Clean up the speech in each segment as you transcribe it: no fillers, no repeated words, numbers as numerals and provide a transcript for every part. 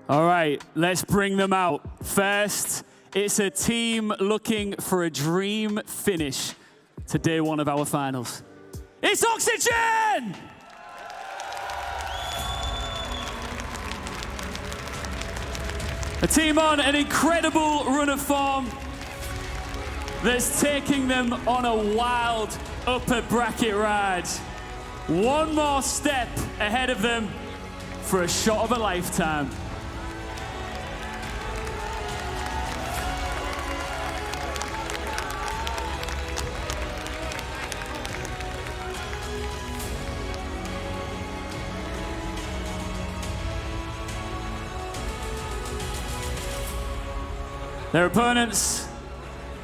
All right, let's bring them out. First, it's a team looking for a dream finish to day one of our finals. It's Oxygen! A team on an incredible run of form that's taking them on a wild upper bracket ride. One more step ahead of them for a shot of a lifetime. Their opponents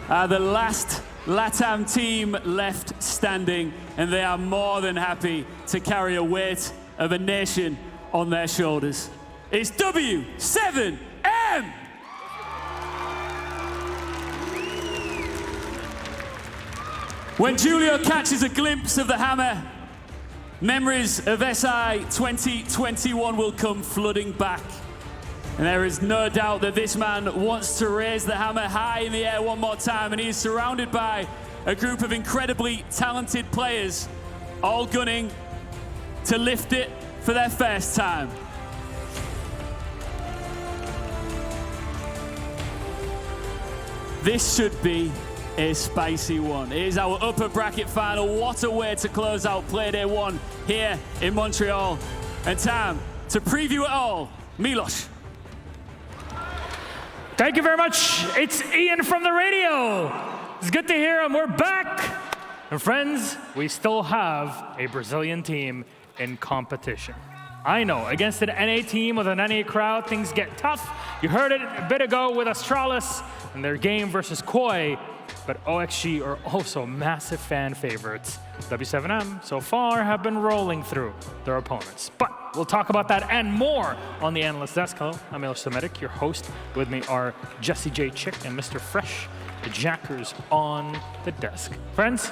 are the last LATAM team left standing, and they are more than happy to carry a weight of a nation on their shoulders. It's W7M! When Julio catches a glimpse of the hammer, memories of SI 2021 will come flooding back. And there is no doubt that this man wants to raise the hammer high in the air one more time, and he is surrounded by a group of incredibly talented players, all gunning to lift it for their first time. This should be a spicy one. It is our upper bracket final. What a way to close out Play Day 1 here in Montreal. And time to preview it all, Milos. Thank you very much. It's Ian from the radio. It's good to hear him. We're back. And friends, we still have a Brazilian team in competition. I know, against an NA team with an NA crowd, things get tough. You heard it a bit ago with Astralis and their game versus Koi, but OXG are also massive fan favorites. W7M so far have been rolling through their opponents. But we'll talk about that and more on the Analyst Desk. Hello, I'm Milos Semitic, your host. With me are Jesse J. Chick and Mr. Fresh, the Jackers on the desk. Friends,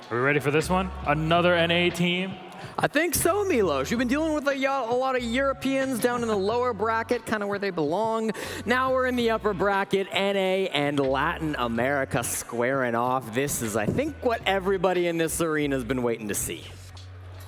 are we ready for this one? Another NA team? I think so, Milos. You've been dealing with a lot of Europeans down in the lower bracket, kind of where they belong. Now we're in the upper bracket, NA and Latin America squaring off. This is, I think, what everybody in this arena has been waiting to see.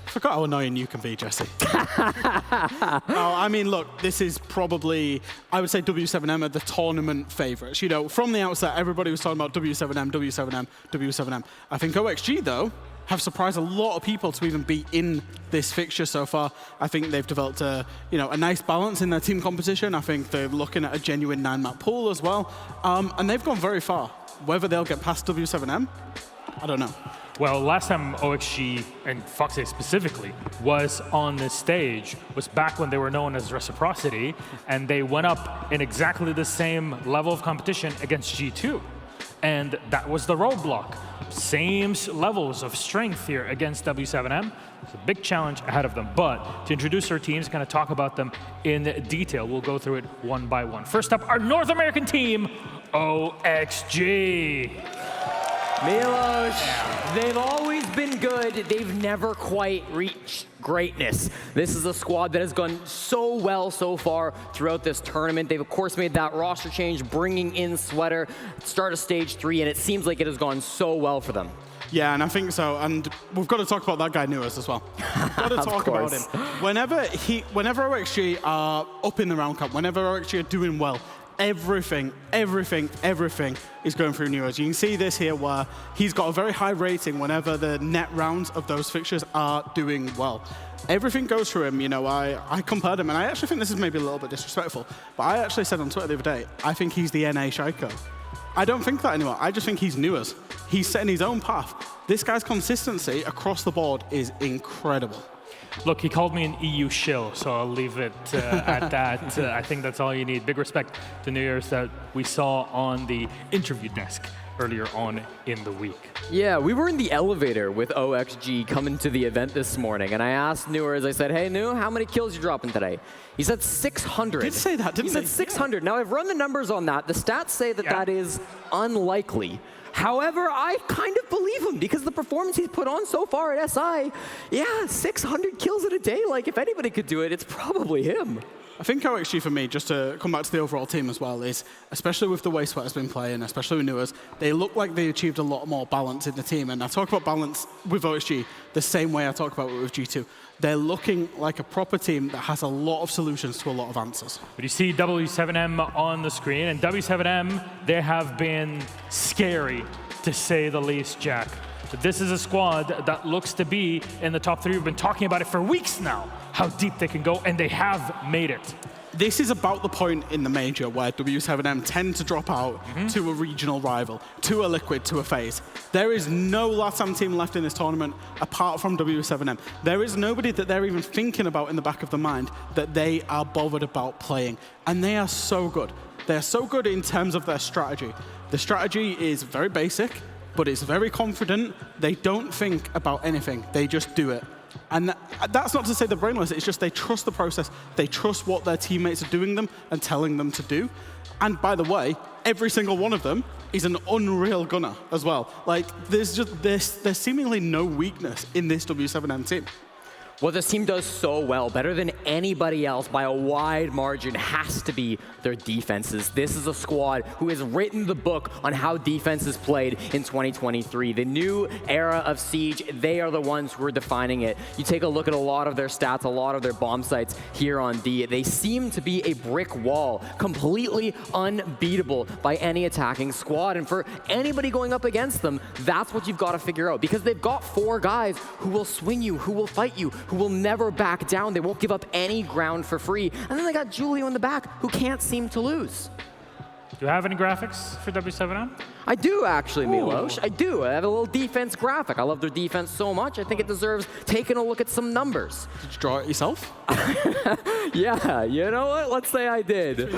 I forgot how annoying you can be, Jesse. Oh, I mean, look, this is probably, I would say W7M are the tournament favorites. You know, from the outset, everybody was talking about W7M, W7M, W7M. I think OXG, though, have surprised a lot of people to even be in this fixture so far. I think they've developed a nice balance in their team competition. I think they're looking at a genuine 9-map pool as well. And they've gone very far. Whether they'll get past W7M, I don't know. Well, last time OXG, and Foxy specifically, was on this stage was back when they were known as Reciprocity, and they went up in exactly the same level of competition against G2. And that was the roadblock. Same levels of strength here against W7M. It's a big challenge ahead of them. But to introduce our teams, kind of talk about them in detail, we'll go through it one by one. First up, our North American team, OXG. Milos, they've always been good. They've never quite reached greatness. This is a squad that has gone so well so far throughout this tournament. They've, of course, made that roster change, bringing in Sweater, start of stage 3, and it seems like it has gone so well for them. Yeah, and I think so. And we've got to talk about that guy Nuas as well. We've got to talk about him. Whenever OXG are up in the round cup, whenever OXG are doing well, everything is going through Nuas. You can see this here where he's got a very high rating whenever the net rounds of those fixtures are doing well. Everything goes through him. You know, I compared him, and I actually think this is maybe a little bit disrespectful, but I actually said on Twitter the other day, I think he's the NA Shaiko. I don't think that anymore. I just think he's Nuas. He's setting his own path. This guy's consistency across the board is incredible. Look, he called me an EU shill, so I'll leave it at that. I think that's all you need. Big respect to New Year's that we saw on the interview desk earlier on in the week. Yeah, we were in the elevator with OXG coming to the event this morning, and I asked Newers, I said, hey, New, how many kills you dropping today? He said 600. He did say that, didn't he? He said 600. Now, I've run the numbers on that. The stats say that that is unlikely. However, I kind of believe him because the performance he's put on so far at SI, 600 kills in a day. Like, if anybody could do it, it's probably him. I think OXG for me, just to come back to the overall team as well, is especially with the way Sweat has been playing, especially with Nuas, they look like they achieved a lot more balance in the team. And I talk about balance with OXG the same way I talk about it with G2. They're looking like a proper team that has a lot of solutions to a lot of answers. But you see W7M on the screen, and W7M, they have been scary, to say the least, Jack. But this is a squad that looks to be in the top 3. We've been talking about it for weeks now, how deep they can go, and they have made it. This is about the point in the major where W7M tend to drop out to a regional rival, to a Liquid, to a FaZe. There is no LATAM team left in this tournament apart from W7M. There is nobody that they're even thinking about in the back of the mind that they are bothered about playing. And they are so good. They're so good in terms of their strategy. The strategy is very basic, but it's very confident. They don't think about anything. They just do it. And that's not to say they're brainless. It's just they trust the process. They trust what their teammates are doing them and telling them to do. And by the way, every single one of them is an unreal gunner as well. Like, there's seemingly no weakness in this W7M team. What this team does so well, better than anybody else by a wide margin, has to be their defenses. This is a squad who has written the book on how defense is played in 2023. The new era of Siege, they are the ones who are defining it. You take a look at a lot of their stats, a lot of their bomb sites here on D. They seem to be a brick wall, completely unbeatable by any attacking squad. And for anybody going up against them, that's what you've got to figure out, because they've got 4 guys who will swing you, who will fight you, who will never back down. They won't give up any ground for free. And then they got Julio in the back, who can't seem to lose. Do you have any graphics for W7M? I do, actually, Ooh. Milos. I do. I have a little defense graphic. I love their defense so much, I think it deserves taking a look at some numbers. Did you draw it yourself? Yeah, you know what? Let's say I did.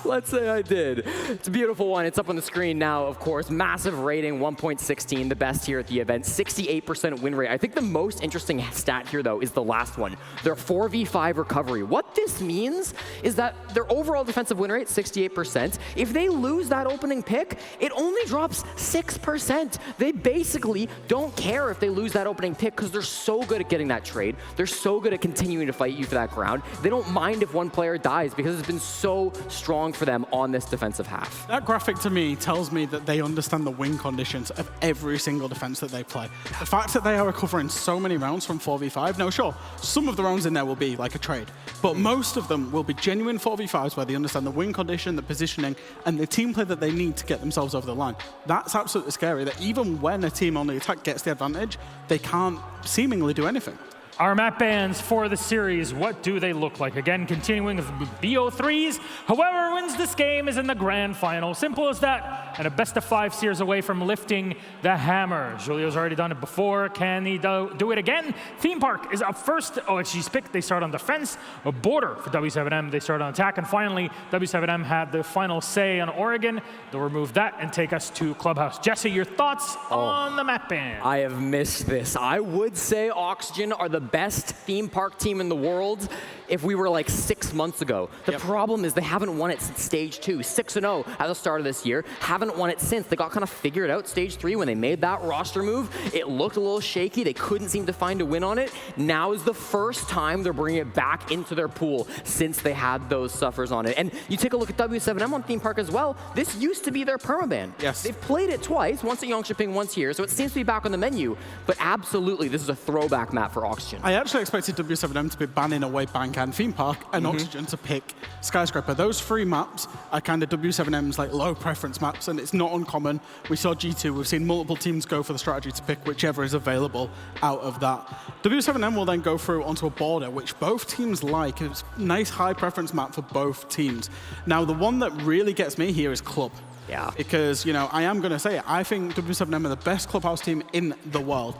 Let's say I did. It's a beautiful one. It's up on the screen now, of course. Massive rating, 1.16, the best here at the event. 68% win rate. I think the most interesting stat here, though, is the last one. Their 4v5 recovery. What this means is that their overall defensive win rate, 68%. If they lose that opening pick, it only drops 6%. They basically don't care if they lose that opening pick because they're so good at getting that trade. They're so good at continuing to fight you for that ground. They don't mind if one player dies because it's been so strong for them on this defensive half. That graphic to me tells me that they understand the win conditions of every single defense that they play. The fact that they are recovering so many rounds from 4v5, now sure, some of the rounds in there will be like a trade, but most of them will be genuine 4v5s where they understand the win condition, the positioning, and the team play that they need to get themselves over the line. That's absolutely scary, that even when a team on the attack gets the advantage, they can't seemingly do anything. Our map bans for the series, what do they look like? Again, continuing with BO3s. Whoever wins this game is in the grand final. Simple as that. And a best of 5 series away from lifting the hammer. Julio's already done it before. Can he do it again? Theme Park is up first. OXG's pick, they start on defense. A border for W7M, they start on attack. And finally, W7M had the final say on Oregon. They'll remove that and take us to Clubhouse. Jesse, your thoughts on the map ban? I have missed this. I would say Oxygen are the best theme park team in the world if we were like 6 months ago. The problem is they haven't won it since stage 2, 6-0 at the start of this year. Haven't won it since. They got kind of figured out stage 3 when they made that roster move. It looked a little shaky. They couldn't seem to find a win on it. Now is the first time they're bringing it back into their pool since they had those suffers on it. And you take a look at W7M on theme park as well. This used to be their permaban. Yes. They've played it twice, once at Yongshiping, once here, so it seems to be back on the menu. But absolutely, this is a throwback map for Oxygen. I actually expected W7M to be banning away Bank and Theme Park and Oxygen to pick Skyscraper. Those 3 maps are kind of W7M's like low preference maps, and it's not uncommon. We saw G2, we've seen multiple teams go for the strategy to pick whichever is available out of that. W7M will then go through onto a border, which both teams like. It's a nice high preference map for both teams. Now, the one that really gets me here is Club. Yeah. Because, you know, I am going to say it, I think W7M are the best Clubhouse team in the world.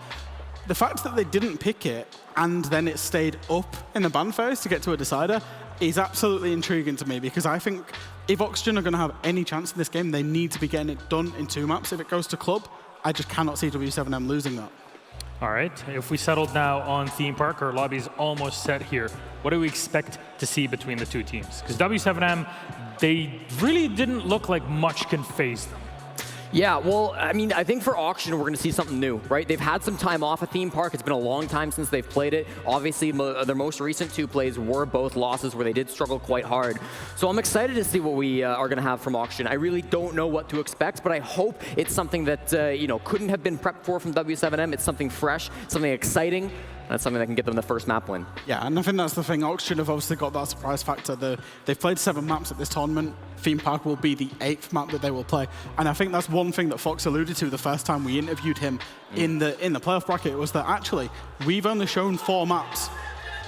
The fact that they didn't pick it and then it stayed up in the ban phase to get to a decider is absolutely intriguing to me, because I think if Oxygen are going to have any chance in this game, they need to be getting it done in 2 maps. If it goes to Club, I just cannot see W7M losing that. All right, if we settled now on Theme Park, our lobby's almost set here. What do we expect to see between the 2 teams? Because W7M, they really didn't look like much can phase them. Yeah, well, I mean, I think for Auction, we're going to see something new, right? They've had some time off a theme park. It's been a long time since they've played it. Obviously, their most recent 2 plays were both losses where they did struggle quite hard. So I'm excited to see what we are going to have from Auction. I really don't know what to expect, but I hope it's something that, couldn't have been prepped for from W7M. It's something fresh, something exciting. That's something that can get them the first map win. Yeah, and I think that's the thing. Auction have obviously got that surprise factor. They've played 7 maps at this tournament. Theme Park will be the 8th map that they will play. And I think that's one thing that Fox alluded to the first time we interviewed him in the playoff bracket, was that actually we've only shown 4 maps.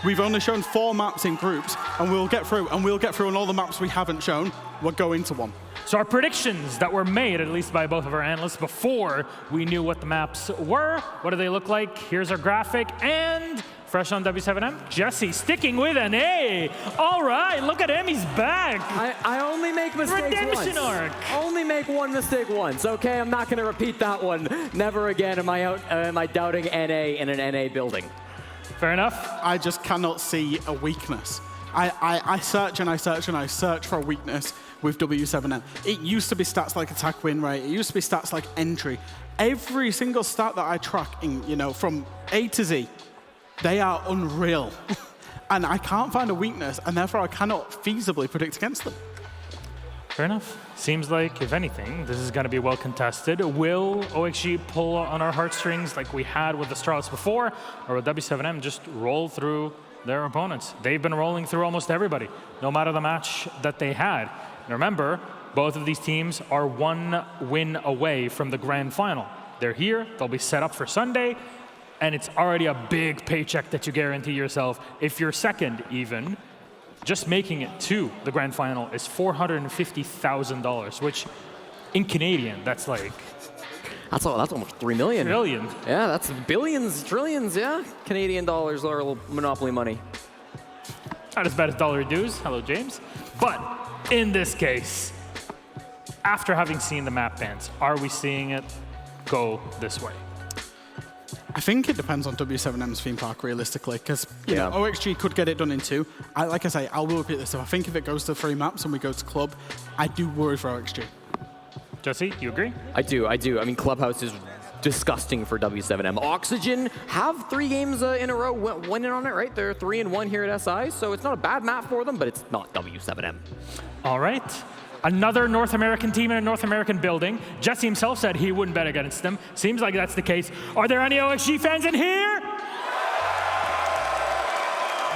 We've only shown 4 maps in groups, and we'll get through. And we'll get through on all the maps we haven't shown. We're going to one. So our predictions that were made, at least by both of our analysts, before we knew what the maps were, what do they look like? Here's our graphic, and fresh on W7M, Jesse sticking with an A. All right, look at him, he's back. I only make mistakes Redemption once. arc. Only make one mistake once, okay? I'm not going to repeat that one. Never again am I doubting NA in an NA building. Fair enough. I just cannot see a weakness. I search and I search and I search for a weakness with W7M. It used to be stats like attack win rate. It used to be stats like entry. Every single stat that I track, from A to Z, they are unreal. And I can't find a weakness, and therefore I cannot feasibly predict against them. Fair enough. Seems like, if anything, this is going to be well contested. Will OXG pull on our heartstrings like we had with the Starlets before, or will W7M just roll through their opponents? They've been rolling through almost everybody, no matter the match that they had. And remember, both of these teams are 1 win away from the grand final. They're here, they'll be set up for Sunday, and it's already a big paycheck that you guarantee yourself. If you're second even, just making it to the grand final is $450,000, which in Canadian, that's like... That's almost 3 million. Trillion. Yeah, that's billions, trillions, yeah. Canadian dollars or a little Monopoly money. Not as bad as dollar dues. Hello, James. But in this case, after having seen the map bans, are we seeing it go this way? I think it depends on W7M's theme park, realistically, because OXG could get it done in 2. Like I say, I will repeat this. If I think it goes to 3 maps and we go to Club, I do worry for OXG. Jesse, you agree? I do. I mean, Clubhouse is disgusting for W7M. Oxygen have 3 games in a row winning on it, right? They're 3-1 here at SI, so it's not a bad map for them, but it's not W7M. All right. Another North American team in a North American building. Jesse himself said he wouldn't bet against them. Seems like that's the case. Are there any OXG fans in here?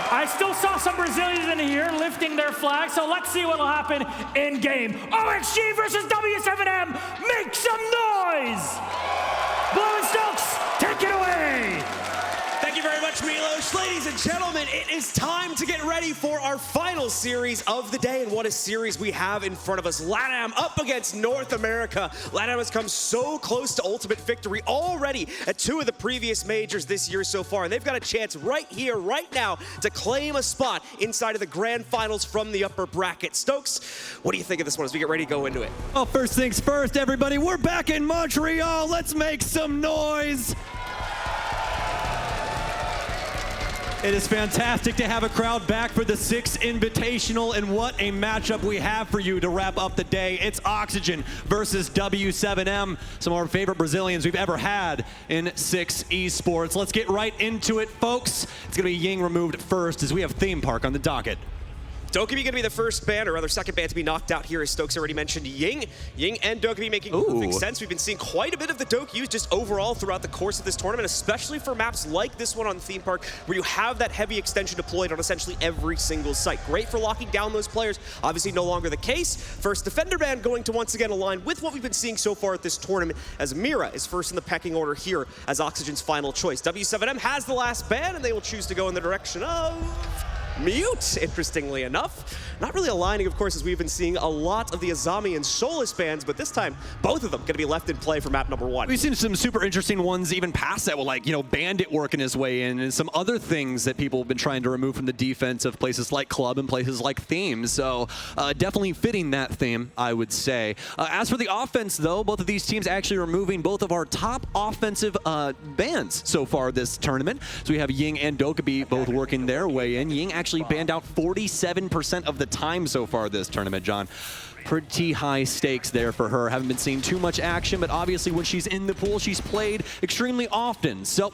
I still saw some Brazilians in here lifting their flag, so let's see what'll happen in game. OXG versus W7M. Make some noise! Blue and Stokes, take it away! Thank you very much, Milos. Ladies and gentlemen, it is time to get ready for our final series of the day. And what a series we have in front of us. LATAM up against North America. LATAM has come so close to ultimate victory already at 2 of the previous majors this year so far. And they've got a chance right here, right now, to claim a spot inside of the grand finals from the upper bracket. Stokes, what do you think of this one as we get ready to go into it? Well, first things first, everybody. We're back in Montreal. Let's make some noise. It is fantastic to have a crowd back for the 6th Invitational, and what a matchup we have for you to wrap up the day. It's Oxygen versus W7M, some of our favorite Brazilians we've ever had in 6 Esports. Let's get right into it, folks. It's going to be Ying removed first as we have Theme Park on the docket. Dokkaebi going to be the first ban, or rather second ban to be knocked out here, as Stokes already mentioned. Ying and Dokkaebi making perfect sense. We've been seeing quite a bit of the Doke used just overall throughout the course of this tournament, especially for maps like this one on the theme park, where you have that heavy extension deployed on essentially every single site. Great for locking down those players. Obviously no longer the case. First defender ban going to once again align with what we've been seeing so far at this tournament, as Mira is first in the pecking order here as Oxygen's final choice. W7M has the last ban, and they will choose to go in the direction of Mute, interestingly enough. Not really aligning, of course, as we've been seeing a lot of the Azami and Solus bans, but this time, both of them going to be left in play for map number 1. We've seen some super interesting ones even past that, with like, Bandit working his way in, and some other things that people have been trying to remove from the defense of places like Club and places like Theme. So definitely fitting that theme, I would say. As for the offense, though, both of these teams actually removing both of our top offensive bans so far this tournament. So we have Ying and Dokkaebi both working their way in. Ying actually banned out 47% of the time so far this tournament, John. Pretty high stakes there for her. Haven't been seeing too much action, but obviously when she's in the pool, she's played extremely often. So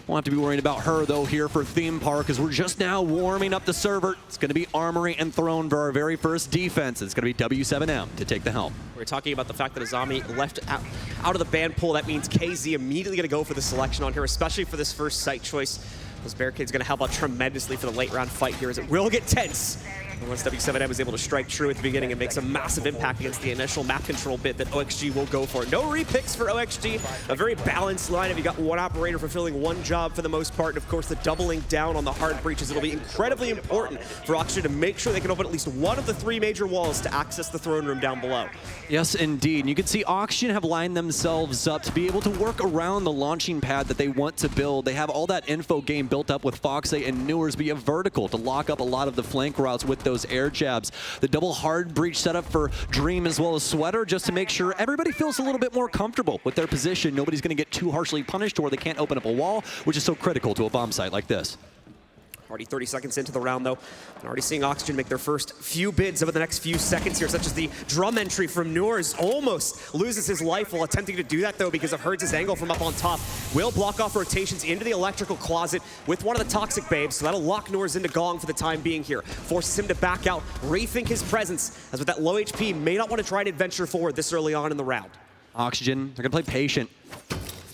won't have to be worrying about her though here for Theme Park, as we're just now warming up the server. It's going to be Armory and Throne for our very first defense. It's going to be W7M to take the helm. We're talking about the fact that Azami left out of the ban pool. That means KZ immediately going to go for the selection on her, especially for this first site choice. Those barricades going to help out tremendously for the late round fight here, as it will get tense unless W7M is able to strike true at the beginning and makes a massive impact against the initial map control bid that OXG will go for. No repicks for OXG, a very balanced lineup. You got one operator fulfilling one job for the most part, and of course the doubling down on the hard breaches. It'll be incredibly important for Oxygen to make sure they can open at least one of the 3 major walls to access the throne room down below. Yes, indeed. And you can see Oxygen have lined themselves up to be able to work around the launching pad that they want to build. They have all that info game built up with Foxay and Newers via vertical to lock up a lot of the flank routes with those air jabs. The double hard breach setup for Dream as well as Sweater, just to make sure everybody feels a little bit more comfortable with their position. Nobody's going to get too harshly punished or they can't open up a wall, which is so critical to a bomb site like this. Already 30 seconds into the round, though. And already seeing Oxygen make their first few bids over the next few seconds here, such as the drum entry from Noors. Almost loses his life while attempting to do that, though, because of Herds' angle from up on top. Will block off rotations into the electrical closet with one of the Toxic Babes, so that'll lock Noors into Gong for the time being here. Forces him to back out, rethink his presence, as with that low HP, may not want to try and adventure forward this early on in the round. Oxygen, they're going to play patient.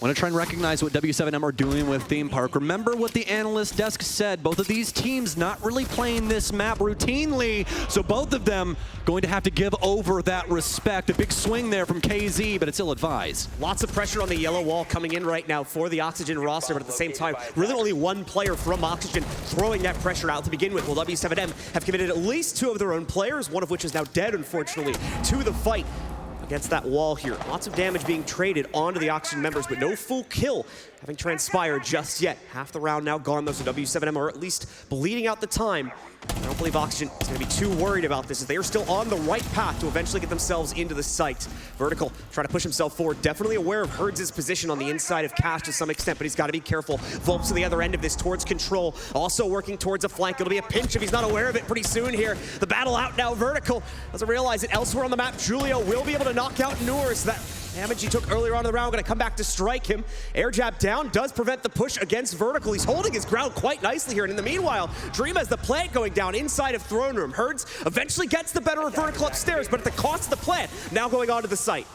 Want to try and recognize what W7M are doing with Theme Park. Remember what the analyst desk said. Both of these teams not really playing this map routinely, so both of them going to have to give over that respect. A big swing there from KZ, but it's ill-advised. Lots of pressure on the yellow wall coming in right now for the Oxygen roster, but at the same time, really only one player from Oxygen throwing that pressure out to begin with. Well, W7M have committed at least 2 of their own players, one of which is now dead, unfortunately, to the fight against that wall here. Lots of damage being traded onto the Oxygen members, but no full kill having transpired just yet. Half the round now gone, though, so W7M are at least bleeding out the time. I don't believe Oxygen is going to be too worried about this, as they are still on the right path to eventually get themselves into the site. Vertical trying to push himself forward, definitely aware of Herds' position on the inside of Cash to some extent, but he's got to be careful. Volps to the other end of this towards control, also working towards a flank. It'll be a pinch if he's not aware of it pretty soon here. The battle out now, Vertical doesn't realize it. Elsewhere on the map, Julio will be able to knock out Noors. That damage he took earlier on in the round, going to come back to strike him. Air jab down, does prevent the push against Vertical. He's holding his ground quite nicely here, and in the meanwhile, Dream has the plant going down inside of Throne Room. Herds eventually gets the better of Vertical upstairs, but at the cost of the plant, now going on to the site.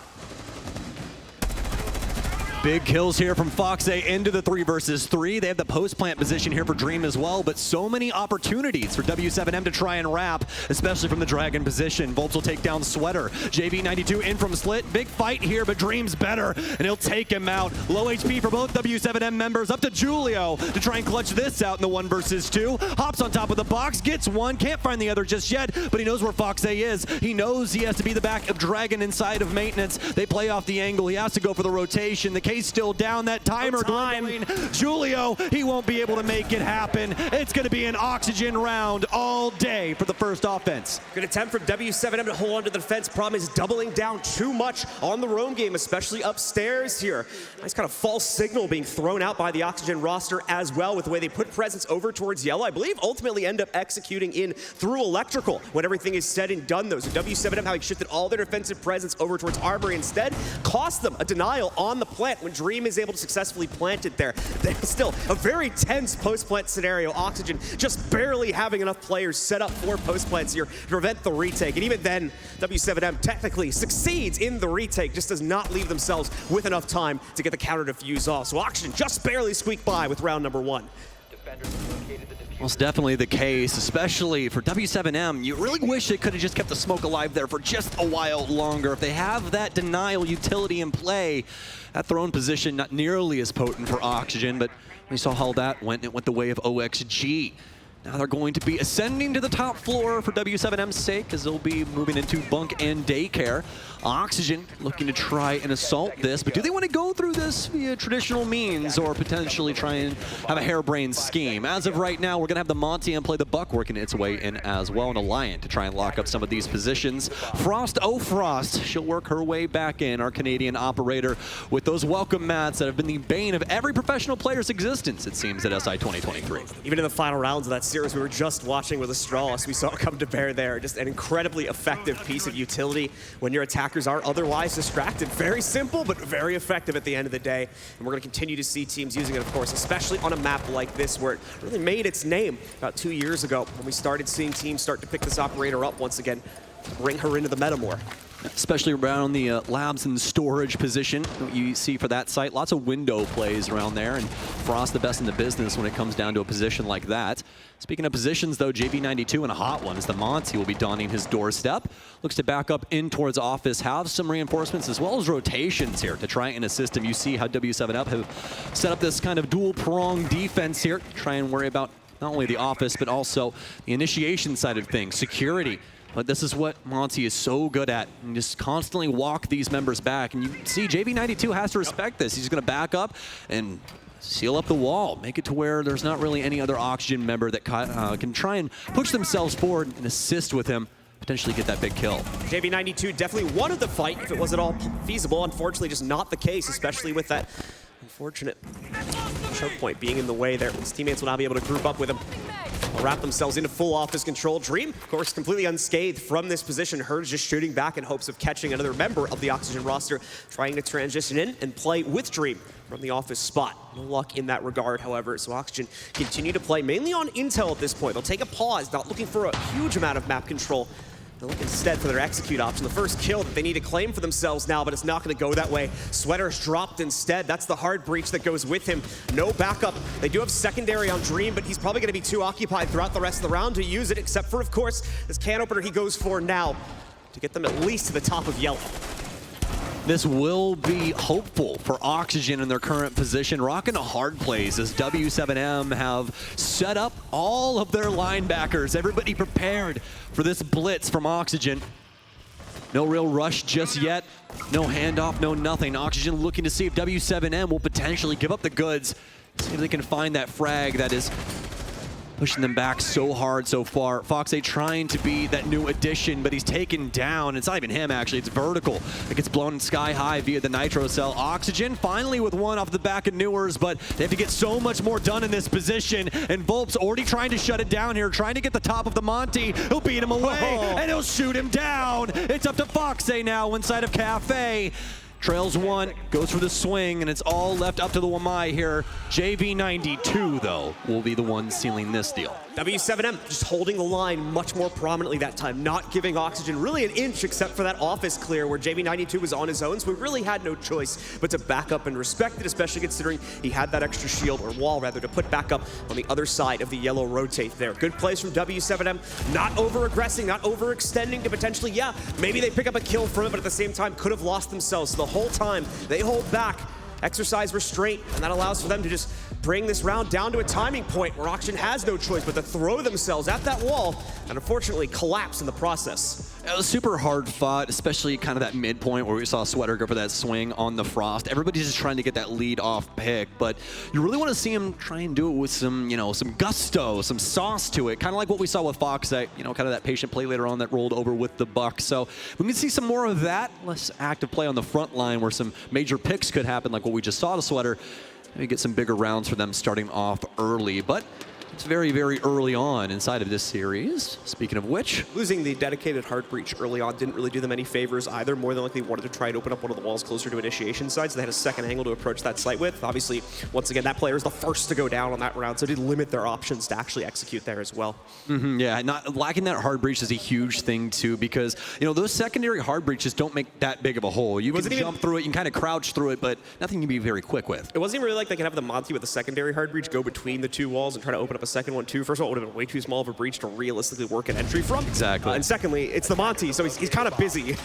Big kills here from Foxay into the 3 versus 3. They have the post-plant position here for Dream as well, but so many opportunities for W7M to try and wrap, especially from the Dragon position. Volps will take down Sweater. JV92 in from Slit. Big fight here, but Dream's better, and he'll take him out. Low HP for both W7M members. Up to Julio to try and clutch this out in the 1 versus 2. Hops on top of the box, gets one, can't find the other just yet, but he knows where Foxay is. He knows he has to be the back of Dragon inside of maintenance. They play off the angle. He has to go for the rotation. The case still down, that timer dwindling. Julio, he won't be able to make it happen. It's going to be an Oxygen round all day for the first offense. Good attempt from W7M to hold on to the defense. Problem is doubling down too much on the roam game, especially upstairs here. Nice kind of false signal being thrown out by the Oxygen roster as well, with the way they put presence over towards yellow. I believe ultimately end up executing in through electrical when everything is said and done, though. So W7M having shifted all their defensive presence over towards Armory instead cost them a denial on the plant when Dream is able to successfully plant it there. Still a very tense post-plant scenario. Oxygen just barely having enough players set up for post-plants here to prevent the retake. And even then, W7M technically succeeds in the retake, just does not leave themselves with enough time to get the counter defuse off. So Oxygen just barely squeaked by with round number 1. Most definitely the case, especially for W7M. You really wish they could have just kept the smoke alive there for just a while longer. If they have that denial utility in play, that throne position not nearly as potent for Oxygen, but we saw how that went. It went the way of OXG. Now they're going to be ascending to the top floor for W7M's sake, as they'll be moving into bunk and daycare. Oxygen looking to try and assault this, but do they want to go through this via traditional means or potentially try and have a harebrained scheme? As of right now, we're going to have the Monty and play the Buck working its way in as well, and Alliant to try and lock up some of these positions. Frost, oh Frost, she'll work her way back in, our Canadian operator, with those welcome mats that have been the bane of every professional player's existence, it seems, at SI 2023. Even in the final rounds of that series, series we were just watching with Astralis, we saw it come to bear there. Just an incredibly effective piece of utility when your attackers are otherwise distracted. Very simple, but very effective at the end of the day. And we're going to continue to see teams using it, of course, especially on a map like this where it really made its name about 2 years ago when we started seeing teams start to pick this operator up once again, bring her into the meta more. Especially around the labs and storage position you see for that site. Lots of window plays around there, and Frost the best in the business when it comes down to a position like that. Speaking of positions, though, JV92 in a hot one as the Monty will be donning his doorstep. Looks to back up in towards Office, have some reinforcements as well as rotations here to try and assist him. You see how W7M have set up this kind of dual-prong defense here to try and worry about not only the Office, but also the initiation side of things, security. But this is what Monty is so good at, and just constantly walk these members back. And you see JV92 has to respect this. He's going to back up and seal up the wall, make it to where there's not really any other Oxygen member that can try and push themselves forward and assist with him, potentially get that big kill. JV92 definitely wanted the fight if it was at all feasible. Unfortunately, just not the case, especially with that unfortunate choke point being in the way there. His teammates will now be able to group up with him. They'll wrap themselves into full Office control. Dream, of course, completely unscathed from this position. Herd's just shooting back in hopes of catching another member of the Oxygen roster, trying to transition in and play with Dream from the Office spot. No luck in that regard, however, so Oxygen continue to play mainly on intel at this point. They'll take a pause, not looking for a huge amount of map control. They'll look instead for their execute option. The first kill that they need to claim for themselves now, but it's not going to go that way. Sweater's dropped instead. That's the hard breach that goes with him. No backup. They do have secondary on Dream, but he's probably going to be too occupied throughout the rest of the round to use it, except for, of course, this can opener he goes for now to get them at least to the top of yellow. This will be hopeful for Oxygen in their current position. Rocking a hard plays as W7M have set up all of their linebackers. Everybody prepared for this blitz from Oxygen. No real rush just yet. No handoff, no nothing. Oxygen looking to see if W7M will potentially give up the goods. See if they can find that frag that is pushing them back so hard so far. Fox8 trying to be that new addition, but he's taken down. It's not even him, actually. It's Vertical. It gets blown sky high via the Nitro Cell. Oxygen finally with one off the back of Newers, but they have to get so much more done in this position. And Volp's already trying to shut it down here, trying to get the top of the Monty. He'll beat him away, and he'll shoot him down. It's up to Fox8 now inside of Cafe. Trails one, goes for the swing, and it's all left up to the Wamai here. JV92, though, will be the one sealing this deal. W7M just holding the line much more prominently that time, not giving Oxygen really an inch except for that Office clear where JV92 was on his own, so we really had no choice but to back up and respect it, especially considering he had that extra shield, or wall rather, to put back up on the other side of the yellow rotate there. Good plays from W7M, not over-aggressing, not overextending to potentially, yeah, maybe they pick up a kill from it, but at the same time could have lost themselves. So the whole time they hold back, exercise restraint, and that allows for them to just bring this round down to a timing point where Oxygen has no choice but to throw themselves at that wall and unfortunately collapse in the process. It was super hard fought, especially kind of that midpoint where we saw Sweater go for that swing on the Frost. Everybody's just trying to get that lead off pick, but you really want to see him try and do it with some, some gusto, some sauce to it, kind of like what we saw with Fox8, kind of that patient play later on that rolled over with the Buck. So we can see some more of that, less active play on the front line where some major picks could happen, like what we just saw to Sweater. Maybe get some bigger rounds for them starting off early, but it's very, very early on inside of this series. Speaking of which, losing the dedicated hard breach early on didn't really do them any favors either. More than likely wanted to try and open up one of the walls closer to initiation side, so they had a second angle to approach that site with. Obviously, once again, that player is the first to go down on that round, so it did limit their options to actually execute there as well. Yeah, not lacking that hard breach is a huge thing too, because those secondary hard breaches don't make that big of a hole. You can jump through it, you can kind of crouch through it, but nothing you can be very quick with. It wasn't even really like they could have the Monty with the secondary hard breach go between the two walls and try to open up a second one too. First of all, it would have been way too small of a breach to realistically work an entry from. Exactly. And secondly, it's the Monty, so he's kind of busy.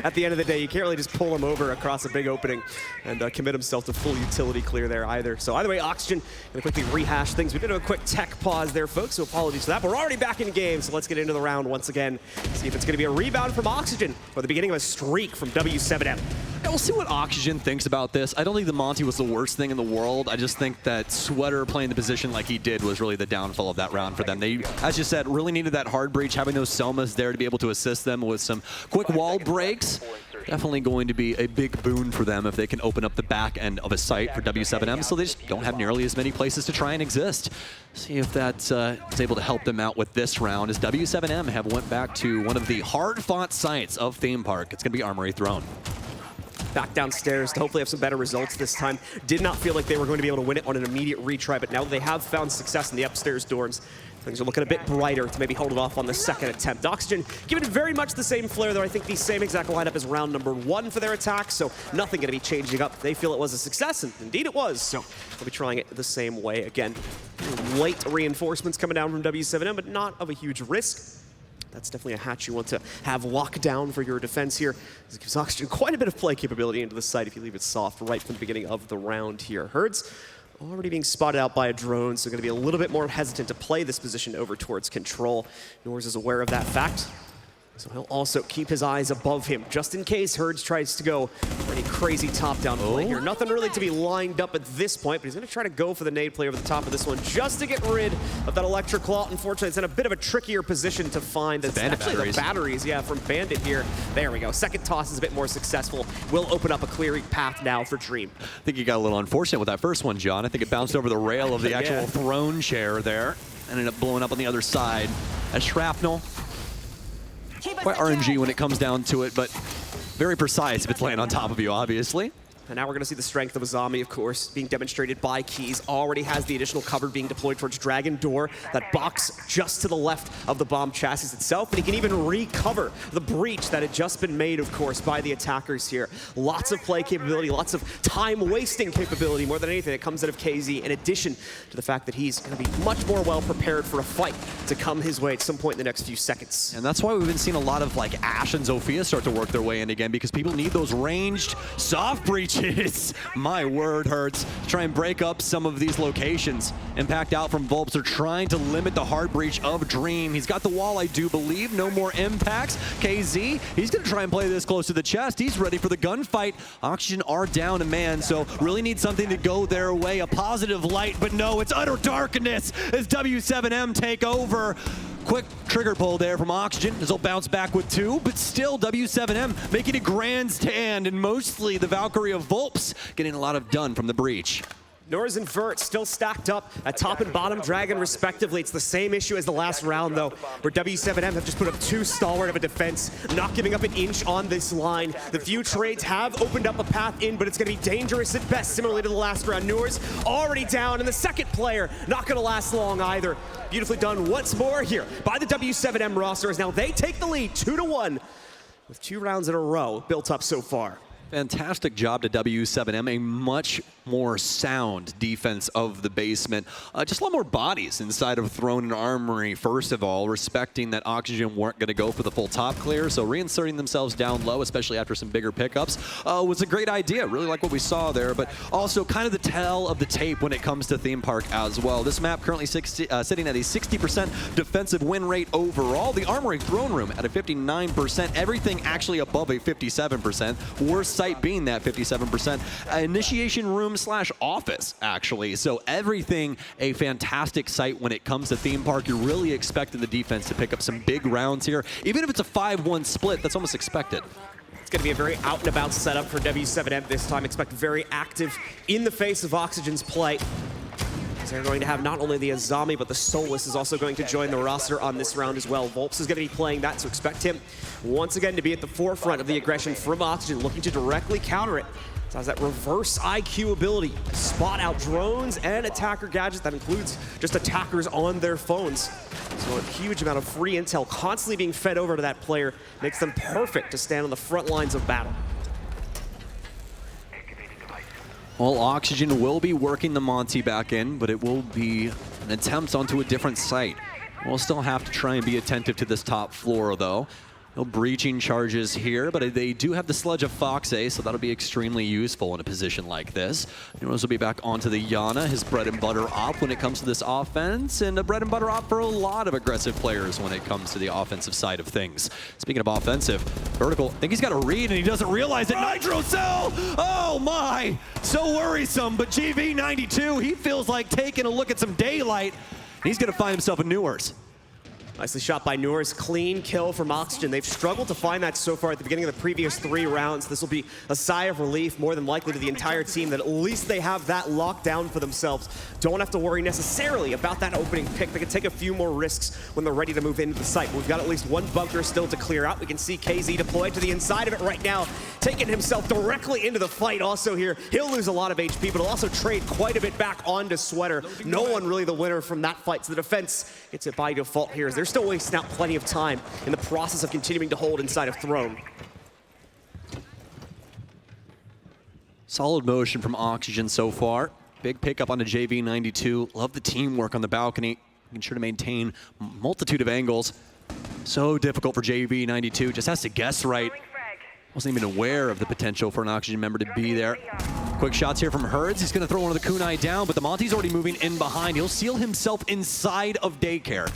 At the end of the day, you can't really just pull him over across a big opening and commit himself to full utility clear there either. So either way, Oxygen going to quickly rehash things. We did have a quick tech pause there, folks, so apologies for that. But we're already back in the game, so let's get into the round once again. See if it's going to be a rebound from Oxygen or the beginning of a streak from W7M. Yeah, we'll see what Oxygen thinks about this. I don't think the Monty was the worst thing in the world. I just think that Sweater playing the position like he did was really the downfall of that round for them. They, as you said, really needed that hard breach, having those Selmas there to be able to assist them with some quick wall breaks. Definitely going to be a big boon for them if they can open up the back end of a site for W7M, so they just don't have nearly as many places to try and exist. See if that is able to help them out with this round, as W7M have went back to one of the hard-fought sites of Theme Park. It's going to be Armory Throne. Back downstairs to hopefully have some better results this time. Did not feel like they were going to be able to win it on an immediate retry, but now they have found success in the upstairs dorms. Things are looking a bit brighter to maybe hold it off on the second attempt. Oxygen giving it very much the same flair, though. I think the same exact lineup as round number 1 for their attack, so nothing going to be changing up. They feel it was a success, and indeed it was, so they'll be trying it the same way again. Late reinforcements coming down from W7M, but not of a huge risk. That's definitely a hatch you want to have locked down for your defense here. It gives Oxygen quite a bit of play capability into the site if you leave it soft right from the beginning of the round here. Herds already being spotted out by a drone, so going to be a little bit more hesitant to play this position over towards control. Nours is aware of that fact, so he'll also keep his eyes above him, just in case Herds tries to go for any crazy top-down play here. Nothing really to be lined up at this point, but he's going to try to go for the nade play over the top of this one, just to get rid of that Electric Claw. Unfortunately, it's in a bit of a trickier position to find. That's actually the batteries, yeah, from Bandit here. There we go. Second toss is a bit more successful. Will open up a clearing path now for Dream. I think you got a little unfortunate with that first one, John. I think it bounced over the rail of the actual throne chair there. Ended up blowing up on the other side. As shrapnel. Quite RNG when it comes down to it, but very precise if it's laying on top of you, obviously. And now we're going to see the strength of a zombie, of course, being demonstrated by Keys. Already has the additional cover being deployed towards Dragon Door, that box just to the left of the bomb chassis itself. And he can even recover the breach that had just been made, of course, by the attackers here. Lots of play capability, lots of time-wasting capability, more than anything that comes out of KZ, in addition to the fact that he's going to be much more well-prepared for a fight to come his way at some point in the next few seconds. And that's why we've been seeing a lot of, like, Ashe and Zofia start to work their way in again, because people need those ranged soft breaches. My word, Hurts. Try and break up some of these locations. Impact out from Volps. They're trying to limit the hard breach of Dream. He's got the wall, I do believe. No more impacts. KZ, he's going to try and play this close to the chest. He's ready for the gunfight. Oxygen are down a man, so really need something to go their way. A positive light, but no, it's utter darkness as W7M take over. Quick trigger pull there from Oxygen, as he'll bounce back with 2, but still W7M making a grandstand, and mostly the Valkyrie of Volps getting a lot of done from the breach. Nours and Vert still stacked up at top and bottom Dragon respectively. It's the same issue as the last round though, where W7M have just put up 2 stalwart of a defense, not giving up an inch on this line. The few trades have opened up a path in, but it's going to be dangerous at best, similarly to the last round. Nours already down, and the second player not going to last long either. Beautifully done once more here by the W7M roster, as now they take the lead 2-1 with 2 rounds in a row built up so far. Fantastic job to W7M, a much more sound defense of the basement. Just a lot more bodies inside of Throne and Armory, first of all, respecting that Oxygen weren't going to go for the full top clear, so reinserting themselves down low, especially after some bigger pickups, was a great idea. Really like what we saw there, but also kind of the tell of the tape when it comes to Theme Park as well. This map currently sitting at a 60% defensive win rate overall. The Armory Throne Room at a 59%, everything actually above a 57%. Worst site being that 57%. Initiation room / office, actually. So everything a fantastic site when it comes to Theme Park. You're really expecting the defense to pick up some big rounds here. Even if it's a 5-1 split, that's almost expected. It's going to be a very out-and-about setup for W7M this time. Expect very active in the face of Oxygen's play. They're going to have not only the Azami, but the Solus is also going to join the roster on this round as well. Volps is going to be playing that, so expect him once again to be at the forefront of the aggression from Oxygen, looking to directly counter it. So has that reverse IQ ability, spot out drones and attacker gadgets. That includes just attackers on their phones. So a huge amount of free intel constantly being fed over to that player makes them perfect to stand on the front lines of battle. Well, Oxygen will be working the Monty back in, but it will be an attempt onto a different site. We'll still have to try and be attentive to this top floor, though. No breaching charges here, but they do have the Sledge of Foxay, so that'll be extremely useful in a position like this. Nunes will be back onto the Yana, his bread and butter op when it comes to this offense, and a bread and butter op for a lot of aggressive players when it comes to the offensive side of things. Speaking of offensive, Vertical, I think he's got a read and he doesn't realize it. Nitro Cell! Oh my! So worrisome, but GV92, he feels like taking a look at some daylight. He's gonna find himself a Newers. Nicely shot by Noors. Clean kill from Oxygen. They've struggled to find that so far at the beginning of the previous 3 rounds. This will be a sigh of relief, more than likely to the entire team, that at least they have that locked down for themselves. Don't have to worry necessarily about that opening pick. They can take a few more risks when they're ready to move into the site. But we've got at least one bunker still to clear out. We can see KZ deployed to the inside of it right now, taking himself directly into the fight also here. He'll lose a lot of HP, but he'll also trade quite a bit back onto Sweater. No one really the winner from that fight, so the defense gets it by default here, as they're still wasting out plenty of time in the process of continuing to hold inside of Throne. Solid motion from Oxygen so far. Big pickup on the JV92. Love the teamwork on the balcony. Making sure to maintain a multitude of angles. So difficult for JV92. Just has to guess right. Wasn't even aware of the potential for an Oxygen member to be there. Quick shots here from Herds. He's going to throw one of the kunai down, but the Monty's already moving in behind. He'll seal himself inside of Daycare.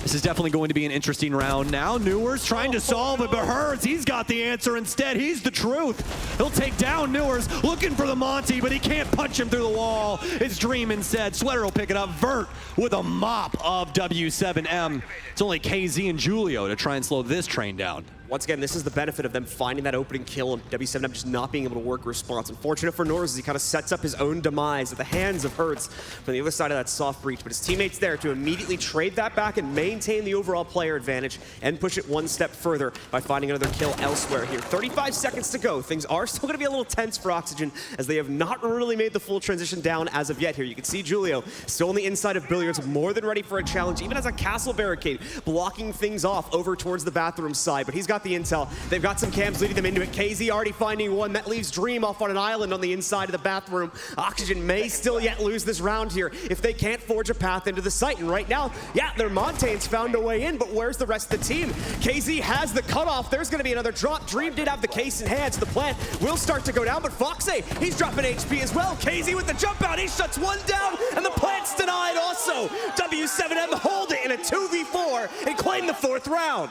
This is definitely going to be an interesting round now. Newers trying to solve it, but Herds, he's got the answer instead. He's the truth. He'll take down Newers, looking for the Monty, but he can't punch him through the wall. It's Dream instead. Sweater will pick it up. Vert with a mop of W7M. It's only KZ and Julio to try and slow this train down. Once again, this is the benefit of them finding that opening kill and W7M just not being able to work response. Unfortunate for Norris as he kind of sets up his own demise at the hands of Hertz from the other side of that soft breach. But his teammates there to immediately trade that back and maintain the overall player advantage and push it one step further by finding another kill elsewhere here. 35 seconds to go. Things are still going to be a little tense for Oxygen as they have not really made the full transition down as of yet here. You can see Julio still on the inside of Billiards, more than ready for a challenge, even as a castle barricade, blocking things off over towards the bathroom side. But he's got the intel. They've got some cams leading them into it. KZ already finding one. That leaves Dream off on an island on the inside of the bathroom. Oxygen may still yet lose this round here if they can't forge a path into the site. And right now, yeah, their Montaigne's found a way in, but where's the rest of the team? KZ has the cutoff. There's going to be another drop. Dream did have the case in hand, so the plant will start to go down, but Foxy, he's dropping HP as well. KZ with the jump out. He shuts one down, and the plant's denied also. W7M hold it in a 2v4 and claim the 4th round.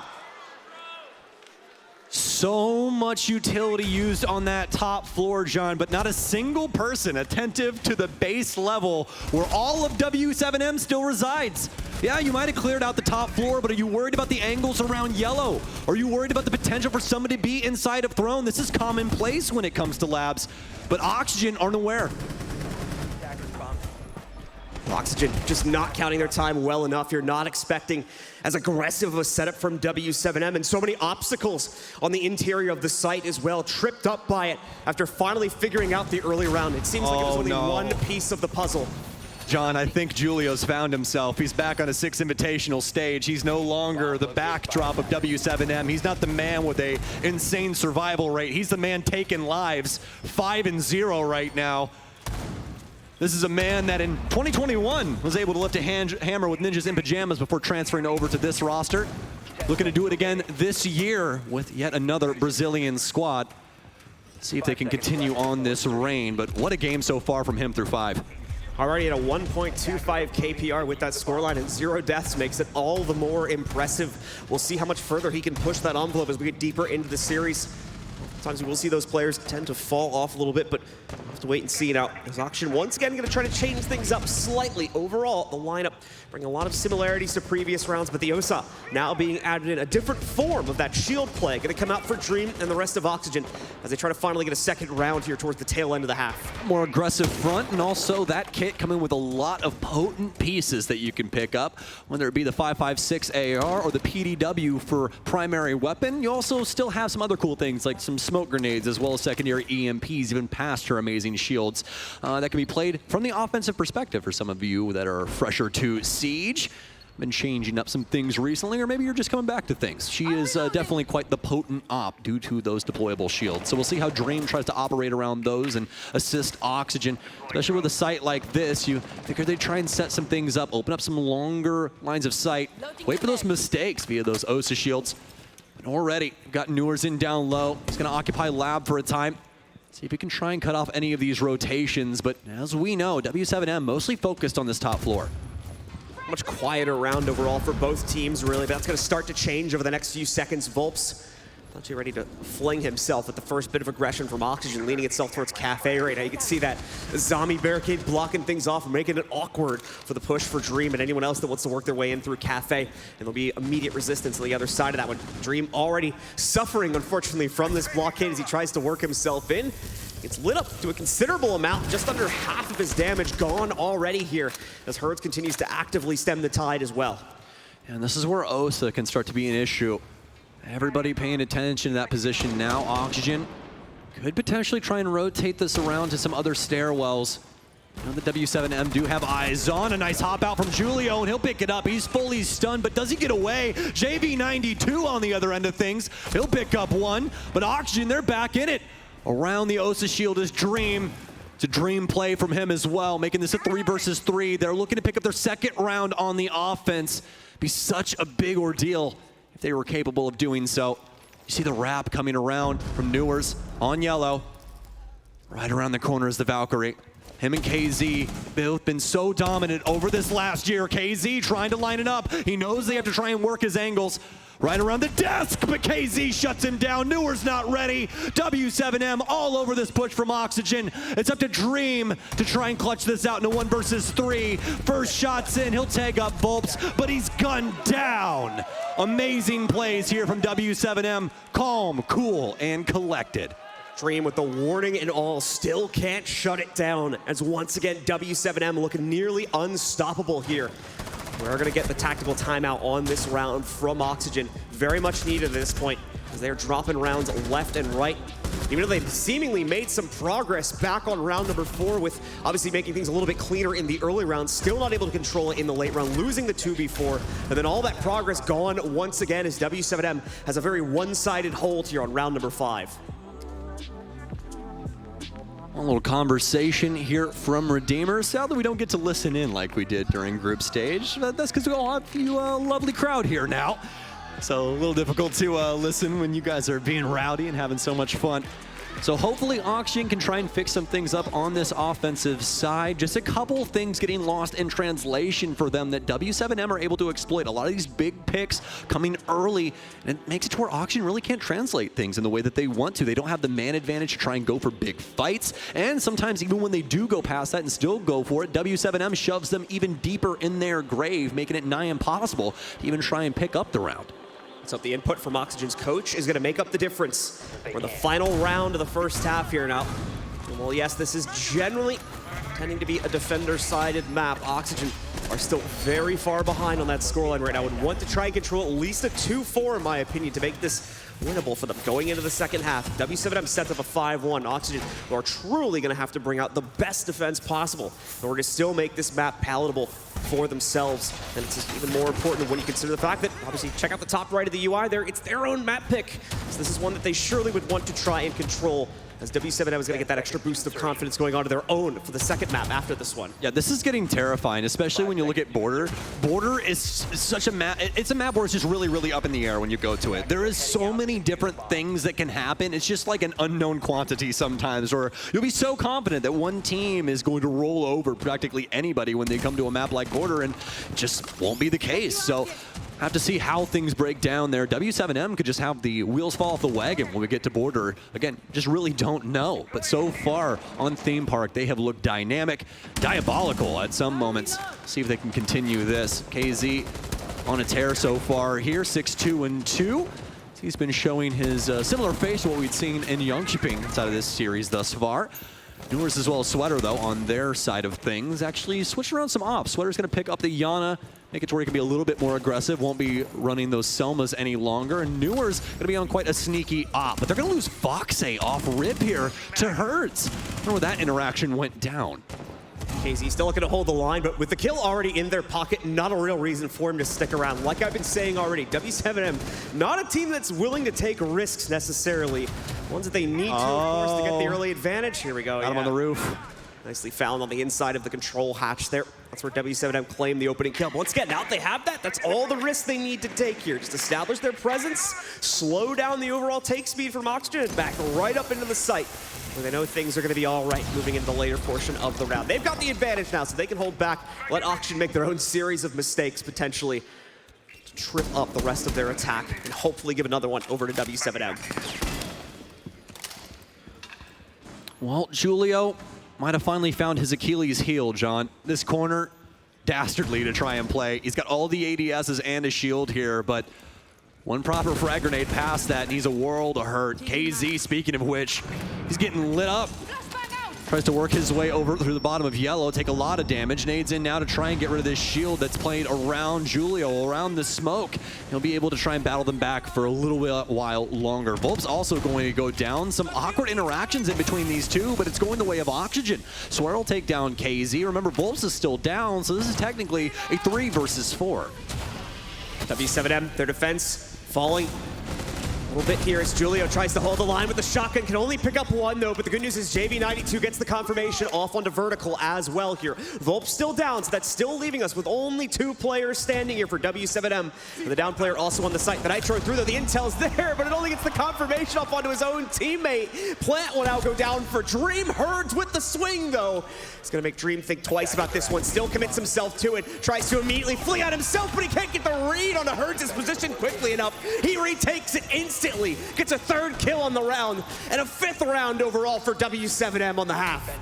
So much utility used on that top floor, John, but not a single person attentive to the base level where all of W7M still resides. Yeah, you might have cleared out the top floor, but are you worried about the angles around yellow? Are you worried about the potential for somebody to be inside of Throne? This is commonplace when it comes to labs, but Oxygen aren't aware. Oxygen just not counting their time well enough. You're not expecting as aggressive of a setup from W7M, and so many obstacles on the interior of the site as well, tripped up by it after finally figuring out the early round. It seems like it was only one piece of the puzzle. John, I think Julio's found himself. He's back on a 6 Invitational stage. He's no longer the backdrop of W7M. He's not the man with a insane survival rate. He's the man taking lives. 5-0 right now. This is a man that in 2021 was able to lift a hammer with Ninjas in Pajamas before transferring over to this roster. Looking to do it again this year with yet another Brazilian squad. See if they can continue on this reign, but what a game so far from him through 5. Already at a 1.25 KPR with that scoreline, and 0 deaths makes it all the more impressive. We'll see how much further he can push that envelope as we get deeper into the series. Sometimes we will see those players tend to fall off a little bit, but we'll have to wait and see now. As Oxygen once again going to try to change things up slightly. Overall, the lineup bring a lot of similarities to previous rounds, but the Osa now being added in a different form of that shield play. Going to come out for Dream and the rest of Oxygen as they try to finally get a second round here towards the tail end of the half. More aggressive front, and also that kit coming with a lot of potent pieces that you can pick up, whether it be the 5.56 AR or the PDW for primary weapon. You also still have some other cool things like some smoke grenades as well as secondary EMPs, even past her amazing shields that can be played from the offensive perspective for some of you that are fresher to Siege. Been changing up some things recently, or maybe you're just coming back to things. She is definitely quite the potent op due to those deployable shields. So we'll see how Dream tries to operate around those and assist Oxygen, especially with a site like this. You figure they try and set some things up, open up some longer lines of sight, wait for those mistakes via those OSA shields. But already got Newers in down low. He's going to occupy lab for a time. See if he can try and cut off any of these rotations. But as we know, W7M mostly focused on this top floor. Much quieter round overall for both teams, really, but that's going to start to change over the next few seconds. Volps Actually ready to fling himself at the first bit of aggression from Oxygen, leaning itself towards Cafe right now. You can see that zombie barricade blocking things off and making it awkward for the push for Dream and anyone else that wants to work their way in through Cafe. And there'll be immediate resistance on the other side of that one. Dream already suffering, unfortunately, from this blockade as he tries to work himself in. It's lit up to a considerable amount, just under half of his damage gone already here, as Herds continues to actively stem the tide as well. And this is where Osa can start to be an issue. Everybody paying attention to that position now. Oxygen could potentially try and rotate this around to some other stairwells. You know, the W7M do have eyes on. A nice hop out from Julio, and he'll pick it up. He's fully stunned, but does he get away? JV92 on the other end of things. He'll pick up one, but Oxygen, they're back in it. Around the Osa shield is Dream. It's a Dream play from him as well, making this a 3 versus 3. They're looking to pick up their second round on the offense. Be such a big ordeal if they were capable of doing so. You see the wrap coming around from Newers on yellow. Right around the corner is the Valkyrie. Him and KZ both been so dominant over this last year. KZ trying to line it up. He knows they have to try and work his angles. Right around the desk, but KZ shuts him down. Newer's not ready. W7M all over this push from Oxygen. It's up to Dream to try and clutch this out in a 1 versus 3. First shot's in, he'll tag up Bulbs, but he's gunned down. Amazing plays here from W7M. Calm, cool, and collected. Dream with the warning and all still can't shut it down, as once again W7M looking nearly unstoppable here. We're going to get the tactical timeout on this round from Oxygen. Very much needed at this point, as they're dropping rounds left and right. Even though they've seemingly made some progress back on round number 4 with obviously making things a little bit cleaner in the early rounds, still not able to control it in the late round, losing the 2v4, and then all that progress gone once again as W7M has a very one-sided hold here on round number 5. A little conversation here from Redeemer. Sadly, we don't get to listen in like we did during group stage. But that's because we all have you lovely crowd here now. So a little difficult to listen when you guys are being rowdy and having so much fun. So hopefully Oxygen can try and fix some things up on this offensive side. Just a couple things getting lost in translation for them that W7M are able to exploit. A lot of these big picks coming early, and it makes it to where Oxygen really can't translate things in the way that they want to. They don't have the man advantage to try and go for big fights, and sometimes even when they do go past that and still go for it, W7M shoves them even deeper in their grave, making it nigh impossible to even try and pick up the round. So the input from Oxygen's coach is going to make up the difference for the final round of the first half here now. And well, yes, this is generally tending to be a defender-sided map. Oxygen are still very far behind on that scoreline right now. Would want to try and control at least a 2-4, in my opinion, to make this winnable for them going into the second half. W7M sets up a 5-1. Oxygen are truly going to have to bring out the best defense possible in order to still make this map palatable for themselves. And it's just even more important when you consider the fact that, obviously, check out the top right of the UI there. It's their own map pick. So this is one that they surely would want to try and control, as W7M is going to get that extra boost of confidence going on to their own for the second map after this one. Yeah, this is getting terrifying, especially when you look at Border. Border is such a map. It's a map where it's just really, really up in the air when you go to it. There is so many different things that can happen. It's just like an unknown quantity sometimes, or you'll be so confident that one team is going to roll over practically anybody when they come to a map like Border, and it just won't be the case. So have to see how things break down there. W7M could just have the wheels fall off the wagon when we get to Border. Again, just really don't know. But so far on Theme Park, they have looked dynamic, diabolical at some moments. See if they can continue this. KZ on a tear so far here, 6-2-2. He's been showing his similar face to what we'd seen in Jönköping inside of this series thus far. Newers as well as Sweater, though, on their side of things, actually switched around some ops. Sweater's going to pick up the Yana, make it to where he can be a little bit more aggressive, won't be running those Selmas any longer, and Newers going to be on quite a sneaky op. But they're going to lose Foxay off rip here to Hertz. I don't know where that interaction went down. KZ still looking to hold the line, but with the kill already in their pocket, not a real reason for him to stick around. Like I've been saying already, W7M, not a team that's willing to take risks necessarily. Ones that they need to, of course, to get the early advantage. Here we go. Got him on the roof. Nicely found on the inside of the control hatch there. That's where W7M claimed the opening kill. But once again, now that they have that, that's all the risks they need to take here. Just establish their presence, slow down the overall take speed from Oxygen, and back right up into the site, where they know things are going to be all right moving into the later portion of the round. They've got the advantage now, so they can hold back, let Oxygen make their own series of mistakes, potentially, to trip up the rest of their attack and hopefully give another one over to W7M. Well, Julio might have finally found his Achilles heel, John. This corner, dastardly to try and play. He's got all the ADSs and a shield here, but one proper frag grenade past that, and he's a world of hurt. KZ, speaking of which, he's getting lit up. Tries to work his way over through the bottom of yellow, take a lot of damage. Nades in now to try and get rid of this shield that's playing around Julio, around the smoke. He'll be able to try and battle them back for a little while longer. Volp's also going to go down. Some awkward interactions in between these two, but it's going the way of Oxygen. Swear will take down KZ. Remember, Volps is still down, so this is technically a 3 versus 4. W7M, their defense falling a little bit here as Julio tries to hold the line with the shotgun. Can only pick up one, though, but the good news is JB92 gets the confirmation off onto vertical as well here. Volp still down, so that's still leaving us with only 2 players standing here for W7M. And the down player also on the site. The Nitro through, though. The intel's there, but it only gets the confirmation off onto his own teammate. Plant will now go down for Dream. Herds with the swing, though. It's going to make Dream think twice about this one. Still commits himself to it. Tries to immediately flee out himself, but he can't get the read on Herds' position quickly enough. He retakes it instantly. Gets a 3rd kill on the round and a 5th round overall for W7M on the half.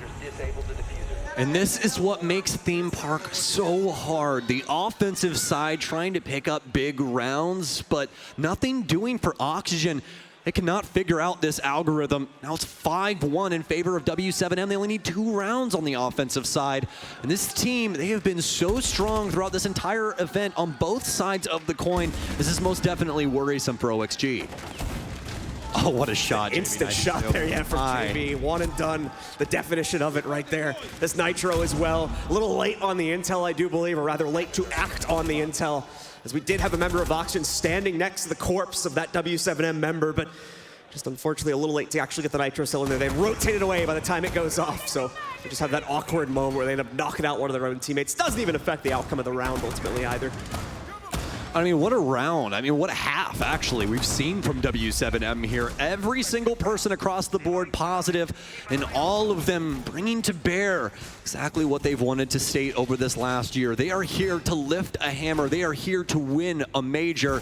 And this is what makes Theme Park so hard. The offensive side trying to pick up big rounds, but nothing doing for Oxygen. They cannot figure out this algorithm. Now it's 5-1 in favor of W7M. They only need 2 rounds on the offensive side. And this team, they have been so strong throughout this entire event on both sides of the coin. This is most definitely worrisome for OXG. Oh, what a shot. Instant shot there, yeah, from JB. One and done, the definition of it right there. This Nitro as well. A little late on the intel, I do believe, or rather late to act on the intel, as we did have a member of Oxygen standing next to the corpse of that W7M member, but just unfortunately a little late to actually get the Nitro cell in there. They rotated away by the time it goes off, so they just have that awkward moment where they end up knocking out one of their own teammates. Doesn't even affect the outcome of the round ultimately either. I mean, what a round. I mean, what a half, actually, we've seen from W7M here. Every single person across the board positive, and all of them bringing to bear exactly what they've wanted to state over this last year. They are here to lift a hammer. They are here to win a major.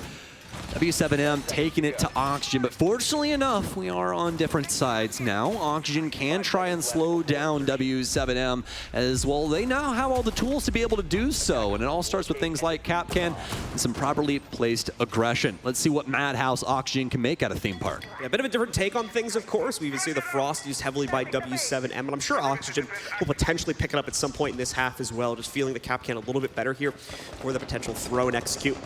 W7M taking it to Oxygen, but fortunately enough, we are on different sides now. Oxygen can try and slow down W7M as well. They now have all the tools to be able to do so, and it all starts with things like Capcan and some properly placed aggression. Let's see what Madhouse Oxygen can make out of Theme Park. Yeah, a bit of a different take on things, of course. We even see the Frost used heavily by W7M, and I'm sure Oxygen will potentially pick it up at some point in this half as well, just feeling the Capcan a little bit better here for the potential throw and execute,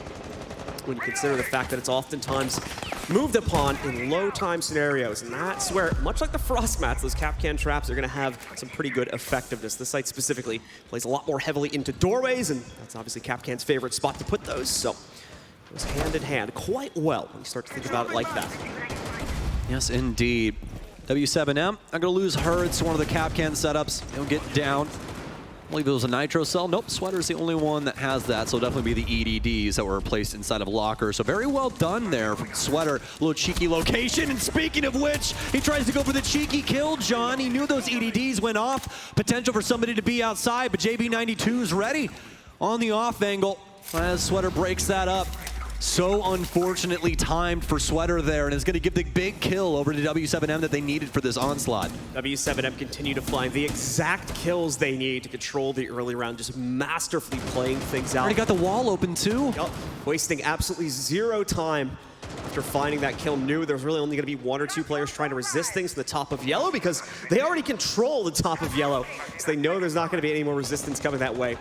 when you consider the fact that it's oftentimes moved upon in low time scenarios. And that's where, much like the Frost mats, those Capcan traps are going to have some pretty good effectiveness. This site specifically plays a lot more heavily into doorways, and that's obviously Capcan's favorite spot to put those. So it goes hand in hand quite well when you start to think about it like that. Yes, indeed. W7M, I'm going to lose Herds to one of the Capcan setups. He'll get down. I believe it was a Nitro cell. Nope, Sweater's the only one that has that, so it'll definitely be the EDDs that were placed inside of locker. So very well done there from Sweater. A little cheeky location, and speaking of which, he tries to go for the cheeky kill, John. He knew those EDDs went off. Potential for somebody to be outside, but JB92 is ready on the off angle as Sweater breaks that up. So unfortunately timed for Sweater there, and is going to give the big kill over to W7M that they needed for this onslaught. W7M continue to find the exact kills they need to control the early round, just masterfully playing things out. Already got the wall open too. Yep. Wasting absolutely 0 time after finding that kill. Knew there was really only going to be 1 or 2 players trying to resist things to the top of yellow, because they already control the top of yellow, so they know there's not going to be any more resistance coming that way.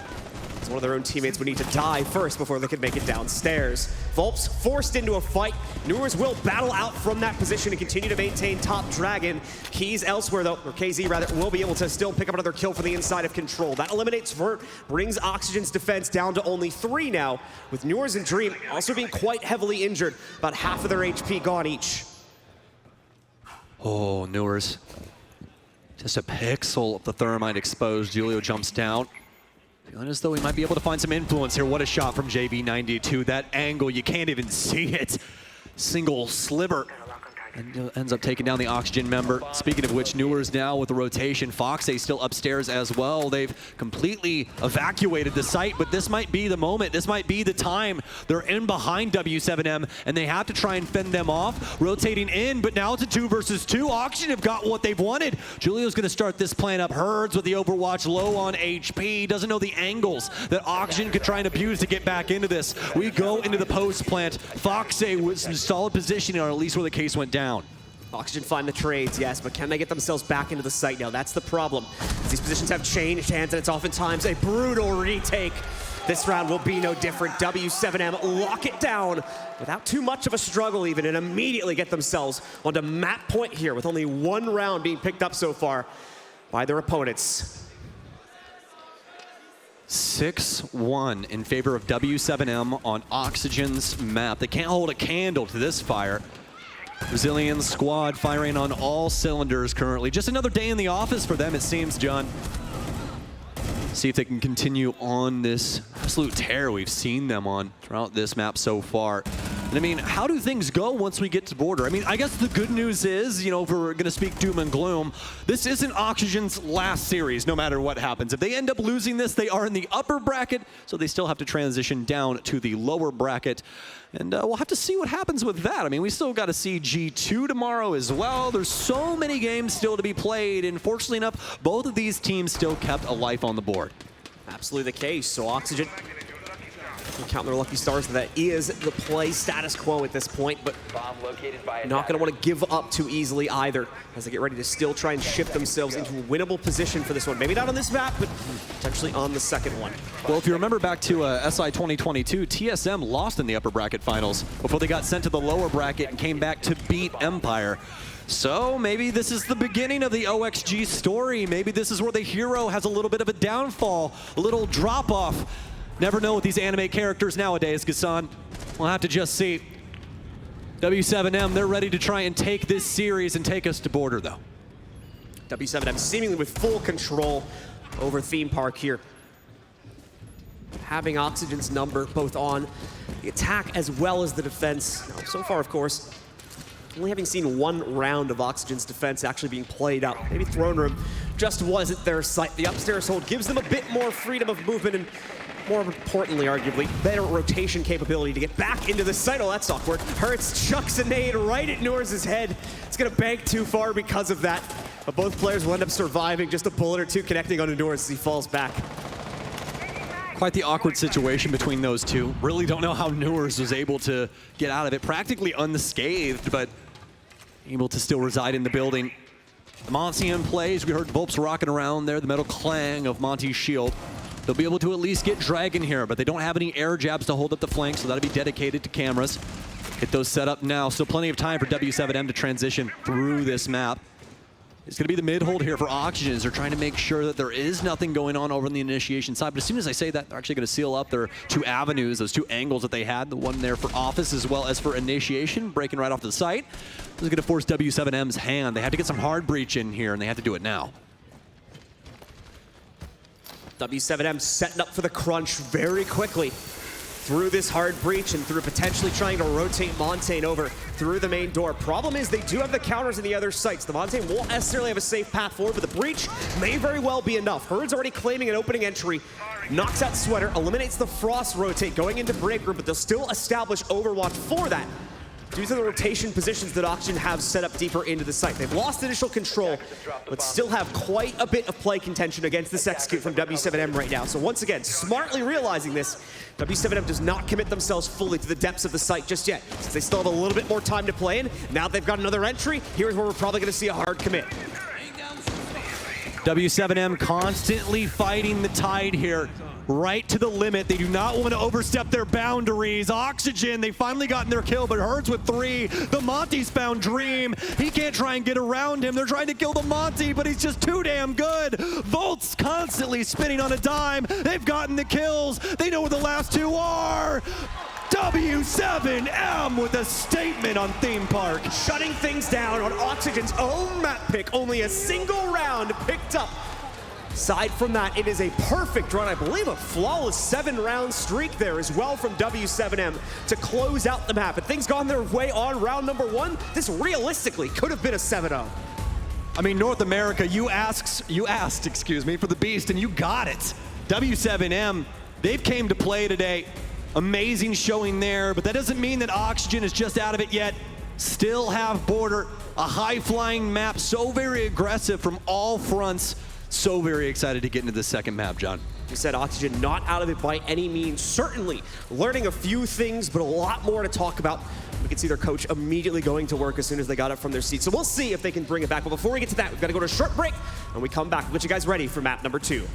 One of their own teammates would need to die first before they could make it downstairs. Volps forced into a fight. Newers will battle out from that position and continue to maintain top dragon. Keys elsewhere though, or KZ rather, will be able to still pick up another kill from the inside of control. That eliminates Vert, brings Oxygen's defense down to only 3 now, with Newers and Dream also being quite heavily injured, about half of their HP gone each. Oh, Newers. Just a pixel of the thermite exposed. Julio jumps down. Feeling as though he might be able to find some influence here. What a shot from JB92. That angle, you can't even see it. Single sliver and ends up taking down the Oxygen member. Speaking of which, Newers now with the rotation. Foxay still upstairs as well. They've completely evacuated the site, but this might be the moment. This might be the time. They're in behind W7M, and they have to try and fend them off. Rotating in, but now it's a 2 versus 2. Oxygen have got what they've wanted. Julio's going to start this plan up. Herds with the Overwatch, low on HP. Doesn't know the angles that Oxygen could try and abuse to get back into this. We go into the post plant. Foxay with some solid positioning, or at least where the case went down. Oxygen find the trades, yes, but can they get themselves back into the site now? That's the problem. These positions have changed hands, and it's oftentimes a brutal retake. This round will be no different. W7M lock it down without too much of a struggle even, and immediately get themselves onto map point here with only 1 round being picked up so far by their opponents. 6-1 in favor of W7M on Oxygen's map. They can't hold a candle to this fire. Brazilian squad firing on all cylinders currently. Just another day in the office for them, it seems, John. See if they can continue on this absolute tear we've seen them on throughout this map so far. And I mean, how do things go once we get to border? I mean, I guess the good news is, you know, if we're going to speak doom and gloom, this isn't Oxygen's last series, no matter what happens. If they end up losing this, they are in the upper bracket, so they still have to transition down to the lower bracket. And we'll have to see what happens with that. I mean, we still got to see G2 tomorrow as well. There's so many games still to be played, and fortunately enough, both of these teams still kept a life on the board. Absolutely the case. So Oxygen count their lucky stars. That is the play status quo at this point, but not going to want to give up too easily either as they get ready to still try and shift themselves into a winnable position for this one. Maybe not on this map, but potentially on the second one. Well, if you remember back to SI 2022, TSM lost in the upper bracket finals before they got sent to the lower bracket and came back to beat Empire. So maybe this is the beginning of the OXG story. Maybe this is where the hero has a little bit of a downfall, a little drop-off. Never know with these anime characters nowadays, Gassan. We'll have to just see. W7M, they're ready to try and take this series and take us to border, though. W7M seemingly with full control over Theme Park here. Having Oxygen's number both on the attack as well as the defense. Now, so far, of course, only having seen 1 round of Oxygen's defense actually being played out. Maybe Throne Room just wasn't their sight. The upstairs hold gives them a bit more freedom of movement and, more importantly, arguably, better rotation capability to get back into the site. Oh, that's awkward. Hurts chucks a nade right at Newers' head. It's going to bank too far because of that. But both players will end up surviving. Just a bullet or two connecting on Newers as he falls back. Quite the awkward situation between those two. Really don't know how Newers was able to get out of it. Practically unscathed, but able to still reside in the building. Monty in plays. We heard Volps rocking around there. The metal clang of Monty's shield. They'll be able to at least get Dragon here, but they don't have any air jabs to hold up the flank, so that'll be dedicated to cameras. Get those set up now. Still plenty of time for W7M to transition through this map. It's going to be the mid-hold here for Oxygen as they're trying to make sure that there is nothing going on over on the initiation side. But as soon as I say that, they're actually going to seal up their 2 avenues, those 2 angles that they had, the one there for office as well as for initiation, breaking right off the site. This is going to force W7M's hand. They had to get some hard breach in here, and they have to do it now. W7M setting up for the crunch very quickly through this hard breach and through potentially trying to rotate Montagne over through the main door. Problem is they do have the counters in the other sites. The Montagne won't necessarily have a safe path forward, but the breach may very well be enough. Herd's already claiming an opening entry. Knocks out Sweater, eliminates the Frost rotate going into break room, but they'll still establish Overwatch for that due to the rotation positions that Oxygen have set up deeper into the site. They've lost initial control, but still have quite a bit of play contention against this execute from W7M right now. So once again, smartly realizing this, W7M does not commit themselves fully to the depths of the site just yet, since they still have a little bit more time to play in. Now they've got another entry, here's where we're probably going to see a hard commit. W7M constantly fighting the tide here. Right to the limit. They do not want to overstep their boundaries. Oxygen, they finally gotten their kill, but Herds with 3. The Monty's found Dream. He can't try and get around him. They're trying to kill the Monty, but he's just too damn good. Volt's constantly spinning on a dime. They've gotten the kills. They know where the last 2 are. W7M with a statement on Theme Park. Shutting things down on Oxygen's own map pick. Only a single round picked up Aside from that, it is a perfect run. I believe a flawless 7-round streak there as well from W7M to close out the map. If things gone their way on round number 1, this realistically could have been a 7-0. I mean, North America, you asked, for the beast, and you got it. W7M, they've came to play today. Amazing showing there, but that doesn't mean that Oxygen is just out of it yet. Still have Border, a high-flying map, so very aggressive from all fronts. So very excited to get into the second map, John. You said Oxygen not out of it by any means. Certainly learning a few things, but a lot more to talk about. We can see their coach immediately going to work as soon as they got up from their seat. So we'll see if they can bring it back. But before we get to that, we've got to go to a short break. And we come back, we'll get you guys ready for map number 2.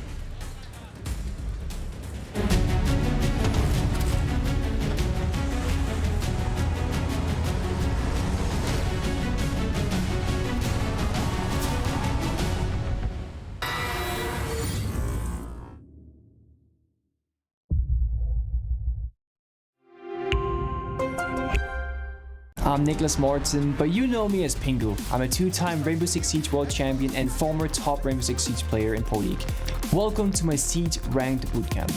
I'm Nicholas Morton, but you know me as Pingu. I'm a 2-time Rainbow Six Siege World Champion and former top Rainbow Six Siege player in Pro League. Welcome to my Siege Ranked Bootcamp.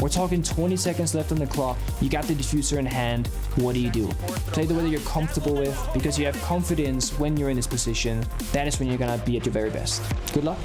We're talking 20 seconds left on the clock, you got the diffuser in hand, what do you do? Play the way that you're comfortable with, because you have confidence when you're in this position, that is when you're gonna be at your very best. Good luck.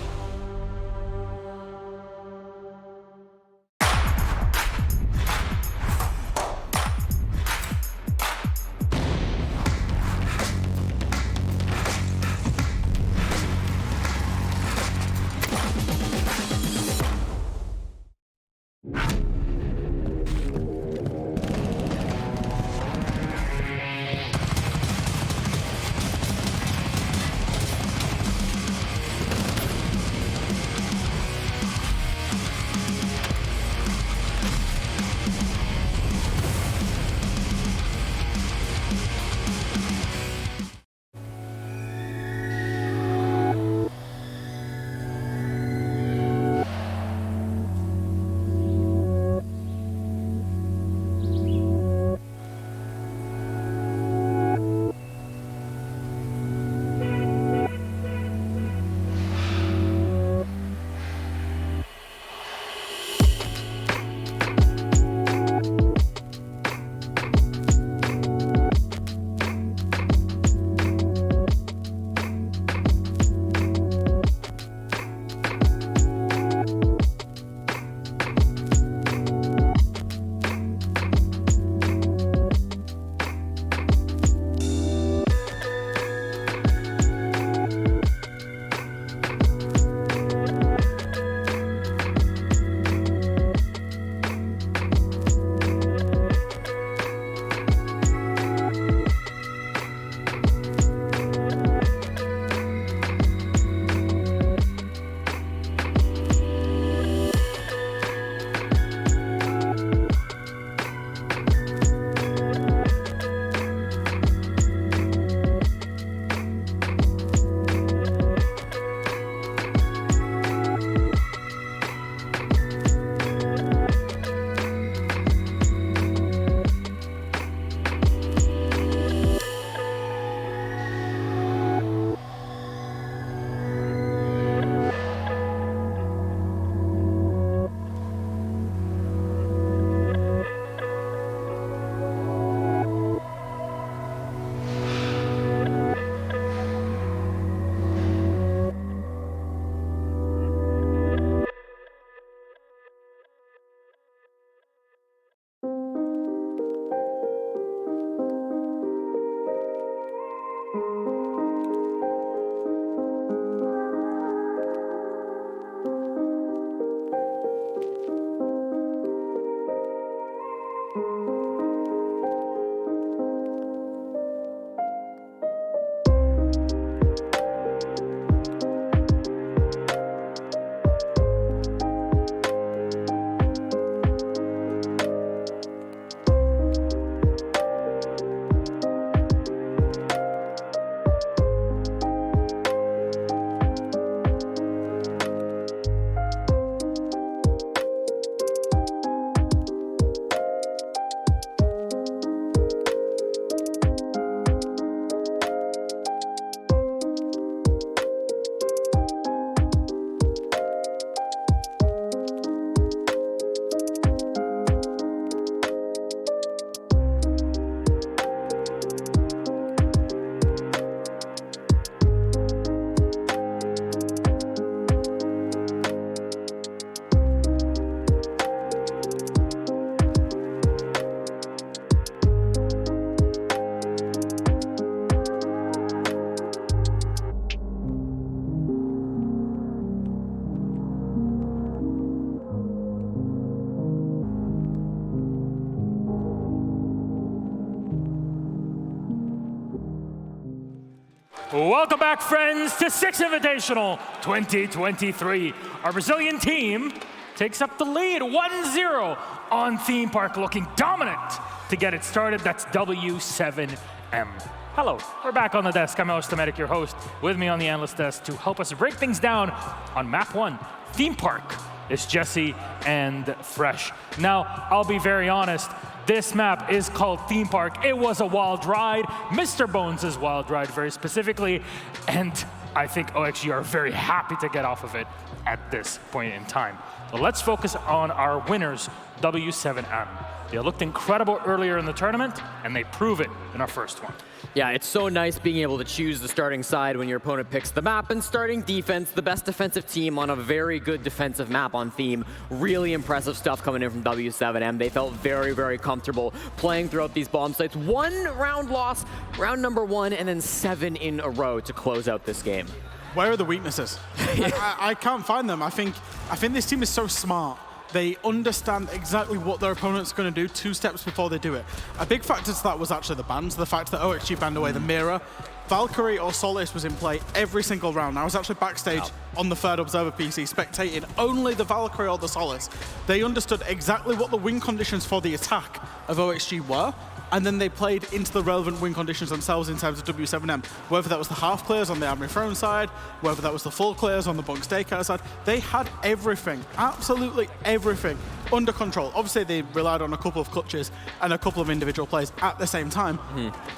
Welcome back, friends, to 6 Invitational 2023. Our Brazilian team takes up the lead 1-0 on Theme Park, looking dominant to get it started. That's W7M. Hello, we're back on the desk. I'm Ostomatic, your host. With me on the analyst desk to help us break things down on map 1, Theme Park, is Jesse and Fresh. Now, I'll be very honest, this map is called Theme Park. It was a wild ride, Mr. Bones' wild ride very specifically, and I think OXG are very happy to get off of it at this point in time. But let's focus on our winners, W7M. They looked incredible earlier in the tournament, and they prove it in our first one. Yeah, it's so nice being able to choose the starting side when your opponent picks the map, and starting defense, the best defensive team on a very good defensive map on theme. Really impressive stuff coming in from W7M. They felt very, very comfortable playing throughout these bomb sites. 1 round loss, round number 1, and then 7 in a row to close out this game. Where are the weaknesses? I can't find them. I think this team is so smart. They understand exactly what their opponent's going to do 2 steps before they do it. A big factor to that was actually the bans, the fact that OXG banned away the mirror. Valkyrie or Solace was in play every single round. I was actually backstage on the third Observer PC spectating only the Valkyrie or the Solace. They understood exactly what the win conditions for the attack of OXG were, and then they played into the relevant win conditions themselves in terms of W7M. Whether that was the half clears on the Admiral Throne side, whether that was the full clears on the Bunk Stakeout side, they had everything, absolutely everything, under control. Obviously, they relied on a couple of clutches and a couple of individual plays at the same time.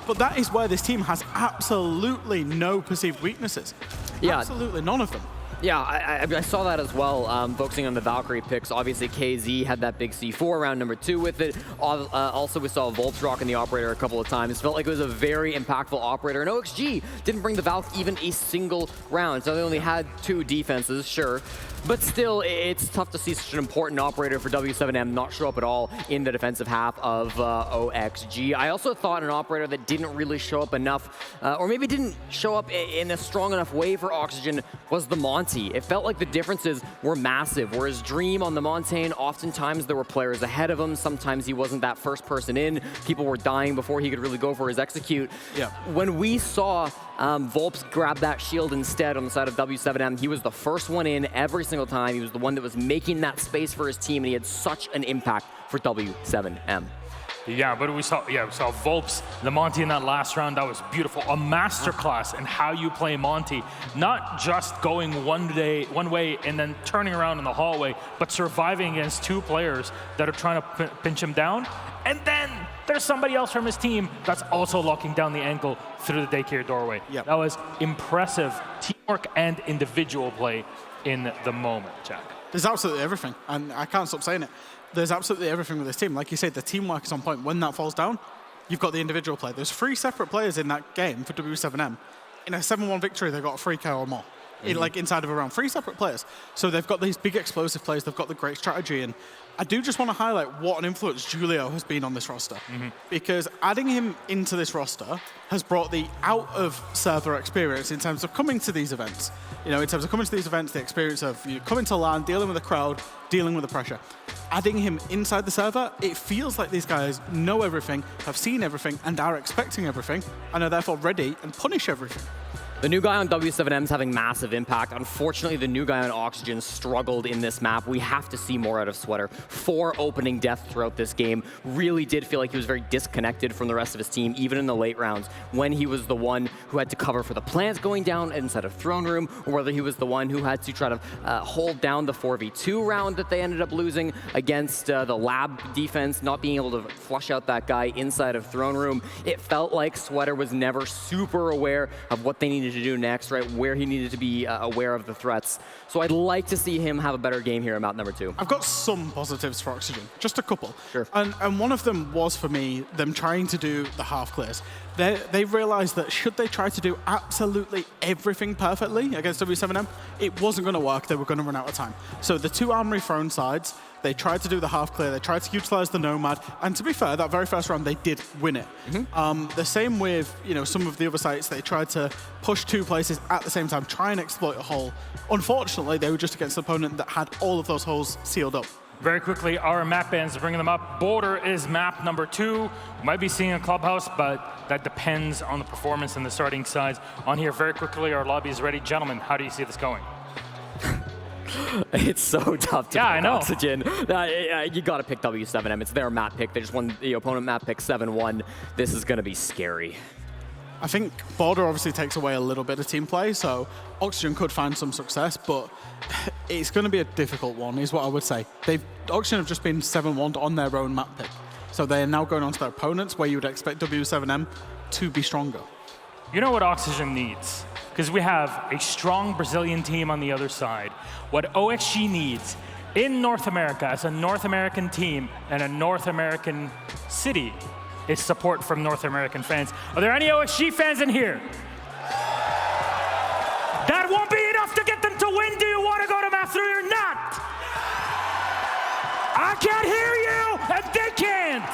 But that is where this team has absolutely no perceived weaknesses. Yeah. Absolutely none of them. Yeah, I saw that as well, focusing on the Valkyrie picks. Obviously, KZ had that big C4 round number 2 with it. Also, we saw Volts rocking the operator a couple of times. Felt like it was a very impactful operator. And OXG didn't bring the Valk even a single round. So they only had 2 defenses, sure. But still, it's tough to see such an important operator for W7M not show up at all in the defensive half of OXG. I also thought an operator that didn't really show up enough, or maybe didn't show up in a strong enough way for Oxygen, was the Monty. It felt like the differences were massive. Whereas Dream on the Montaigne, oftentimes there were players ahead of him. Sometimes he wasn't that first person in. People were dying before he could really go for his execute. Yeah. When we saw Volps grab that shield instead on the side of W7M, he was the first one in every single time. He was the one that was making that space for his team, and he had such an impact for W7M. Yeah, but we saw Volps, the Monty in that last round. That was beautiful. A masterclass in how you play Monty. Not just going one way and then turning around in the hallway, but surviving against 2 players that are trying to pinch him down. And then there's somebody else from his team that's also locking down the ankle through the daycare doorway. Yep. That was impressive teamwork and individual play in the moment, Jack. There's absolutely everything, and I can't stop saying it. There's absolutely everything with this team. Like you said, the teamwork is on point. When that falls down, you've got the individual play. There's 3 separate players in that game for W7M. In a 7-1 victory, they got a 3K or more. Like inside of a round. 3 separate players. So they've got these big explosive plays. They've got the great strategy. And I do just want to highlight what an influence Julio has been on this roster. Because adding him into this roster has brought the out-of-server experience in terms of coming to these events. You know, in terms of coming to these events, the experience of coming to LAN, dealing with the crowd, dealing with the pressure. Adding him inside the server, it feels like these guys know everything, have seen everything, and are expecting everything, and are therefore ready and punish everything. The new guy on W7M is having massive impact. Unfortunately, the new guy on Oxygen struggled in this map. We have to see more out of Sweater. 4 opening deaths throughout this game. Really did feel like he was very disconnected from the rest of his team, even in the late rounds, when he was the one who had to cover for the plants going down inside of Throne Room, or whether he was the one who had to try to hold down the 4v2 round that they ended up losing against the lab defense, not being able to flush out that guy inside of Throne Room. It felt like Sweater was never super aware of what they needed to do next, right? Where he needed to be aware of the threats. So I'd like to see him have a better game here in map number 2. I've got some positives for Oxygen, just a couple. Sure. And one of them was, for me, them trying to do the half clears. They realized that should they try to do absolutely everything perfectly against W7M, it wasn't going to work. They were going to run out of time. So the 2 Armory Throne sides, they tried to do the half clear, they tried to utilize the Nomad, and to be fair, that very first round, they did win it. The same with some of the other sites, they tried to push 2 places at the same time, try and exploit a hole. Unfortunately, they were just against an opponent that had all of those holes sealed up. Very quickly, our map bans, bringing them up. Border is map number 2. Might be seeing a Clubhouse, but that depends on the performance and the starting sides. On here, very quickly, our lobby is ready. Gentlemen, how do you see this going? It's so tough to pick I know. Oxygen. You got to pick W7M. It's their map pick. They just won the opponent map pick 7-1. This is going to be scary. I think Border obviously takes away a little bit of team play, so Oxygen could find some success, but it's going to be a difficult one, is what I would say. Oxygen have just been 7-1 on their own map pick, so they are now going on to their opponents, where you would expect W7M to be stronger. You know what Oxygen needs? Because we have a strong Brazilian team on the other side. What OXG needs in North America, as a North American team and a North American city, is support from North American fans. Are there any OXG fans in here? That won't be enough to get them to win. Do you want to go to map 3 or not? I can't hear you, and they can't.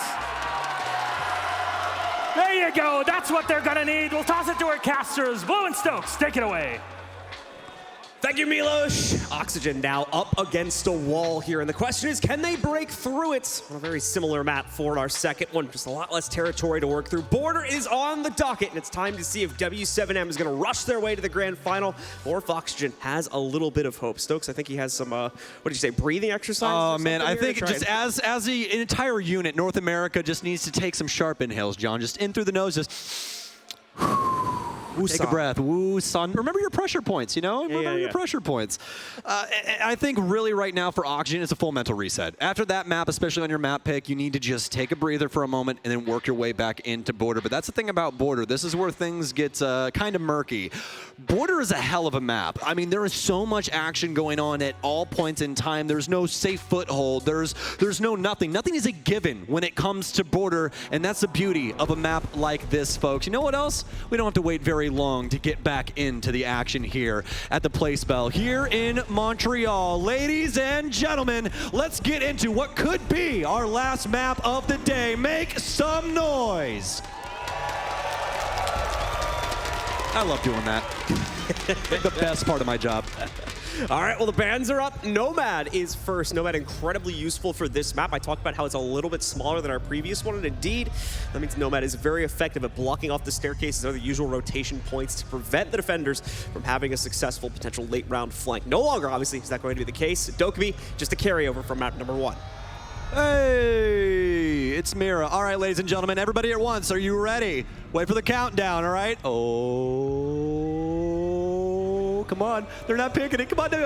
There you go. That's what they're gonna need. We'll toss it to our casters. Blue and Stokes, take it away. Thank you, Milos. Oxygen now up against a wall here, and the question is, can they break through it on a very similar map for our second one? Just a lot less territory to work through. Border is on the docket, and it's time to see if W7M is going to rush their way to the grand final, or if Oxygen has a little bit of hope. Stokes, I think he has some, what did you say, breathing exercise? Oh, man, I think just as an entire unit, North America just needs to take some sharp inhales, John. Just in through the nose, just... Take a breath. Woo, son. Remember your pressure points, you know? Remember your pressure points. I think really right now for Oxygen, it's a full mental reset. After that map, especially on your map pick, you need to just take a breather for a moment and then work your way back into Border. But that's the thing about Border. This is where things get kind of murky. Border is a hell of a map. I mean, there is so much action going on at all points in time. There's no safe foothold. There's no nothing. Nothing is a given when it comes to Border, and that's the beauty of a map like this, folks. You know what else? We don't have to wait very long to get back into the action here at the Place Bell here in Montreal. Ladies and gentlemen, let's get into what could be our last map of the day. Make some noise. I love doing that. The best part of my job. All right, well, the bans are up. Nomad is first. Nomad incredibly useful for this map. I talked about how it's a little bit smaller than our previous one, and indeed, that means Nomad is very effective at blocking off the staircases or the usual rotation points to prevent the defenders from having a successful potential late round flank. No longer, obviously, is that going to be the case. Dokkaebi, just a carryover from map number 1. Hey, it's Mira. All right, ladies and gentlemen, everybody at once, are you ready? Wait for the countdown, all right? Oh, come on. They're not picking it. Come on. Hey!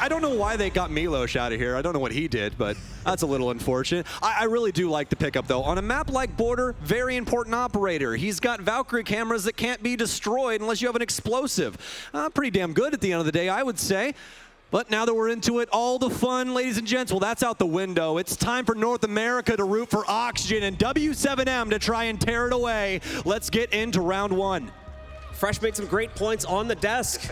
I don't know why they got Milos out of here. I don't know what he did, but that's a little unfortunate. I really do like the pickup, though. On a map like Border, very important operator. He's got Valkyrie cameras that can't be destroyed unless you have an explosive. Pretty damn good at the end of the day, I would say. But now that we're into it, all the fun, ladies and gents, well, that's out the window. It's time for North America to root for Oxygen and W7M to try and tear it away. Let's get into round 1. Fresh made some great points on the desk.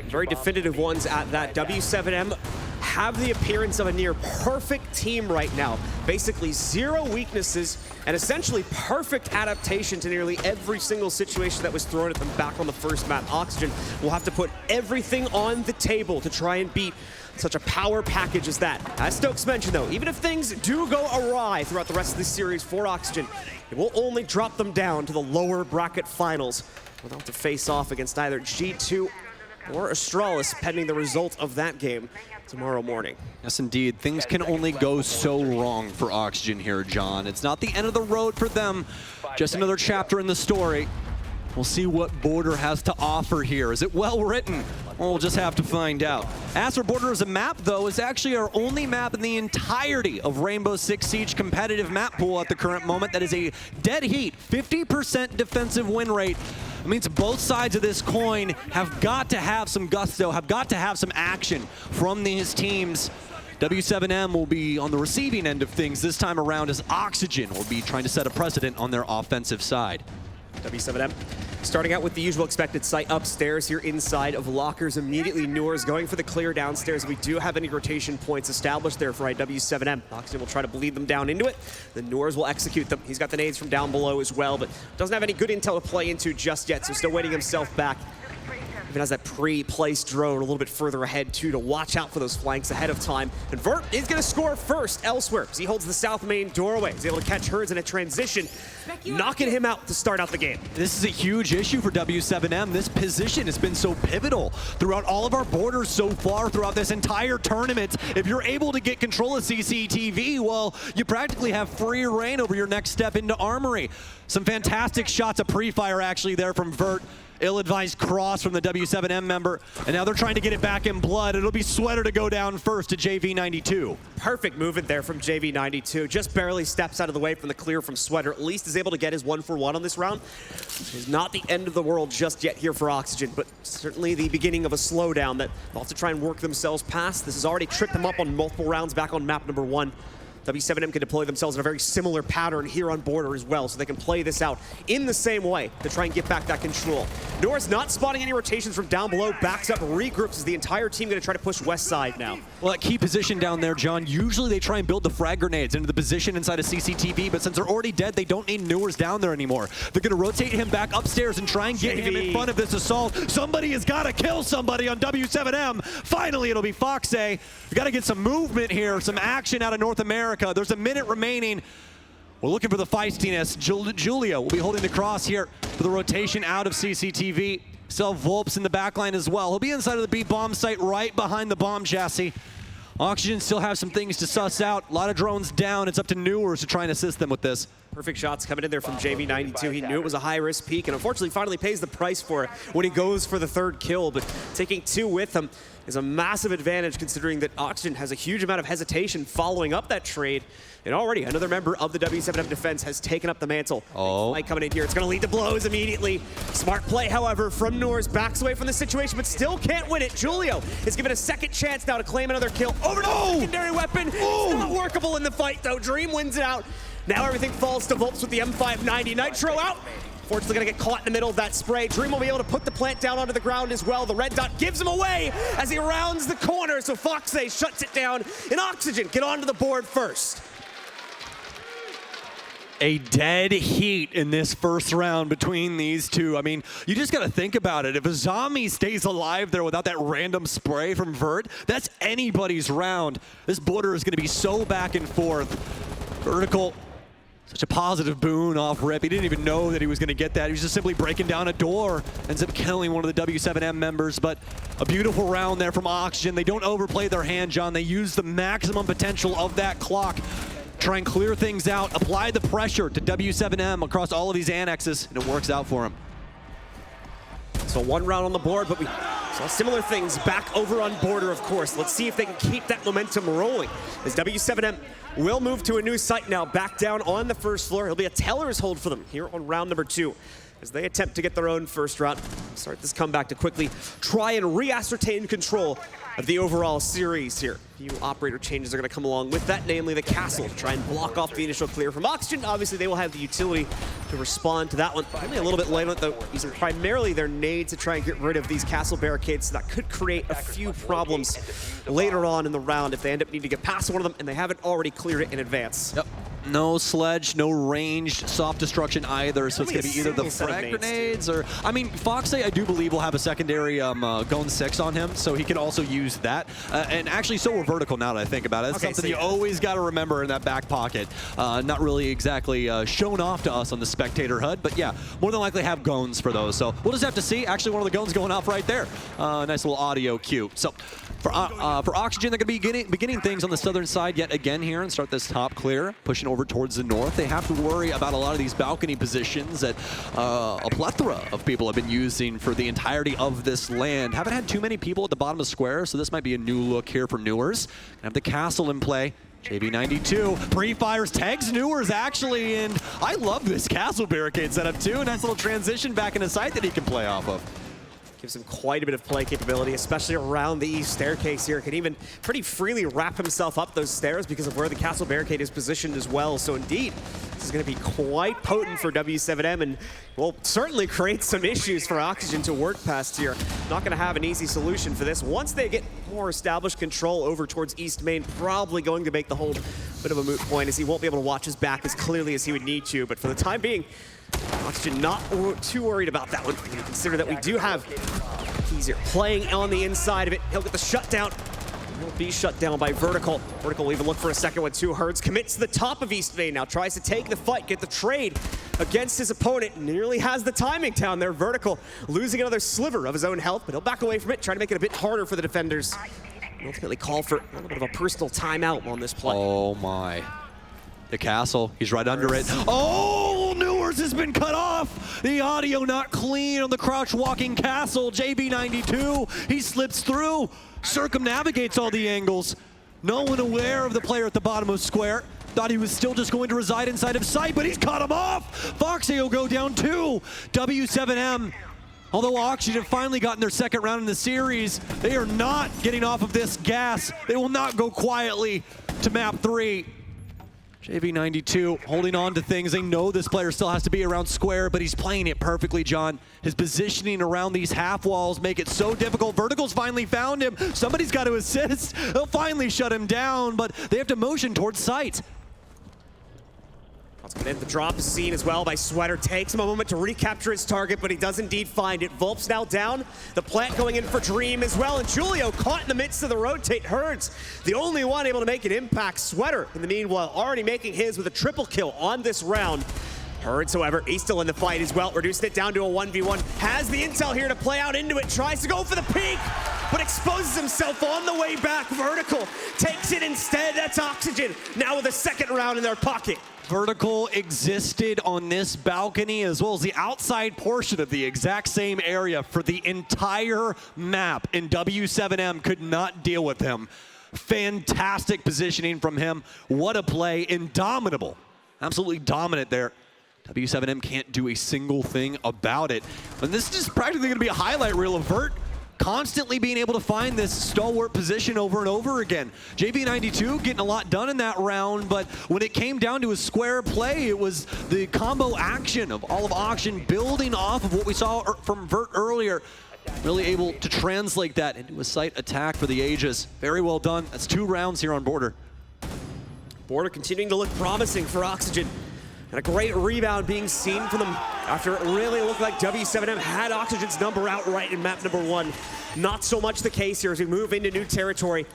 Very definitive ones at that. W7M have the appearance of a near perfect team right now. Basically 0 weaknesses and essentially perfect adaptation to nearly every single situation that was thrown at them back on the first map. Oxygen will have to put everything on the table to try and beat such a power package as that. As Stokes mentioned, though, even if things do go awry throughout the rest of this series for Oxygen, it will only drop them down to the lower bracket finals. They'll have to face off against either G2 or Astralis, pending the result of that game tomorrow morning. Yes, indeed. Things can only go so wrong for Oxygen here, John. It's not the end of the road for them, just another chapter in the story. We'll see what Border has to offer here. Is it well written? Well, we'll just have to find out. As for Border as a map, though, it's actually our only map in the entirety of Rainbow Six Siege competitive map pool at the current moment that is a dead heat, 50% defensive win rate. It means both sides of this coin have got to have some gusto, have got to have some action from these teams. W7M will be on the receiving end of things this time around, as Oxygen will be trying to set a precedent on their offensive side. W7M Starting out with the usual expected sight upstairs here inside of lockers. Immediately, Noor's going for the clear downstairs. We do have any rotation points established there for W7M. Oxygen will try to bleed them down into it. The Noors will execute them. He's got the nades from down below as well, but doesn't have any good intel to play into just yet, so still waiting himself back. Even has that pre-placed drone a little bit further ahead, too, to watch out for those flanks ahead of time. And Vert is going to score first elsewhere as he holds the south main doorway. He's able to catch Herds in a transition, knocking him out to start out the game. This is a huge issue for W7M. This position has been so pivotal throughout all of our borders so far throughout this entire tournament. If you're able to get control of CCTV, well, you practically have free reign over your next step into Armory. Some fantastic shots of pre-fire actually there from Vert. Ill-advised cross from the W7M member, and now they're trying to get it back in blood. It'll be Sweater to go down first to JV92. Perfect movement there from JV92. Just barely steps out of the way from the clear from Sweater. At least is able to get his 1-for-1 on this round. It's not the end of the world just yet here for Oxygen, but certainly the beginning of a slowdown that they'll have to try and work themselves past. This has already tripped them up on multiple rounds back on map number 1. W7M can deploy themselves in a very similar pattern here on border as well, so they can play this out in the same way to try and get back that control. Noor's not spotting any rotations from down below, backs up, regroups. Is the entire team going to try to push west side now? Well, that key position down there, John, usually they try and build the frag grenades into the position inside of CCTV, but since they're already dead, they don't need Noor's down there anymore. They're going to rotate him back upstairs and try and get him in front of this assault. Somebody has got to kill somebody on W7M. Finally, it'll be Foxay. We got to get some movement here, some action out of North America. There's a minute remaining. We're looking for the feistiness. Julia will be holding the cross here for the rotation out of CCTV. Still Volps in the backline as well. He'll be inside of the B bomb site right behind the bomb chassis. Oxygen still have some things to suss out. A lot of drones down. It's up to Newers to try and assist them with this. Perfect shots coming in there from JV92. He knew it was a high-risk peak, and unfortunately finally pays the price for it when he goes for the third kill. But taking 2 with him is a massive advantage, considering that Oxygen has a huge amount of hesitation following up that trade. And already another member of the W7M defense has taken up the mantle. Light coming in here. It's going to lead to blows immediately. Smart play, however, from Noors. Backs away from the situation, but still can't win it. Julio is given a second chance now to claim another kill. Over to the secondary weapon. It's not workable in the fight, though. Dream wins it out. Now everything falls to Volps with the M590. Nitro out. Fortunately gonna get caught in the middle of that spray. Dream will be able to put the plant down onto the ground as well. The red dot gives him away as he rounds the corner, so Foxay shuts it down, and Oxygen get onto the board first. A dead heat in this first round between these two. I mean, you just gotta think about it. If a zombie stays alive there without that random spray from Vert, that's anybody's round. This border is gonna be so back and forth. Vertical. Such a positive boon off rip. He didn't even know that he was going to get that. He was just simply breaking down a door. Ends up killing one of the W7M members, but a beautiful round there from Oxygen. They don't overplay their hand, John. They use the maximum potential of that clock. Try and clear things out. Apply the pressure to W7M across all of these annexes, and it works out for him. So 1 round on the board, but we saw similar things back over on border, of course. Let's see if they can keep that momentum rolling, as W7M will move to a new site now, back down on the first floor. It'll be a teller's hold for them here on round number 2, as they attempt to get their own first round. Start this comeback to quickly try and re-ascertain control of the overall series here. A few operator changes are going to come along with that, namely the castle, to try and block off the initial clear from Oxygen. Obviously, they will have the utility to respond to that one. Only a little bit late on it, though, using primarily their nades to try and get rid of these castle barricades. So that could create a few problems later on in the round if they end up needing to get past one of them and they haven't already cleared it in advance. Yep. No sledge, no ranged soft destruction either, so it's going to be either the frag grenades or... I mean, Foxay, I do believe, will have a secondary Gone 6 on him, so he can also use that. And actually, so will Vertical, now that I think about it. That's something you always got to remember in that back pocket. Not really exactly shown off to us on the spectator HUD, but yeah, more than likely have Gones for those. So we'll just have to see. Actually, one of the Gones going off right there. Nice little audio cue. So for Oxygen, they're going to be beginning things on the southern side yet again here and start this top clear, pushing over towards the north. They have to worry about a lot of these balcony positions that a plethora of people have been using for the entirety of this land. Haven't had too many people at the bottom of square, so this might be a new look here for Newers. Gonna have the castle in play. JV92 pre-fires, tags Newers actually, and I love this castle barricade setup too. Nice little transition back into sight that he can play off of. Gives him quite a bit of play capability, especially around the east staircase here. Can even pretty freely wrap himself up those stairs because of where the castle barricade is positioned as well. So indeed, This is going to be quite potent for W7M and will certainly create some issues for Oxygen to work past here. Not going to have an easy solution for this. Once they get more established control over towards East Main, probably going to make the hold a bit of a moot point, as he won't be able to watch his back as clearly as he would need to. But for the time being, Oxygen not too worried about that one. When you consider that we do have Keezer playing on the inside of it. He'll get the shutdown. He'll be shut down by Vertical. Vertical will even look for a second one too. Herds commits to the top of East Main now. Tries to take the fight, get the trade against his opponent. Nearly has the timing down there. Vertical losing another sliver of his own health, but he'll back away from it, trying to make it a bit harder for the defenders. And ultimately call for a little bit of a personal timeout on this play. Oh my. The castle, he's right under it. Oh, Newers has been cut off. The audio not clean on the crouch walking castle. JB92, he slips through, circumnavigates all the angles. No one aware of the player at the bottom of square. Thought he was still just going to reside inside of sight, but he's cut him off. Foxy will go down too. W7M, although Oxygen have finally gotten their second round in the series, they are not getting off of this gas. They will not go quietly to map 3. JV92 holding on to things. They know this player still has to be around square, but he's playing it perfectly, John. His positioning around these half walls make it so difficult. Vertical's finally found him. Somebody's got to assist. They'll finally shut him down, but they have to motion towards sight. That's going to end the drop is seen as well by Sweater. Takes him a moment to recapture his target, but he does indeed find it. Volp's now down. The plant going in for Dream as well. And Julio caught in the midst of the rotate. Herds, the only one able to make an impact. Sweater, in the meanwhile, already making his with a triple kill on this round. Herds, however, he's still in the fight as well. Reducing it down to a 1v1. Has the intel here to play out into it. Tries to go for the peek, but exposes himself on the way back. Vertical takes it instead. That's Oxygen, now with a second round in their pocket. Vertical existed on this balcony as well as the outside portion of the exact same area for the entire map, and W7M could not deal with him. Fantastic positioning from him. What a play. Indomitable. Absolutely dominant there. W7M can't do a single thing about it. And this is just practically going to be a highlight reel of Vert constantly being able to find this stalwart position over and over again. JB92 getting a lot done in that round, but when it came down to a square play, it was the combo action of all of Oxygen building off of what we saw from Vert earlier. Really able to translate that into a site attack for the Aegis. Very well done. That's 2 rounds here on Border. Border continuing to look promising for Oxygen. And a great rebound being seen from them after it really looked like W7M had Oxygen's number outright in map number 1. Not so much the case here as we move into new territory.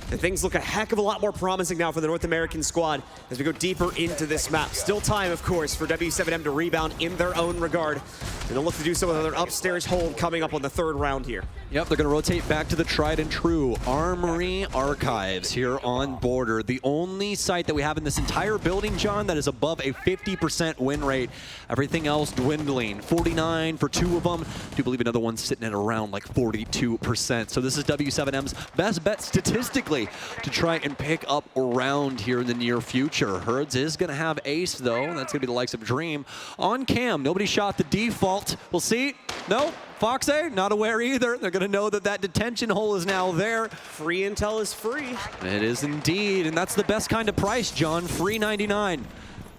And things look a heck of a lot more promising now for the North American squad as we go deeper into this map. Still time, of course, for W7M to rebound in their own regard. And they'll look to do so with another upstairs hold coming up on the 3rd round here. Yep, they're going to rotate back to the tried and true Armory Archives here on Border. The only site that we have in this entire building, John, that is above a 50% win rate. Everything else dwindling. 49 for 2 of them. I do believe another one's sitting at around like 42%. So this is W7M's best bet statistically to try and pick up around here in the near future. Herds is going to have ace, though. That's going to be the likes of Dream. On cam, nobody shot the default. We'll see. No. Foxy, not aware either. They're going to know that that detention hole is now there. Free intel is free. It is indeed, and that's the best kind of price, John. Free 99.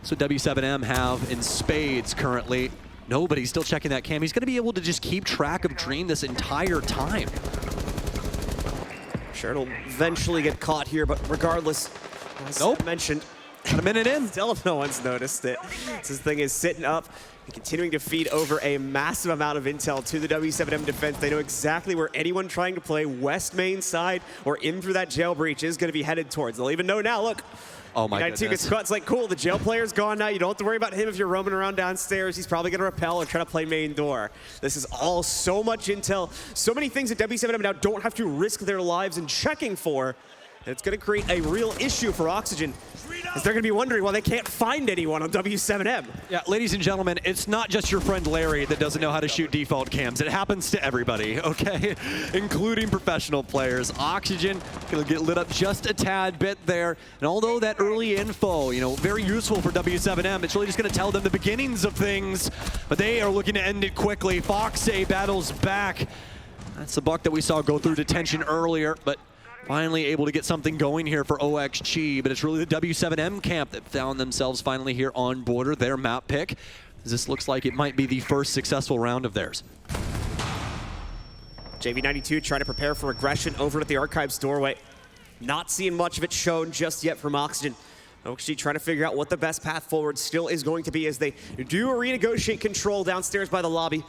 So W7M have in spades currently. Nobody's still checking that cam. He's going to be able to just keep track of Dream this entire time. Sure, it'll eventually get caught here, but regardless, as I mentioned, got a minute in. Still no one's noticed it. This thing is sitting up and continuing to feed over a massive amount of intel to the W7M defense. They know exactly where anyone trying to play west main side or in through that jail breach is going to be headed towards. They'll even know now, look. Oh my goodness. Gets caught. It's like, cool, the jail player's gone now. You don't have to worry about him if you're roaming around downstairs. He's probably going to repel or try to play main door. This is all so much intel. So many things that W7M now don't have to risk their lives in checking for. And it's going to create a real issue for Oxygen, as they're going to be wondering why they can't find anyone on W7M. Yeah, ladies and gentlemen, it's not just your friend Larry that doesn't know how to shoot default cams. It happens to everybody, okay? Including professional players. Oxygen going to get lit up just a tad bit there. And although that early info, you know, very useful for W7M, it's really just going to tell them the beginnings of things. But they are looking to end it quickly. Foxy battles back. That's the buck that we saw go through detention earlier, but finally able to get something going here for OXG, but it's really the W7M camp that found themselves finally here on border, their map pick. This looks like it might be the first successful round of theirs. JV92 trying to prepare for aggression over at the Archives doorway. Not seeing much of it shown just yet from Oxygen. OXG trying to figure out what the best path forward still is going to be as they do renegotiate control downstairs by the lobby.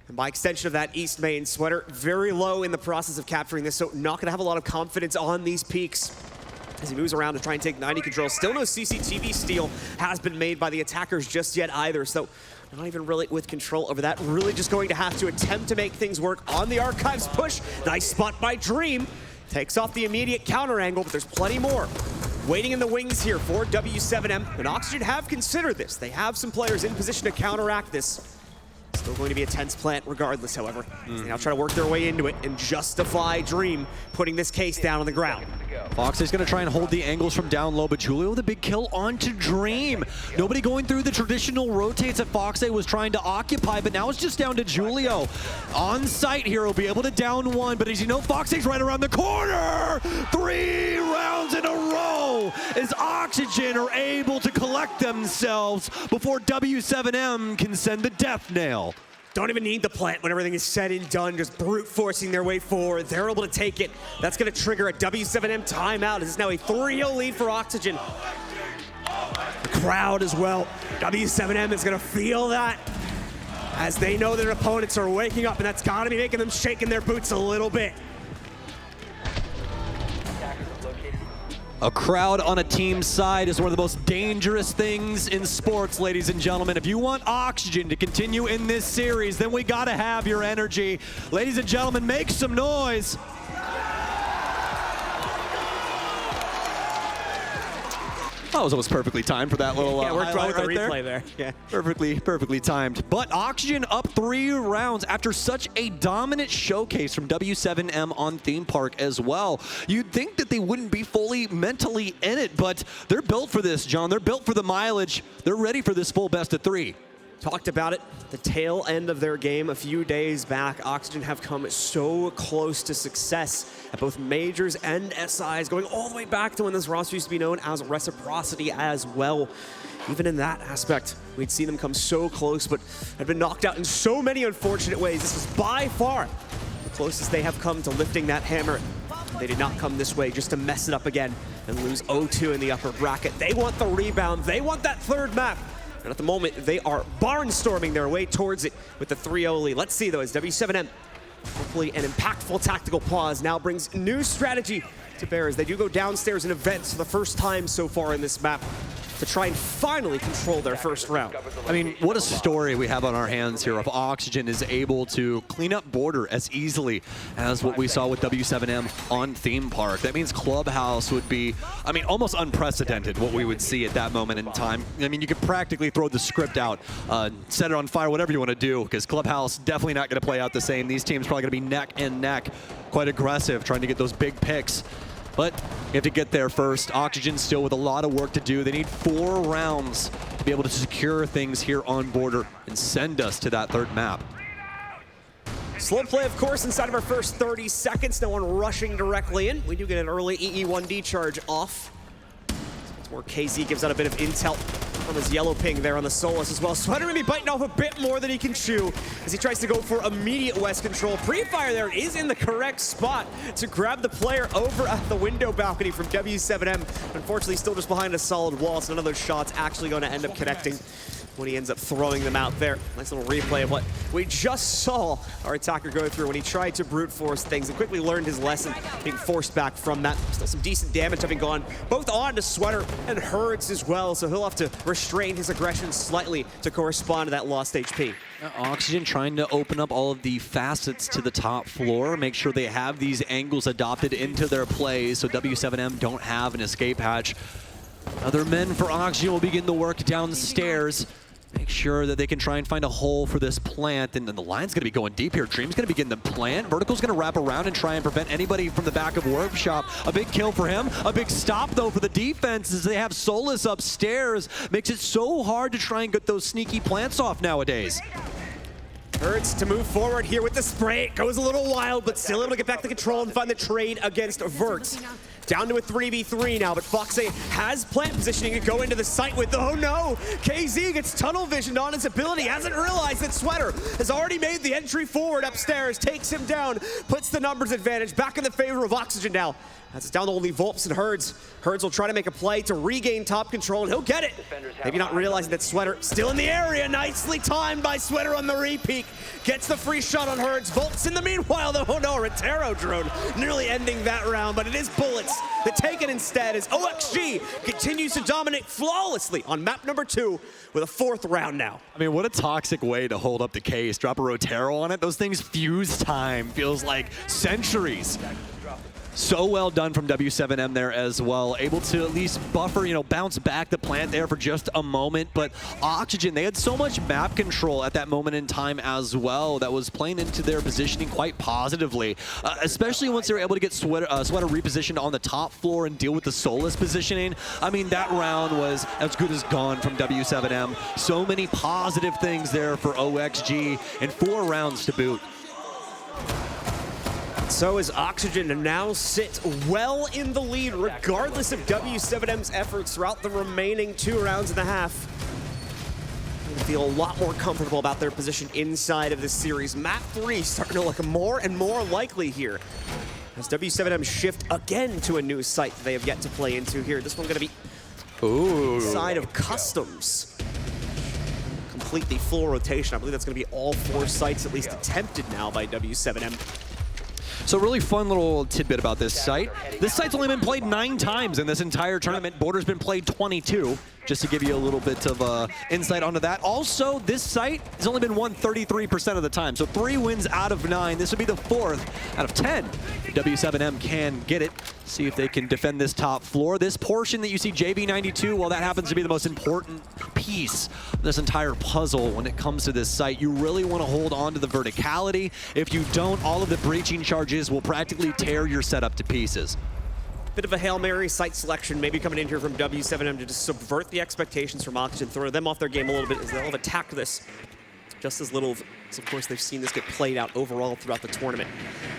And by extension of that, East Main Sweater very low in the process of capturing this, so not going to have a lot of confidence on these peaks as he moves around to try and take 90 control. Still no CCTV steal has been made by the attackers just yet either, so not even really with control over that. Really just going to have to attempt to make things work on the Archives push. Nice spot by Dream. Takes off the immediate counter angle, but there's plenty more waiting in the wings here for W7M. And Oxygen have considered this. They have some players in position to counteract this. Still going to be a tense plant regardless, however. They now try to work their way into it and justify Dream putting this case down on the ground. Fox is going to try and hold the angles from down low, but Julio with a big kill onto Dream. Nobody going through the traditional rotates that Fox was trying to occupy, but now it's just down to Julio. On site here, he'll be able to down one, but as you know, Fox's right around the corner! 3 rounds in a row as Oxygen are able to collect themselves before W7M can send the death nail. Don't even need the plant when everything is said and done, just brute forcing their way forward. They're able to take it. That's going to trigger a W7M timeout. This is now a 3-0 lead for Oxygen. The crowd as well. W7M is going to feel that as they know their opponents are waking up, and that's got to be making them shaking their boots a little bit. A crowd on a team's side is one of the most dangerous things in sports, ladies and gentlemen. If you want Oxygen to continue in this series, then we gotta have your energy. Ladies and gentlemen, make some noise. That was almost perfectly timed for that little worked well with the right replay there. Yeah. Perfectly timed. But Oxygen up 3 rounds after such a dominant showcase from W7M on Theme Park as well. You'd think that they wouldn't be fully mentally in it, but they're built for this, John. They're built for the mileage. They're ready for this full best of 3. Talked about it, the tail end of their game a few days back. Oxygen have come so close to success at both majors and SIs, going all the way back to when this roster used to be known as Reciprocity as well. Even in that aspect, we'd seen them come so close, but had been knocked out in so many unfortunate ways. This was by far the closest they have come to lifting that hammer. They did not come this way just to mess it up again and lose 0-2 in the upper bracket. They want the rebound. They want that third map. And at the moment, they are barnstorming their way towards it with the 3-0 lead. Let's see, though, as W7M, hopefully an impactful tactical pause, now brings new strategy to bear as they do go downstairs in events for the first time so far in this map to try and finally control their first round. I mean, what a story we have on our hands here if Oxygen is able to clean up border as easily as what we saw with W7M on Theme Park. That means Clubhouse would be, I mean, almost unprecedented what we would see at that moment in time. I mean, you could practically throw the script out, set it on fire, whatever you want to do, because Clubhouse definitely not going to play out the same. These teams probably going to be neck and neck, quite aggressive, trying to get those big picks. But you have to get there first. Oxygen still with a lot of work to do. They need 4 rounds to be able to secure things here on border and send us to that third map. Slow play, of course, inside of our first 30 seconds. No one rushing directly in. We do get an early EE1D charge off. It's more KZ gives out a bit of intel on his yellow ping there on the Solus as well. Sweater maybe biting off a bit more than he can chew as he tries to go for immediate West control. Pre-fire there is in the correct spot to grab the player over at the window balcony from W7M. Unfortunately, still just behind a solid wall, so none of those shots actually going to end up connecting when he ends up throwing them out there. Nice little replay of what we just saw our attacker go through when he tried to brute force things and quickly learned his lesson, being forced back from that. Still some decent damage having gone both on to Sweater and Herds as well, so he'll have to restrain his aggression slightly to correspond to that lost HP. Oxygen trying to open up all of the facets to the top floor, make sure they have these angles adopted into their plays so W7M don't have an escape hatch. Other men for Oxygen will begin the work downstairs. Make sure that they can try and find a hole for this plant, and then the line's going to be going deep here. Dream's going to begin the plant. Vertical's going to wrap around and try and prevent anybody from the back of Workshop. A big kill for him. A big stop, though, for the defense as they have Solus upstairs. Makes it so hard to try and get those sneaky plants off nowadays. Hertz to move forward here with the spray. It goes a little wild, but still able to get back the control and find the trade against Vert. Down to a 3v3 now, but Foxe has plant positioning to go into the site with, oh no! KZ gets tunnel visioned on his ability, hasn't realized that Sweater has already made the entry forward upstairs, takes him down, puts the numbers advantage back in the favor of Oxygen now. As it's down to only Volps and Herds. Herds will try to make a play to regain top control, and he'll get it. Maybe not realizing that Sweater still in the area. Nicely timed by Sweater on the repeat. Gets the free shot on Herds. Volps in the meanwhile, though, oh no, Rotero drone nearly ending that round, but it is Bullets that take it instead as OXG continues to dominate flawlessly on map number 2 with a 4th round now. I mean, what a toxic way to hold up the case. Drop a Rotero on it. Those things fuse time. Feels like centuries. So well done from W7M there as well. Able to at least buffer, bounce back the plant there for just a moment. But Oxygen, they had so much map control at that moment in time as well that was playing into their positioning quite positively. Especially once they were able to get Sweater repositioned on the top floor and deal with the Solus positioning. I mean, that round was as good as gone from W7M. So many positive things there for OXG and 4 rounds to boot. So is Oxygen to now sit well in the lead, regardless of W7M's efforts throughout the remaining 2.5 rounds. They feel a lot more comfortable about their position inside of this series. Map 3 starting to look more and more likely here, as W7M shift again to a new site that they have yet to play into here. This one going to be inside of Customs. Completely full rotation. I believe that's going to be all 4 sites at least attempted now by W7M. So really fun little tidbit about this site. This site's only been played 9 times in this entire tournament. Border's been played 22, just to give you a little bit of insight onto that. Also, this site has only been won 33% of the time, so 3 wins out of 9. This would be the 4th out of 10. W7M can get it. See if they can defend this top floor. This portion that you see JV92, well, that happens to be the most important piece of this entire puzzle when it comes to this site. You really want to hold on to the verticality. If you don't, all of the breaching charges will practically tear your setup to pieces. Bit of a Hail Mary site selection maybe coming in here from W7M to just subvert the expectations from Oxygen, throw them off their game a little bit as they'll have attacked this just as little as, of course, they've seen this get played out overall throughout the tournament.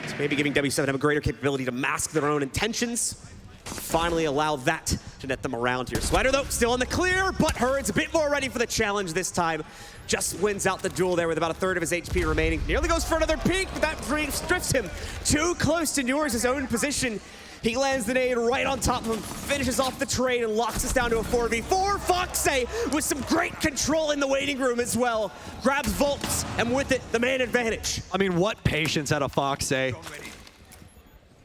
So maybe giving W7M a greater capability to mask their own intentions, finally allow that to net them around here. Sweater, though, still in the clear, but Herd's a bit more ready for the challenge this time. Just wins out the duel there with about 1/3 of his HP remaining. Nearly goes for another peek, but that drifts him too close to Newer's own position. He lands the nade right on top of him, finishes off the trade, and locks us down to a 4v4. Foxe with some great control in the waiting room as well. Grabs Volts, and with it, the man advantage. I mean, what patience out of Foxe.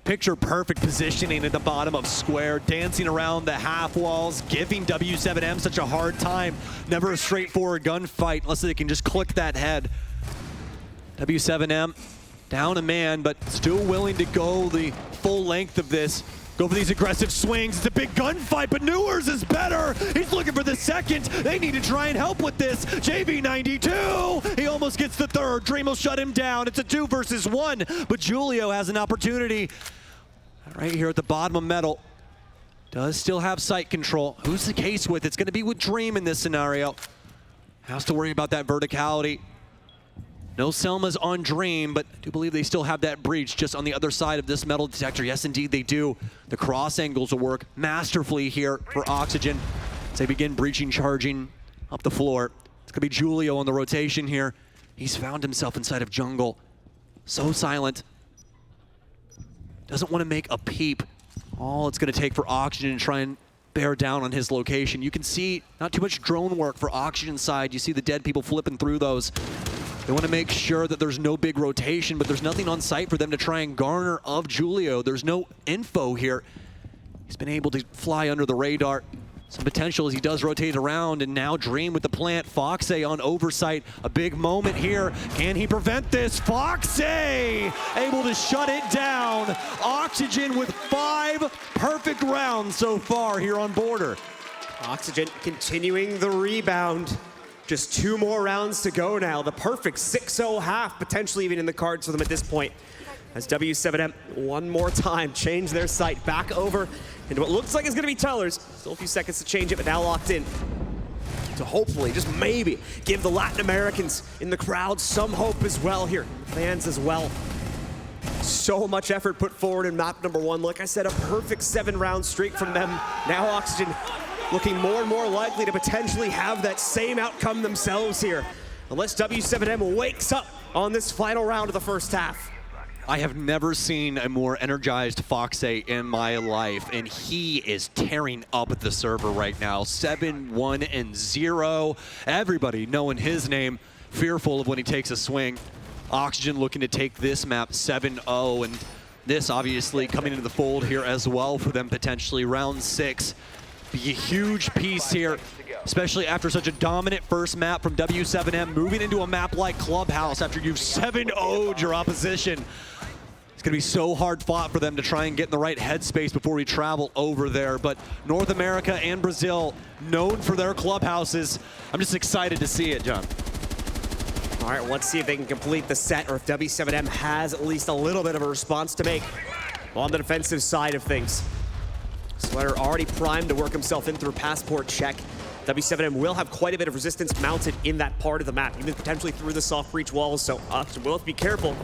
Picture perfect positioning at the bottom of square, dancing around the half walls, giving W7M such a hard time. Never a straightforward gunfight unless they can just click that head. W7M down a man, but still willing to go the full length of this. Go for these aggressive swings. It's a big gunfight, but Newers is better. He's looking for the second. They need to try and help with this. JV92, he almost gets the 3rd. Dream will shut him down. It's a 2 versus 1, but Julio has an opportunity right here at the bottom of metal. Does still have sight control. Who's the case with? It's going to be with Dream in this scenario. Has to worry about that verticality. No Selmas on Dream, but I do believe they still have that breach just on the other side of this metal detector. Yes, indeed, they do. The cross angles will work masterfully here for Oxygen as they begin breaching, charging up the floor. It's going to be Julio on the rotation here. He's found himself inside of jungle. So silent. Doesn't want to make a peep. All it's going to take for Oxygen to try and bear down on his location. You can see not too much drone work for Oxygen's side. You see the dead people flipping through those. They want to make sure that there's no big rotation, but there's nothing on site for them to try and garner of Julio. There's no info here. He's been able to fly under the radar. Some potential as he does rotate around, and now Dream with the plant. Foxe on oversight. A big moment here. Can he prevent this? Foxe able to shut it down. Oxygen with 5 perfect rounds so far here on Border. Oxygen continuing the rebound. Just 2 more rounds to go now. The perfect 6-0 half, potentially even in the cards for them at this point. As W7M one more time change their sight back over into what looks like it's going to be Tellers. Still a few seconds to change it, but now locked in. to hopefully, just maybe, give the Latin Americans in the crowd some hope as well here. Fans as well. So much effort put forward in map number 1. Like I said, a perfect 7-round streak from them. Now Oxygen looking more and more likely to potentially have that same outcome themselves here, unless W7M wakes up on this final round of the first half. I have never seen a more energized Foxay in my life, and he is tearing up the server right now. 7-1-0. Everybody knowing his name, fearful of when he takes a swing. Oxygen looking to take this map 7-0, and this obviously coming into the fold here as well for them potentially. Round 6, be a huge piece here, especially after such a dominant first map from W7M, moving into a map like Clubhouse after you've 7-0'd your opposition. It's going to be so hard fought for them to try and get in the right headspace before we travel over there. But North America and Brazil, known for their clubhouses. I'm just excited to see it, John. All right, let's see if they can complete the set, or if W7M has at least a little bit of a response to make on the defensive side of things. Sweater already primed to work himself in through a passport check. W7M will have quite a bit of resistance mounted in that part of the map, even potentially through the soft breach walls, so Oxygen will have to be careful.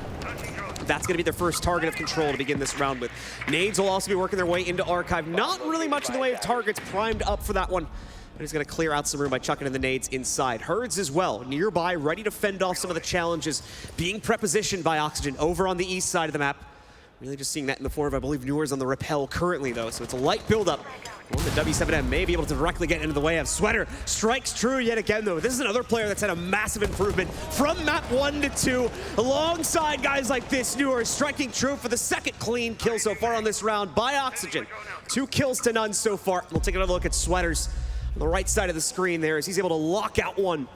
That's going to be their first target of control to begin this round with. Nades will also be working their way into Archive. Not really much in the way of targets primed up for that one. And he's going to clear out some room by chucking in the nades inside. Herds as well, nearby, ready to fend off some of the challenges, being prepositioned by Oxygen over on the east side of the map. Really just seeing that in the form of, I believe, Newer's on the rappel currently, though, so it's a light buildup. One that W7M may be able to directly get into the way of. Sweater strikes true yet again, though. This is another player that's had a massive improvement from map 1 to 2. Alongside guys like this, Newer striking true for the second clean kill so far on this round by Oxygen. 2 kills to none so far. We'll take another look at Sweater's on the right side of the screen there as he's able to lock out one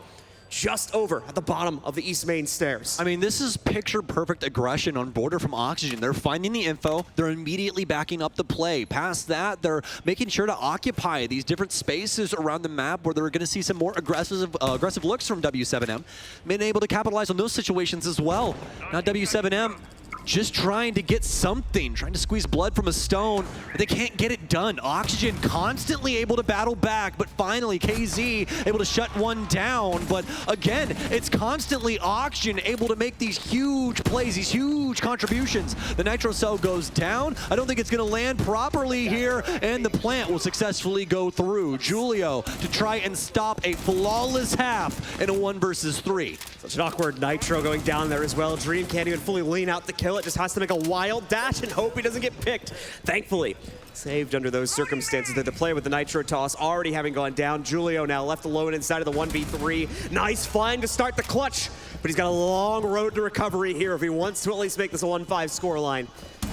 just over at the bottom of the east main stairs. I mean, this is picture-perfect aggression on border from Oxygen. They're finding the info, they're immediately backing up the play. Past that, they're making sure to occupy these different spaces around the map where they're going to see some more aggressive looks from W7M. Been able to capitalize on those situations as well. Now W7M just trying to get something, trying to squeeze blood from a stone, but they can't get it done. Oxygen constantly able to battle back, but finally KZ able to shut one down. But again, it's constantly Oxygen able to make these huge plays, these huge contributions. The Nitro Cell goes down. I don't think it's gonna land properly here, and the plant will successfully go through. Julio to try and stop a flawless half in a 1 versus 3. Such an awkward Nitro going down there as well. Dream can't even fully lean out the kill. It just has to make a wild dash and hope he doesn't get picked. Thankfully, saved under those circumstances. The player with the Nitro toss already having gone down. Julio now left alone inside of the 1v3. Nice find to start the clutch, but he's got a long road to recovery here if he wants to at least make this a 1-5 scoreline.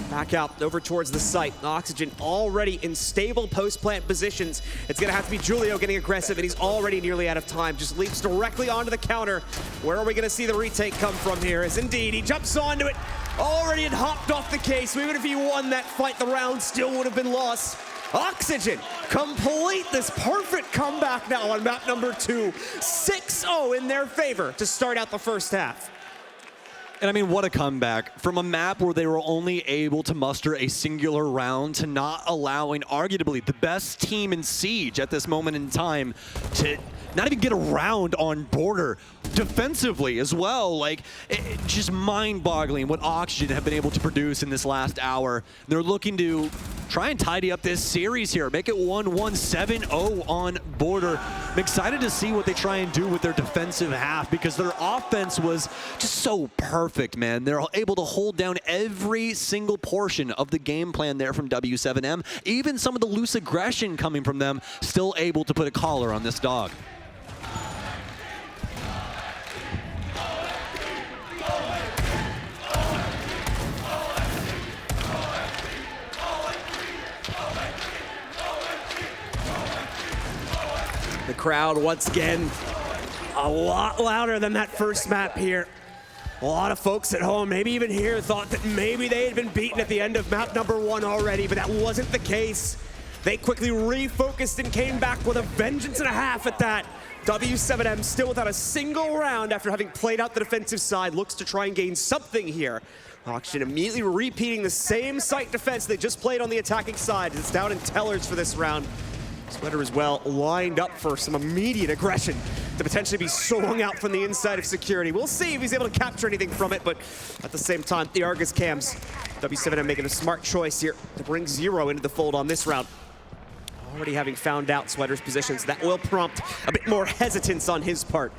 Back out over towards the site. Oxygen already in stable post-plant positions. It's going to have to be Julio getting aggressive, and he's already nearly out of time. Just leaps directly onto the counter. Where are we going to see the retake come from here? As indeed, he jumps onto it. Already had hopped off the case. So even if he won that fight, the round still would have been lost. Oxygen complete this perfect comeback now on map number 2. 6-0 in their favor to start out the first half. And I mean, what a comeback. From a map where they were only able to muster a singular round to not allowing arguably the best team in Siege at this moment in time to not even get a round on border defensively as well. Like, just mind-boggling what Oxygen have been able to produce in this last hour. They're looking to try and tidy up this series here, make it 1-1, 7-0 on border. I'm excited to see what they try and do with their defensive half because their offense was just so perfect, man. They're able to hold down every single portion of the game plan there from W7M. Even some of the loose aggression coming from them, still able to put a collar on this dog. The crowd, once again, a lot louder than that first map here. A lot of folks at home, maybe even here, thought that maybe they had been beaten at the end of map number 1 already, but that wasn't the case. They quickly refocused and came back with a vengeance and a half at that. W7M still without a single round after having played out the defensive side, looks to try and gain something here. Oxygen immediately repeating the same site defense they just played on the attacking side. It's down in tellers for this round. Sweater as well lined up for some immediate aggression to potentially be swung out from the inside of security. We'll see if he's able to capture anything from it, but at the same time, the Argus cams, W7M making a smart choice here to bring Zero into the fold on this round. Already having found out Sweater's positions, that will prompt a bit more hesitance on his part.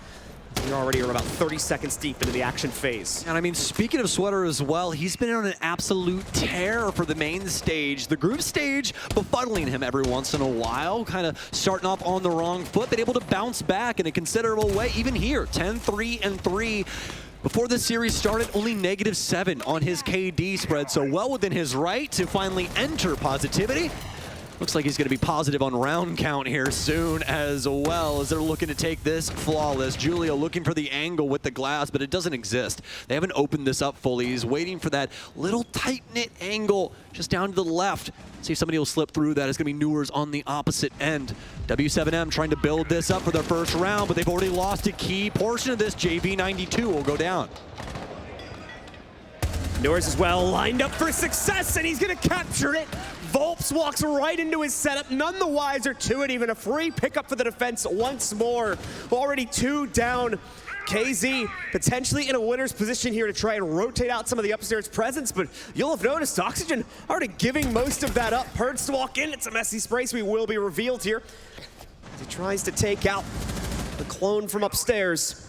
We already are about 30 seconds deep into the action phase. And I mean, speaking of Sweater as well, he's been on an absolute tear for the main stage. The group stage befuddling him every once in a while, kind of starting off on the wrong foot, but able to bounce back in a considerable way. Even here, 10-3-3. Before the series started, only -7 on his KD spread, so well within his right to finally enter positivity. Looks like he's going to be positive on round count here soon as well, as they're looking to take this flawless. Julio looking for the angle with the glass, but it doesn't exist. They haven't opened this up fully. He's waiting for that little tight-knit angle just down to the left. See if somebody will slip through that. It's going to be Newers on the opposite end. W7M trying to build this up for their first round, but they've already lost a key portion of this. JV92 will go down. Newers as well lined up for success, and he's going to capture it. Volps walks right into his setup, none the wiser to it. Even a free pickup for the defense once more. Already 2 down. KZ potentially in a winner's position here to try and rotate out some of the upstairs presence, but you'll have noticed Oxygen already giving most of that up. Hertz to walk in, it's a messy space. We will be revealed here. He tries to take out the clone from upstairs.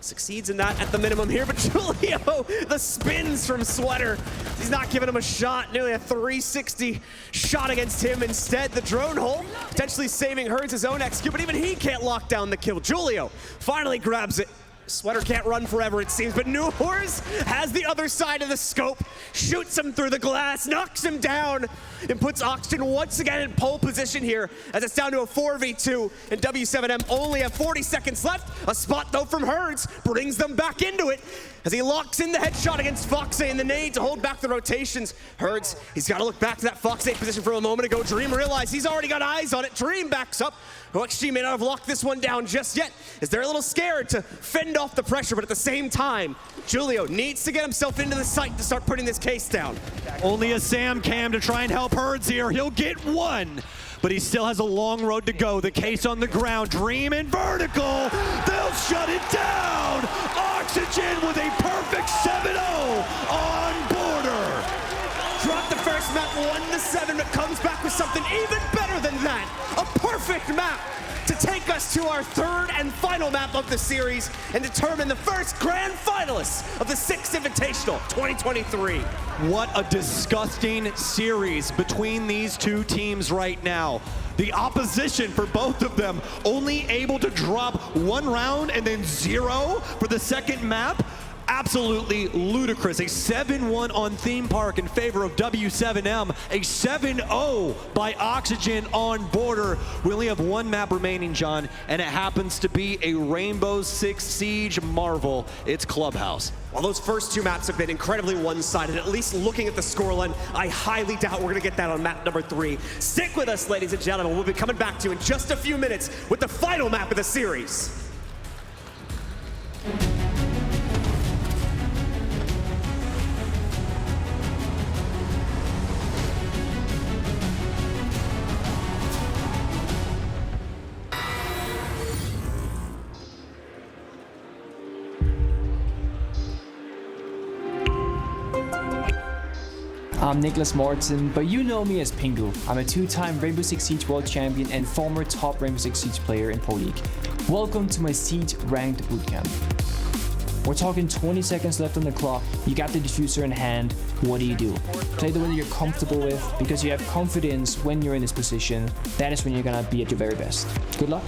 Succeeds in that at the minimum here, but Julio, the spins from Sweater. He's not giving him a shot, nearly a 360 shot against him. Instead, the drone hole, potentially saving Hertz' own execute, but even he can't lock down the kill. Julio finally grabs it. Sweater can't run forever, it seems, but Newers has the other side of the scope, shoots him through the glass, knocks him down, and puts Oxygen once again in pole position here, as it's down to a 4v2, and W7M only have 40 seconds left. A spot, though, from Hertz brings them back into it, as he locks in the headshot against Foxe in the nade to hold back the rotations. Hertz, he's got to look back to that Foxe position from a moment ago. Dream realized he's already got eyes on it. Dream backs up. OXG may not have locked this one down just yet, as they're a little scared to fend off the pressure, but at the same time, Julio needs to get himself into the site to start putting this case down. Only a Sam Cam to try and help Hertz here. He'll get one, but he still has a long road to go. The case on the ground, Dream and vertical. They'll shut it down. Oxygen with a perfect 7-0 on border. Dropped the first map 1-7, but comes back with something even better than that. A perfect map to take us to our third and final map of the series and determine the first grand finalists of the 6th Invitational 2023. What a disgusting series between these two teams right now. The opposition for both of them only able to drop 1 round and then 0 for the second map. Absolutely ludicrous. A 7-1 on Theme Park in favor of W7M. A 7-0 by Oxygen on border. We only have 1 map remaining, John, and it happens to be a Rainbow Six Siege marvel. It's Clubhouse. While those first 2 maps have been incredibly one-sided, at least looking at the scoreline, I highly doubt we're going to get that on map number 3. Stick with us, ladies and gentlemen. We'll be coming back to you in just a few minutes with the final map of the series. I'm Nicholas Morton, but you know me as Pingu. I'm a 2-time Rainbow Six Siege World Champion and former top Rainbow Six Siege player in Pro League. Welcome to my Siege Ranked Bootcamp. We're talking 20 seconds left on the clock, you got the diffuser in hand, what do? Play the way that you're comfortable with, because you have confidence when you're in this position. That is when you're gonna be at your very best. Good luck.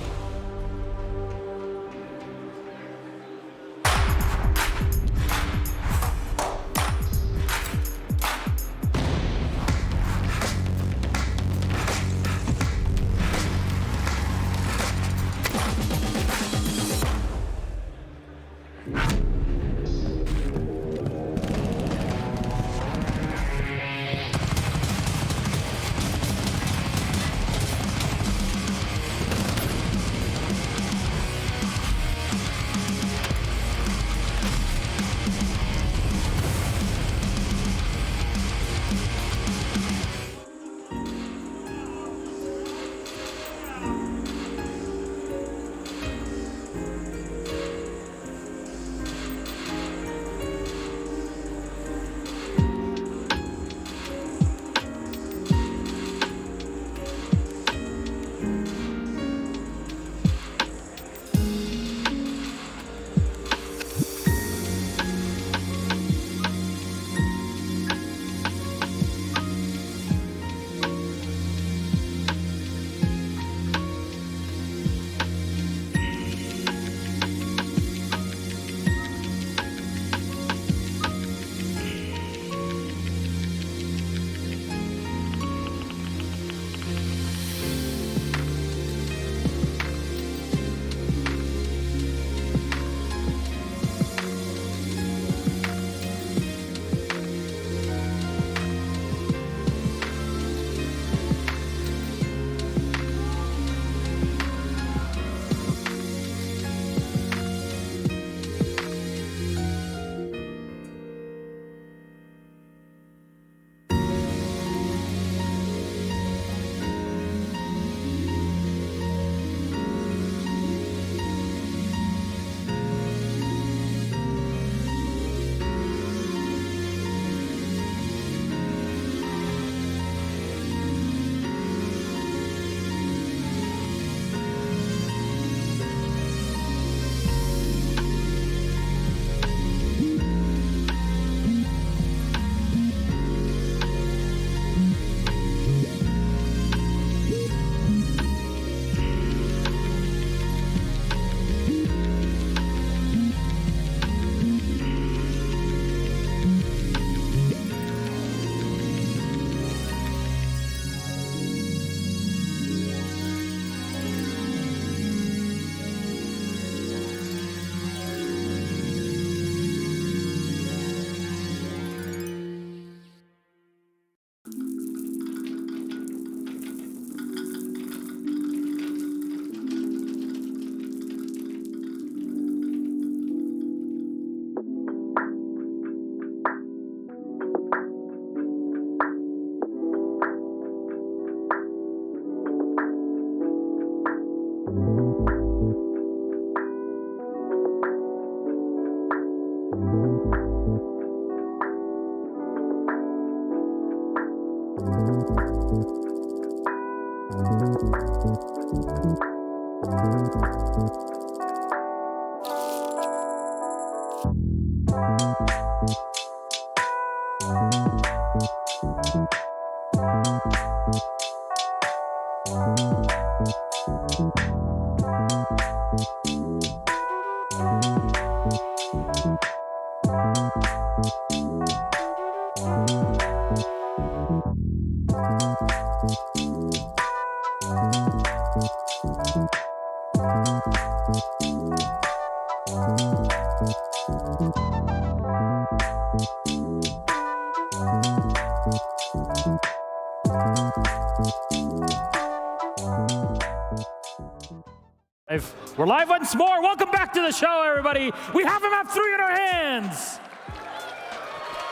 We're live once more. Welcome back to the show, everybody. We have a map 3 in our hands.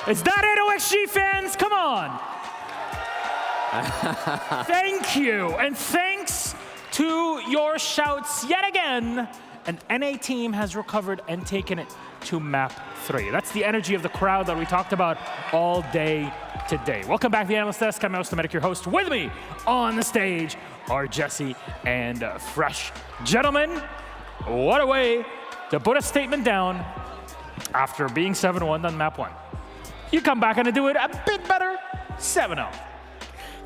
Is that it, OXG fans? Come on. Thank you, and thanks to your shouts yet again, an NA team has recovered and taken it to map 3. That's the energy of the crowd that we talked about all day today. Welcome back to the Analyst Desk. I'm Medic, your host. With me on the stage are Jesse and Fresh. Gentlemen, what a way to put a statement down after being 7-1 on map 1. You come back and do it a bit better, 7-0.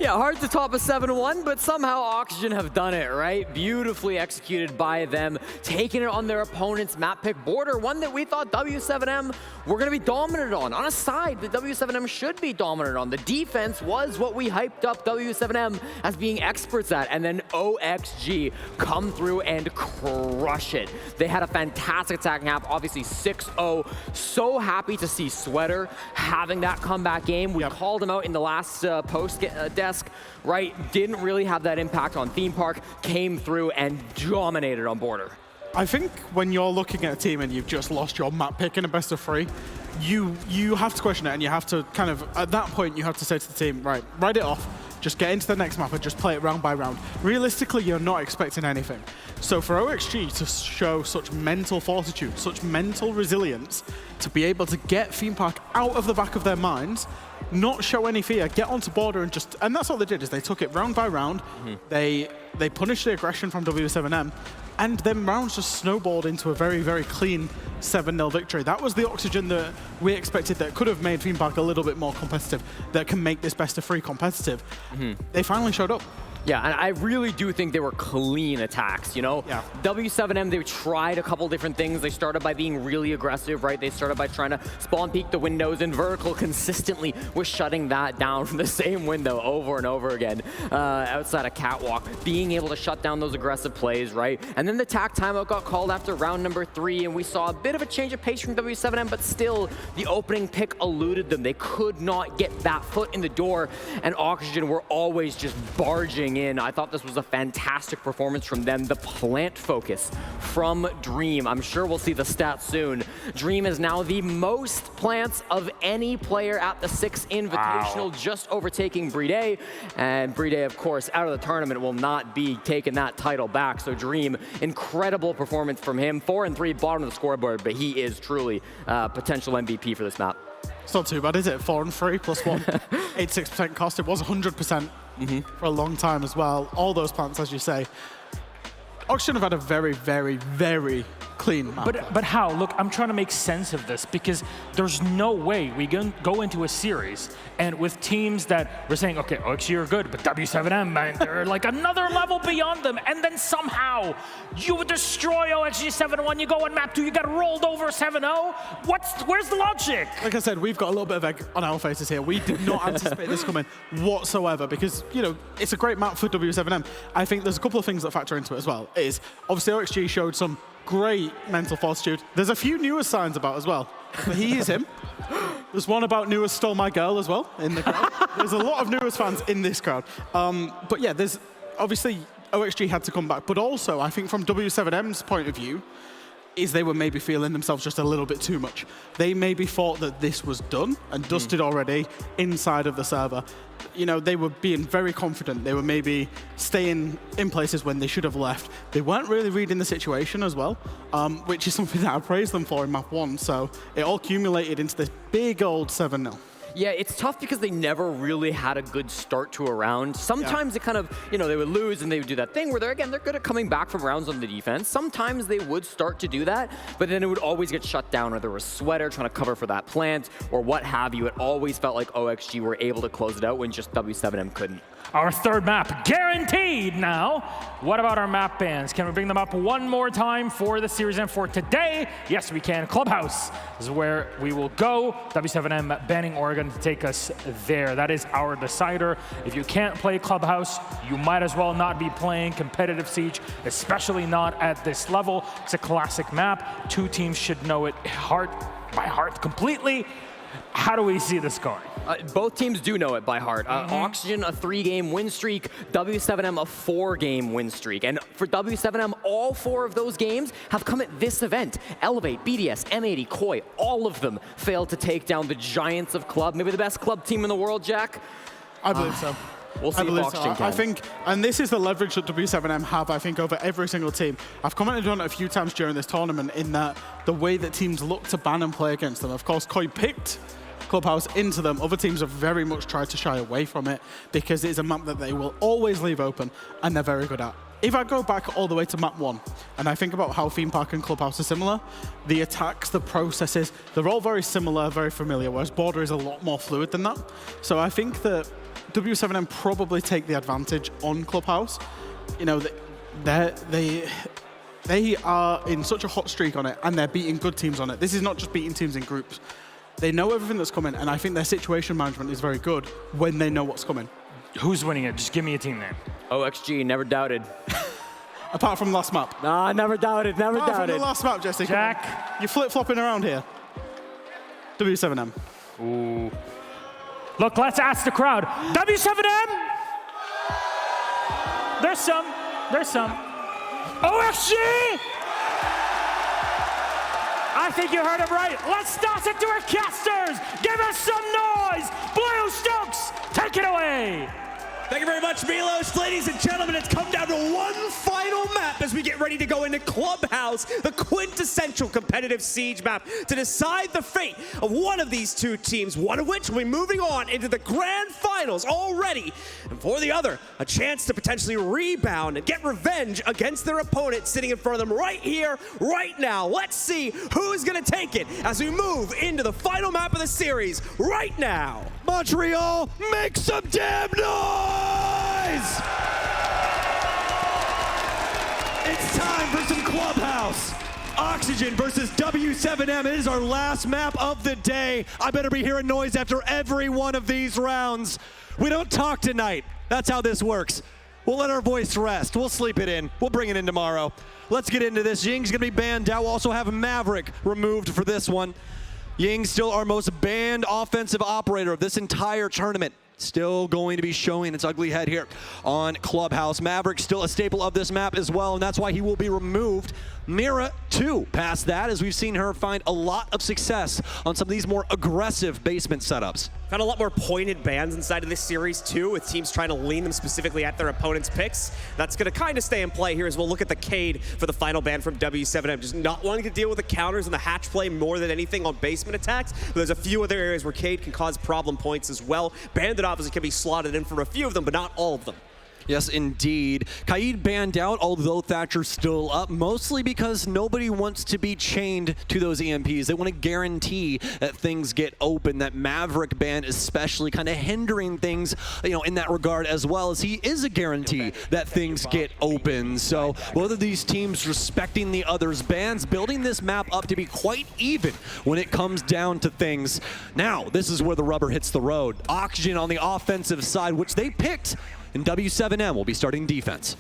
Yeah, hard to top a 7-1, but somehow Oxygen have done it, right? Beautifully executed by them, taking it on their opponent's map pick border, one that we thought W7M were going to be dominant on a side that W7M should be dominant on. The defense was what we hyped up W7M as being experts at, and then OXG come through and crush it. They had a fantastic attacking half, obviously 6-0. So happy to see Sweater having that comeback game. We called him out in the last post desk, right? Didn't really have that impact on Theme Park, came through and dominated on border. I think when you're looking at a team and you've just lost your map pick in a best of 3, you have to question it, and you have to kind of, at that point, you have to say to the team, right, write it off, just get into the next map and just play it round by round. Realistically, you're not expecting anything. So for OXG to show such mental fortitude, such mental resilience, to be able to get Theme Park out of the back of their minds, not show any fear, get onto border and that's all they did, is they took it round by round. They punished the aggression from W7M, and then rounds just snowballed into a very, very clean 7-0 victory. That was the Oxygen that we expected, that could have made Theme Park a little bit more competitive, that can make this best of 3 competitive. They finally showed up. Yeah, and I really do think they were clean attacks, you know? Yeah. W7M, they tried a couple different things. They started by being really aggressive, right? They started by trying to spawn peek the windows, and Vertical consistently was shutting that down from the same window over and over again outside a catwalk, being able to shut down those aggressive plays, right? And then the attack timeout got called after round number 3, and we saw a bit of a change of pace from W7M, but still, the opening pick eluded them. They could not get that foot in the door, and Oxygen were always just barging in. I thought this was a fantastic performance from them. The plant focus from Dream. I'm sure we'll see the stats soon. Dream is now the most plants of any player at the 6 Invitational, just overtaking Brede. And Brede, of course, out of the tournament, will not be taking that title back. So Dream, incredible performance from him. 4-3, bottom of the scoreboard, but he is truly potential MVP for this map. It's not too bad, is it? 4-3 plus 1. 86% cost. It was 100% for a long time as well. All those plants, as you say. Oxygen have had a very, very, very clean map. But how? Look, I'm trying to make sense of this, because there's no way we can go into a series and with teams that we're saying, okay, OXG are good, but W7M, man, they're like another level beyond them, and then somehow you would destroy OXG 7-1, you go on map 2, you got rolled over 7-0? Where's the logic? Like I said, we've got a little bit of egg on our faces here. We did not anticipate this coming whatsoever, because, you know, it's a great map for W7M. I think there's a couple of things that factor into it as well. Is obviously OXG showed some great mental fortitude. There's a few Newest signs about as well. But he is him. There's one about Newest stole my girl as well in the crowd. There's a lot of Newest fans in this crowd. But yeah, there's obviously OXG had to come back. But also, I think from W7M's point of view, is they were maybe feeling themselves just a little bit too much. They maybe thought that this was done and dusted already inside of the server. You know, they were being very confident. They were maybe staying in places when they should have left. They weren't really reading the situation as well, which is something that I praised them for in map 1. So it all accumulated into this big old 7-0. Yeah, it's tough because they never really had a good start to a round. Sometimes it kind of, you know, they would lose and they would do that thing where they're good at coming back from rounds on the defense. Sometimes they would start to do that, but then it would always get shut down, or there was Sweater trying to cover for that plant or what have you. It always felt like OXG were able to close it out when just W7M couldn't. Our third map, guaranteed now. What about our map bans? Can we bring them up one more time for the series and for today? Yes, we can. Clubhouse is where we will go. W7M banning Oregon to take us there. That is our decider. If you can't play Clubhouse, you might as well not be playing competitive Siege, especially not at this level. It's a classic map. 2 teams should know it by heart completely. How do we see this going? Both teams do know it by heart. Oxygen, a 3-game win streak. W7M, a 4-game win streak. And for W7M, all 4 of those games have come at this event. Elevate, BDS, M80, Koi, all of them failed to take down the giants of Club. Maybe the best Club team in the world, Jack? I believe so. We'll see if Oxygen can. I think, and this is the leverage that W7M have, I think, over every single team. I've commented on it a few times during this tournament in that the way that teams look to ban and play against them. Of course, Koi picked Clubhouse into them. Other teams have very much tried to shy away from it because it's a map that they will always leave open and they're very good at. If I go back all the way to map 1 and I think about how Theme Park and Clubhouse are similar, the attacks, the processes, they're all very similar, very familiar, whereas Border is a lot more fluid than that. So I think that W7M probably take the advantage on Clubhouse. You know, they are in such a hot streak on it, and they're beating good teams on it. This is not just beating teams in groups. They know everything that's coming, and I think their situation management is very good when they know what's coming. Who's winning it? Just give me a team name. OXG, never doubted. Apart from last map. Nah, never doubted, never Apart doubted. from the last map, Jesse. Jack. You're flip-flopping around here. W7M. Ooh. Look, let's ask the crowd. W7M? There's some. OXG? I think you heard him right. Let's toss it to our casters. Give us some noise. Blue Stokes, take it away. Thank you very much, Milos. Ladies and gentlemen, it's come down to one final map as we get ready to go into Clubhouse, the quintessential competitive siege map, to decide the fate of one of these 2 teams, one of which will be moving on into the grand finals already, and for the other, a chance to potentially rebound and get revenge against their opponent sitting in front of them right here, right now. Let's see who's going to take it as we move into the final map of the series right now. Montreal, make some damn noise! It's time for some Clubhouse. Oxygen versus W7M. It is our last map of the day. I better be hearing noise after every one of these rounds. We don't talk tonight. That's how this works. We'll let our voice rest. We'll sleep it in. We'll bring it in tomorrow. Let's get into this. Ying's gonna be banned out. We'll also have Maverick removed for this one. Ying still our most banned offensive operator of this entire tournament. Still going to be showing its ugly head here on Clubhouse. Maverick still a staple of this map as well, and that's why he will be removed. Mira, too, past that, as we've seen her find a lot of success on some of these more aggressive basement setups. Found a lot more pointed bans inside of this series, too, with teams trying to lean them specifically at their opponent's picks. That's going to kind of stay in play here as we'll look at the Cade for the final ban from W7M. Just not wanting to deal with the counters and the hatch play more than anything on basement attacks. But there's a few other areas where Cade can cause problem points as well. Bandit obviously can be slotted in for a few of them, but not all of them. Yes, indeed. Kaid banned out, although Thatcher's still up, mostly because nobody wants to be chained to those EMPs. They want to guarantee that things get open. That Maverick ban especially kind of hindering things, in that regard, as well as he is a guarantee that things get open. So both of these teams respecting the other's bans, building this map up to be quite even when it comes down to things. Now, this is where the rubber hits the road. Oxygen on the offensive side, which they picked, and W7M will be starting defense.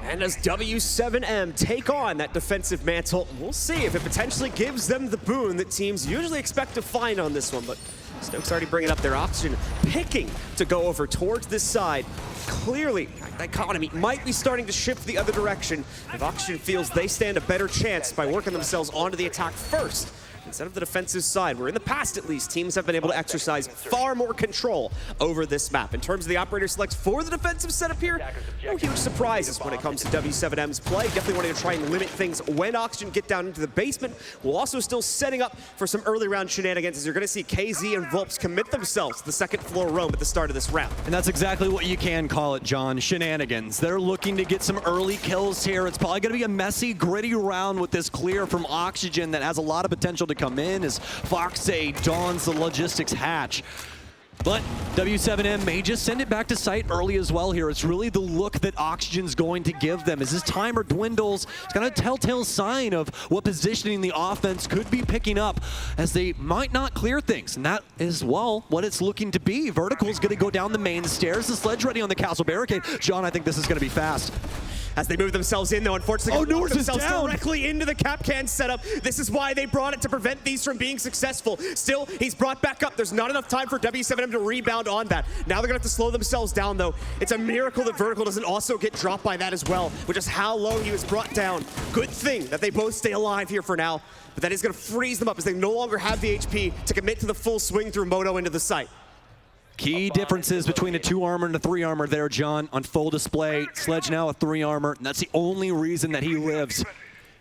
And as W7M take on that defensive mantle, we'll see if it potentially gives them the boon that teams usually expect to find on this one. But Stokes already bringing up their Oxygen, picking to go over towards this side. Clearly, that economy might be starting to shift the other direction if Oxygen feels they stand a better chance by working themselves onto the attack first, instead of the defensive side, where in the past at least, teams have been able to exercise far more control over this map. In terms of the operator selects for the defensive setup here, no huge surprises when it comes to W7M's play. Definitely wanting to try and limit things when Oxygen get down into the basement, while also still setting up for some early round shenanigans, as you're going to see KZ and Vulps commit themselves to the second floor roam at the start of this round. And that's exactly what you can call it, John, shenanigans. They're looking to get some early kills here. It's probably going to be a messy, gritty round with this clear from Oxygen that has a lot of potential to come in as Foxay dons the logistics hatch. But W7M may just send it back to site early as well here. It's really the look that Oxygen's going to give them. As this timer dwindles, it's kind of a telltale sign of what positioning the offense could be picking up, as they might not clear things. And that is, well, what it's looking to be. Vertical's going to go down the main stairs. The sledge ready on the castle barricade. John, I think this is going to be fast. As they move themselves in, though, unfortunately, they Newers is themselves down. directly into the Capcan setup. This is why they brought it, to prevent these from being successful. Still, he's brought back up. There's not enough time for W7M to rebound on that. Now they're gonna have to slow themselves down, though. It's a miracle that Vertical doesn't also get dropped by that as well, which is how low he was brought down. Good thing that they both stay alive here for now, but that is gonna freeze them up as they no longer have the HP to commit to the full swing through Moto into the site. Key differences between a 2 armor and a 3 armor there, John, on full display. Sledge now a 3 armor, and that's the only reason that he lives. If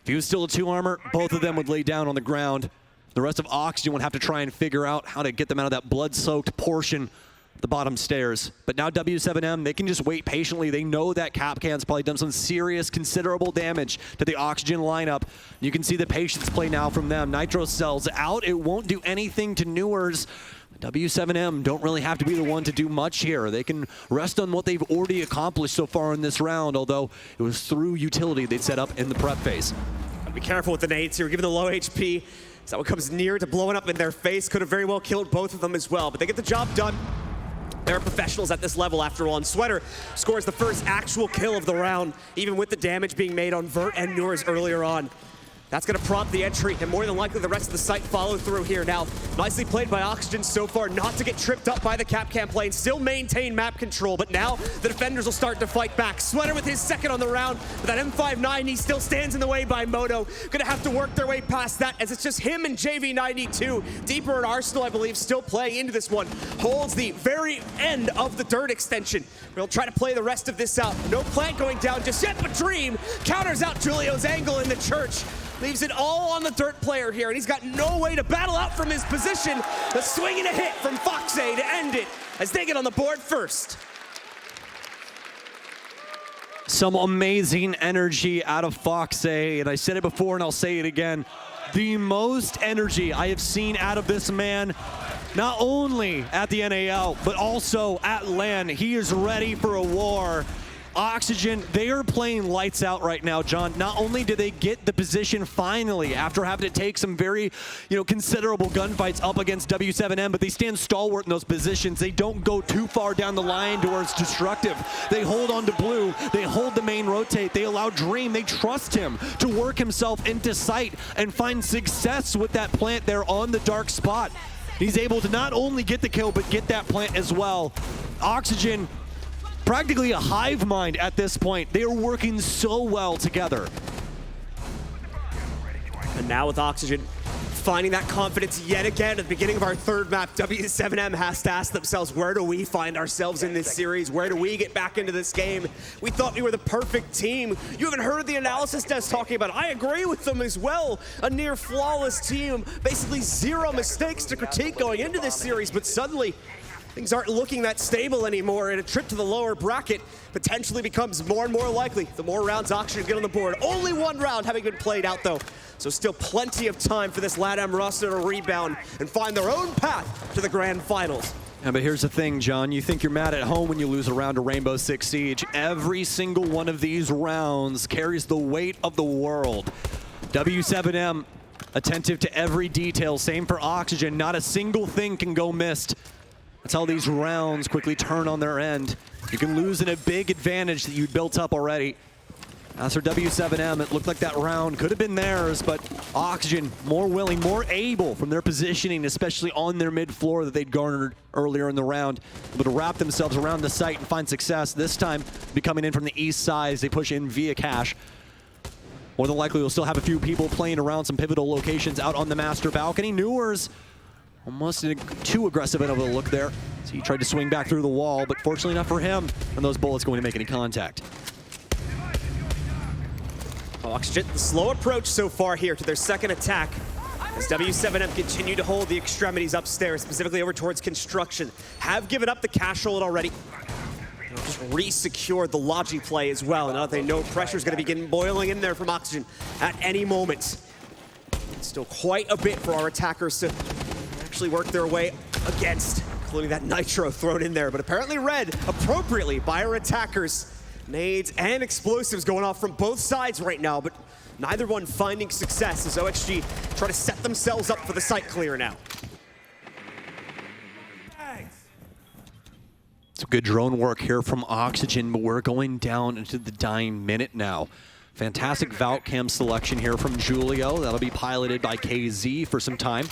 he was still a 2 armor, both of them would lay down on the ground. The rest of Oxygen would have to try and figure out how to get them out of that blood-soaked portion, the bottom stairs. But now W7M, they can just wait patiently. They know that Capcan's probably done some serious, considerable damage to the Oxygen lineup. You can see the patience play now from them. Nitro Cell's out. It won't do anything to Newers. W7M don't really have to be the one to do much here. They can rest on what they've already accomplished so far in this round, although it was through utility they'd set up in the prep phase. Be careful with the nades here, given the low HP. So what comes near to blowing up in their face could have very well killed both of them as well, but they get the job done. They're professionals at this level after all, and Sweater scores the first actual kill of the round, even with the damage being made on Vert and Newers earlier on. That's going to prompt the entry, and more than likely the rest of the site follow through here. Now, nicely played by Oxygen so far, not to get tripped up by the Capcan plane, still maintain map control, but now the defenders will start to fight back. Sweater with his second on the round, with that M59, he still stands in the way by Moto. Going to have to work their way past that, as it's just him and JV92. Deeper in Arsenal, I believe, still playing into this one. Holds the very end of the dirt extension. We'll try to play the rest of this out. No plant going down just yet, but Dream counters out Julio's angle in the church. Leaves it all on the dirt player here, and he's got no way to battle out from his position. The swing and a hit from Foxe to end it as they get on the board first. Some amazing energy out of Foxe, and I said it before and I'll say it again. The most energy I have seen out of this man, not only at the NAL, but also at LAN. He is ready for a war. Oxygen, they are playing lights out right now, John. Not only do they get the position finally after having to take some very, considerable gunfights up against W7M, but they stand stalwart in those positions. They don't go too far down the line to where it's destructive. They hold on to blue. They hold the main rotate. They allow Dream. They trust him to work himself into sight and find success with that plant there on the dark spot. He's able to not only get the kill, but get that plant as well. Oxygen, practically a hive mind at this point. They are working so well together. And now with Oxygen finding that confidence yet again at the beginning of our third map, W7M has to ask themselves, where do we find ourselves in this series? Where do we get back into this game? We thought we were the perfect team. You haven't heard the analysis desk talking about it. I agree with them as well. A near flawless team, basically zero mistakes to critique going into this series, but suddenly things aren't looking that stable anymore, and a trip to the lower bracket potentially becomes more and more likely the more rounds Oxygen get on the board. Only one round having been played out, though, so still plenty of time for this LATAM roster to rebound and find their own path to the grand finals. Yeah, but here's the thing, John. You think you're mad at home when you lose a round to Rainbow Six Siege. Every single one of these rounds carries the weight of the world. W7M, attentive to every detail. Same for Oxygen. Not a single thing can go missed. That's how these rounds quickly turn on their end. You can lose in a big advantage that you built up already. As for W7M, it looked like that round could have been theirs, but Oxygen more willing, more able from their positioning, especially on their mid floor that they'd garnered earlier in the round, able to wrap themselves around the site and find success. This time, be coming in from the east side as they push in via cash. More than likely, we'll still have a few people playing around some pivotal locations out on the master balcony. Newers, almost too aggressive of a look there. So he tried to swing back through the wall, but fortunately not for him, and those bullets going to make any contact. Oxygen, the slow approach so far here to their second attack as W7M continue to hold the extremities upstairs, specifically over towards construction. Have given up the cash hold already. They'll just re-secured the Logi play as well. Now that they know pressure's going to begin boiling in there from Oxygen at any moment. Still quite a bit for our attackers to actually work their way against, including that nitro thrown in there, but apparently read appropriately by our attackers. Nades and explosives going off from both sides right now, but neither one finding success as OXG try to set themselves up for the site clear now. It's good drone work here from Oxygen, but we're going down into the dying minute now. Fantastic Valk Cam selection here from Julio. That'll be piloted by KZ for some time.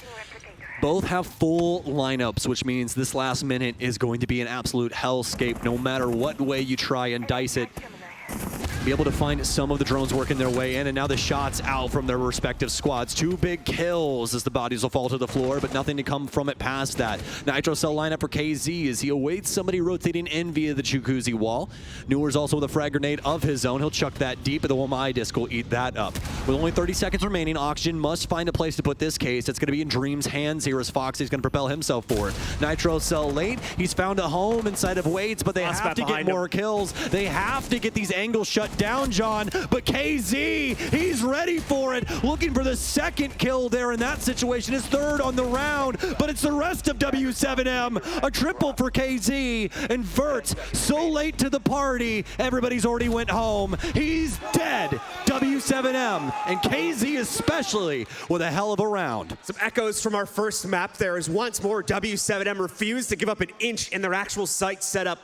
Both have full lineups, which means this last minute is going to be an absolute hellscape no matter what way you try and dice it. Be able to find some of the drones working their way in, and now the shots out from their respective squads. 2 big kills as the bodies will fall to the floor, but nothing to come from it past that. Nitro Cell lineup for KZ as he awaits somebody rotating in via the Jacuzzi wall. Newer's also with a frag grenade of his own. He'll chuck that deep, but the Womai disc will eat that up. With only 30 seconds remaining, Oxygen must find a place to put this case. It's going to be in Dream's hands here as Foxy's going to propel himself forward. Nitro Cell late. He's found a home inside of Waits, but they have to get more kills. They have to get these angles shut down, John, but KZ, he's ready for it, looking for the second kill there in that situation, his 3rd on the round, but it's the rest of W7M, a triple for KZ, and Vert, so late to the party, everybody's already went home, he's dead, W7M, and KZ especially with a hell of a round. Some echoes from our first map there as once more W7M refused to give up an inch in their actual site setup,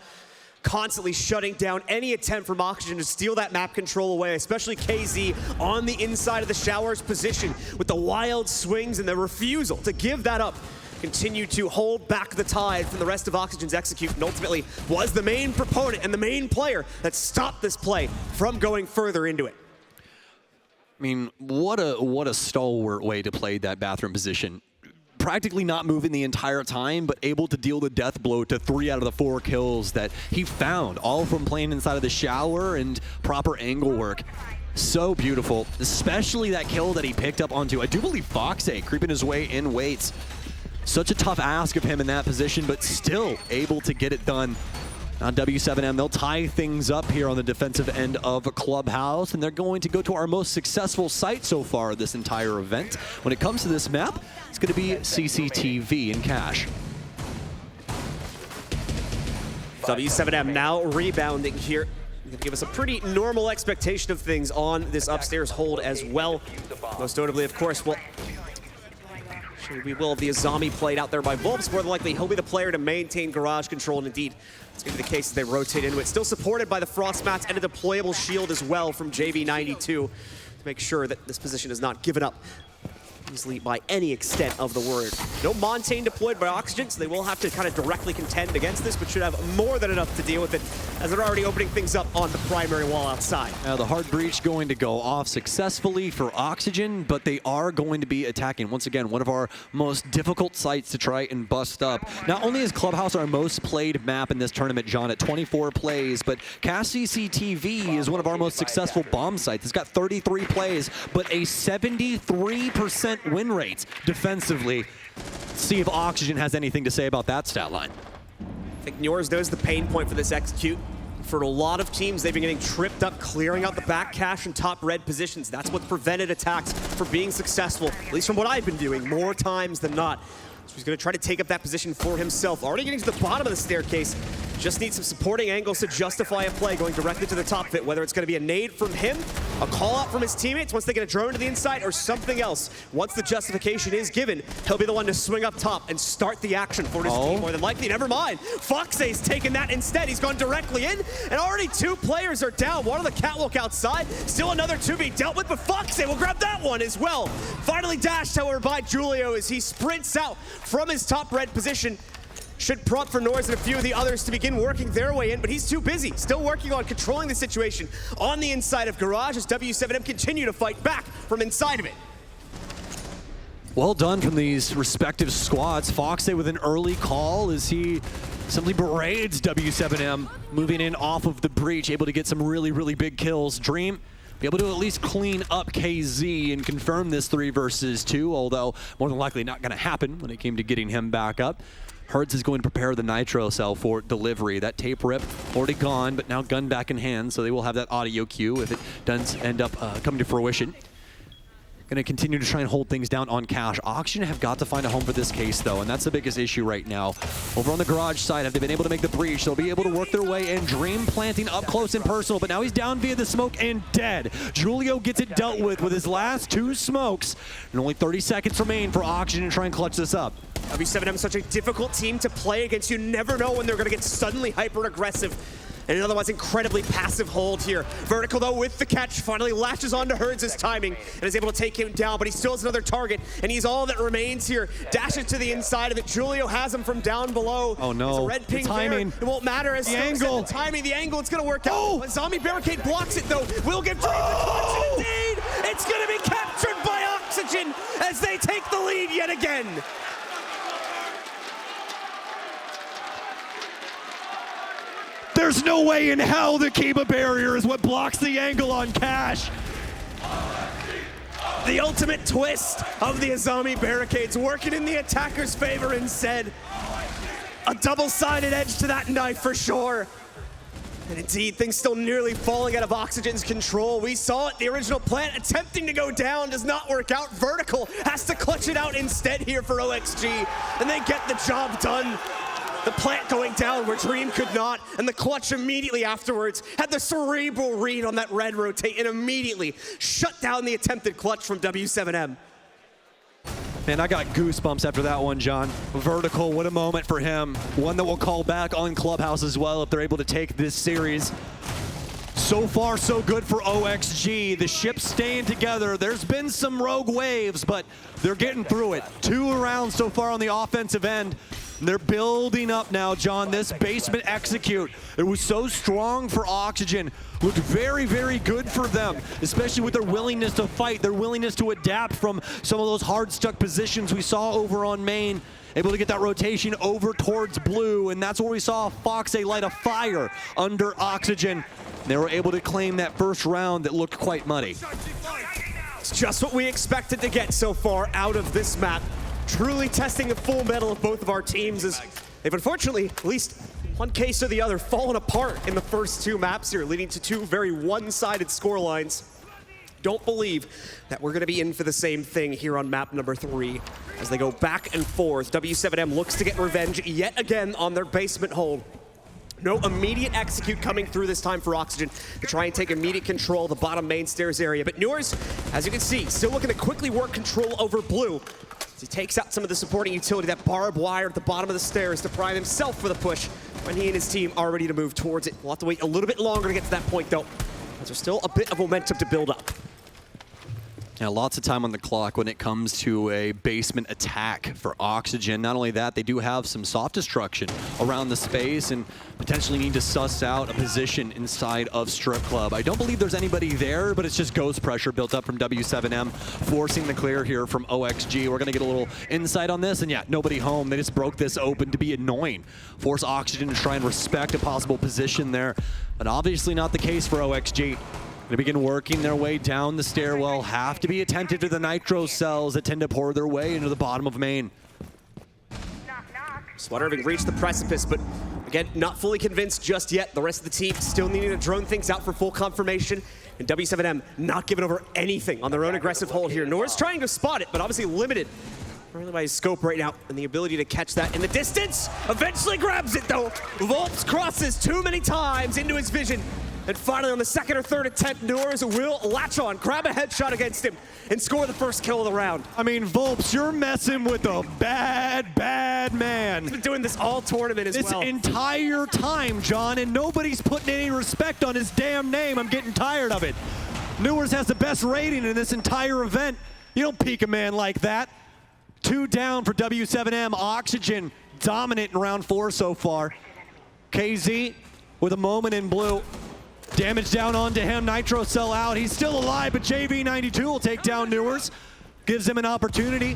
constantly shutting down any attempt from Oxygen to steal that map control away, especially KZ on the inside of the Shower's position with the wild swings and the refusal to give that up. Continue to hold back the tide from the rest of Oxygen's execute, and ultimately was the main proponent and the main player that stopped this play from going further into it. I mean, what a stalwart way to play that bathroom position. Practically not moving the entire time, but able to deal the death blow to 3 out of the 4 kills that he found, all from playing inside of the shower and proper angle work. So beautiful, especially that kill that he picked up onto, I do believe Foxy, creeping his way in Waits. Such a tough ask of him in that position, but still able to get it done. On W7M, they'll tie things up here on the defensive end of Clubhouse, and they're going to go to our most successful site so far this entire event. When it comes to this map, it's going to be CCTV in cash. W7M now rebounding here. Going to give us a pretty normal expectation of things on this upstairs hold as well. Most notably, of course, we will have the Azami played out there by Volps. More than likely, he'll be the player to maintain garage control, and indeed, it's going to be the case as they rotate into it. Still supported by the Frost Mats and a deployable shield as well from JB92 to make sure that this position is not given up easily by any extent of the word. No Montaigne deployed by Oxygen, so they will have to kind of directly contend against this, but should have more than enough to deal with it as they're already opening things up on the primary wall outside. Now the hard breach going to go off successfully for Oxygen, but they are going to be attacking, once again, one of our most difficult sites to try and bust up. Not only is Clubhouse our most played map in this tournament, John, at 24 plays, but Cash CCTV is one of our most successful bomb sites. It's got 33 plays, but a 73% win rate defensively. See if Oxygen has anything to say about that stat line. I think Njors knows the pain point for this execute. For a lot of teams, they've been getting tripped up, clearing out the back cache and top red positions. That's what prevented attacks from being successful, at least from what I've been doing, more times than not. So he's going to try to take up that position for himself. Already getting to the bottom of the staircase. Just needs some supporting angles to justify a play going directly to the top of it, whether it's going to be a nade from him, a call out from his teammates once they get a drone to the inside, or something else. Once the justification is given, he'll be the one to swing up top and start the action for his team. More than likely, never mind. Foxy's taken that instead. He's gone directly in, and already 2 players are down. One on the catwalk outside, still another to be dealt with, but Foxy will grab that one as well. Finally dashed, however, by Julio as he sprints out from his top red position. Should prompt for Norz and a few of the others to begin working their way in, but he's too busy. Still working on controlling the situation on the inside of Garage as W7M continue to fight back from inside of it. Well done from these respective squads. Foxy with an early call as he simply berades W7M, moving in off of the breach, able to get some really, really big kills. Dream be able to at least clean up KZ and confirm this 3 versus 2, although more than likely not going to happen when it came to getting him back up. Hertz is going to prepare the Nitro Cell for delivery. That tape rip already gone, but now gun back in hand, so they will have that audio cue if it does end up coming to fruition. going to continue to try and hold things down on Cash. Oxygen have got to find a home for this case, though, and that's the biggest issue right now. Over on the garage side, have they been able to make the breach? They'll be able to work their way in. Dream planting up close and personal, but now he's down via the smoke and dead. Julio gets it dealt with his last 2 smokes, and only 30 seconds remain for Oxygen to try and clutch this up. W7M is such a difficult team to play against. You never know when they're going to get suddenly hyper-aggressive. And an otherwise incredibly passive hold here. Vertical, though, with the catch, finally latches onto Herds' timing and is able to take him down, but he still has another target, and he's all that remains here. Dashes to the inside of it. Julio has him from down below. Oh, no. There's a red ping timing. there. It won't matter as the angle. The timing, the angle, it's going to work out. A zombie barricade blocks it, though. Will give Dream the clutch, indeed. It's going to be captured by Oxygen as they take the lead yet again. There's no way in hell the Kiba barrier is what blocks the angle on Cash. The ultimate twist of the Azami barricades working in the attacker's favor instead. A double-sided edge to that knife for sure. And indeed, things still nearly falling out of Oxygen's control. We saw it, the original plant attempting to go down does not work out. Vertical has to clutch it out instead here for OXG, and they get the job done. The plant going down where Dream could not, and the clutch immediately afterwards had the cerebral read on that red rotate and immediately shut down the attempted clutch from W7M. Man, I got goosebumps after that one, John. Vertical, what a moment for him. One that we'll call back on Clubhouse as well if they're able to take this series. So far, so good for OXG. The ship's staying together. There's been some rogue waves, but they're getting through it. 2 rounds so far on the offensive end. They're building up now, John. This basement execute, it was so strong for Oxygen. Looked very, very good for them, especially with their willingness to fight, their willingness to adapt from some of those hard-stuck positions we saw over on main. Able to get that rotation over towards blue, and that's where we saw Fox light a fire under Oxygen. They were able to claim that first round that looked quite muddy. It's just what we expected to get so far out of this map. Truly testing the full metal of both of our teams as they've unfortunately, at least one case or the other, fallen apart in the first 2 maps here, leading to 2 very one-sided scorelines. Don't believe that we're going to be in for the same thing here on map number 3 as they go back and forth. W7M looks to get revenge yet again on their basement hold. No immediate execute coming through this time for Oxygen to try and take immediate control of the bottom main stairs area. But Newers, as you can see, still looking to quickly work control over blue. He takes out some of the supporting utility, that barbed wire at the bottom of the stairs to prime himself for the push when he and his team are ready to move towards it. We'll have to wait a little bit longer to get to that point, though, as there's still a bit of momentum to build up. Yeah, lots of time on the clock when it comes to a basement attack for Oxygen. Not only that, they do have some soft destruction around the space and potentially need to suss out a position inside of Strip Club. I don't believe there's anybody there, but it's just ghost pressure built up from W7M, forcing the clear here from OXG. We're going to get a little insight on this, and yeah, nobody home. They just broke this open to be annoying. Force Oxygen to try and respect a possible position there, but obviously not the case for OXG. They begin working their way down the stairwell, have to be attentive to the nitro cells that tend to pour their way into the bottom of main. Sweater having reached the precipice, but again, not fully convinced just yet. The rest of the team still needing to drone things out for full confirmation. And W7M not giving over anything on their own aggressive hold here. Nor's trying to spot it, but obviously limited really by his scope right now and the ability to catch that in the distance. Eventually grabs it though. Volps crosses too many times into his vision. And finally, on the 2nd or 3rd attempt, Newers will latch on, grab a headshot against him, and score the first kill of the round. I mean, Volps, you're messing with a bad, bad man. He's been doing this all tournament as well. This entire time, John, and nobody's putting any respect on his damn name. I'm getting tired of it. Newers has the best rating in this entire event. You don't peek a man like that. 2 down for W7M. Oxygen dominant in round 4 so far. KZ with a moment in blue. Damage down onto him, Nitro Cell out. He's still alive, but JV92 will take down Newers. Gives him an opportunity.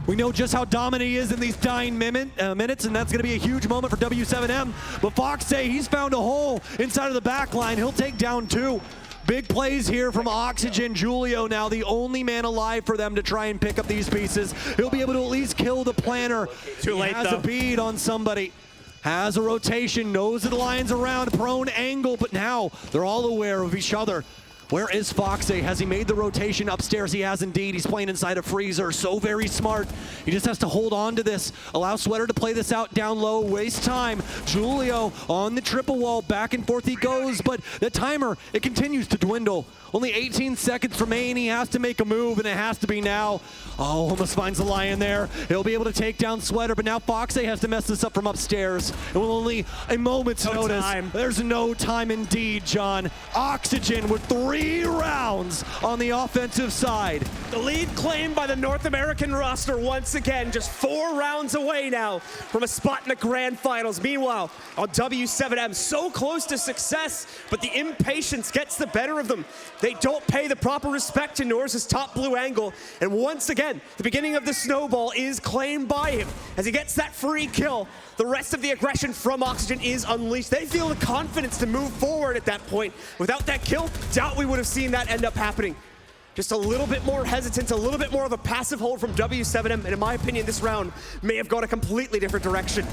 We know just how dominant he is in these dying minutes, and that's gonna be a huge moment for W7M. But Fox say he's found a hole inside of the back line. He'll take down 2. Big plays here from Oxygen. Julio now the only man alive for them to try and pick up these pieces. He'll be able to at least kill the planner. Too late, he has though. a bead on somebody. Has a rotation, knows that the line's around, prone angle, but now they're all aware of each other. Where is Foxy? Has he made the rotation upstairs? He has indeed. He's playing inside a freezer. So very smart. He just has to hold on to this. Allow Sweater to play this out down low. Waste time. Julio on the triple wall. Back and forth he goes. But the timer, it continues to dwindle. Only 18 seconds remain. He has to make a move, and it has to be now. Oh, almost finds the lion there. He'll be able to take down Sweater, but now Foxy has to mess this up from upstairs. It will only a moment's notice. There's no time indeed, John. Oxygen with 3 rounds on the offensive side. The lead claimed by the North American roster once again, just 4 rounds away now from a spot in the grand finals. Meanwhile, on W7M, so close to success, but the impatience gets the better of them. They don't pay the proper respect to Norse's top blue angle, and once again, the beginning of the snowball is claimed by him. As he gets that free kill, the rest of the aggression from Oxygen is unleashed. They feel the confidence to move forward at that point. Without that kill, doubt we would have seen that end up happening. Just a little bit more hesitance, a little bit more of a passive hold from W7M, and in my opinion, this round may have gone a completely different direction.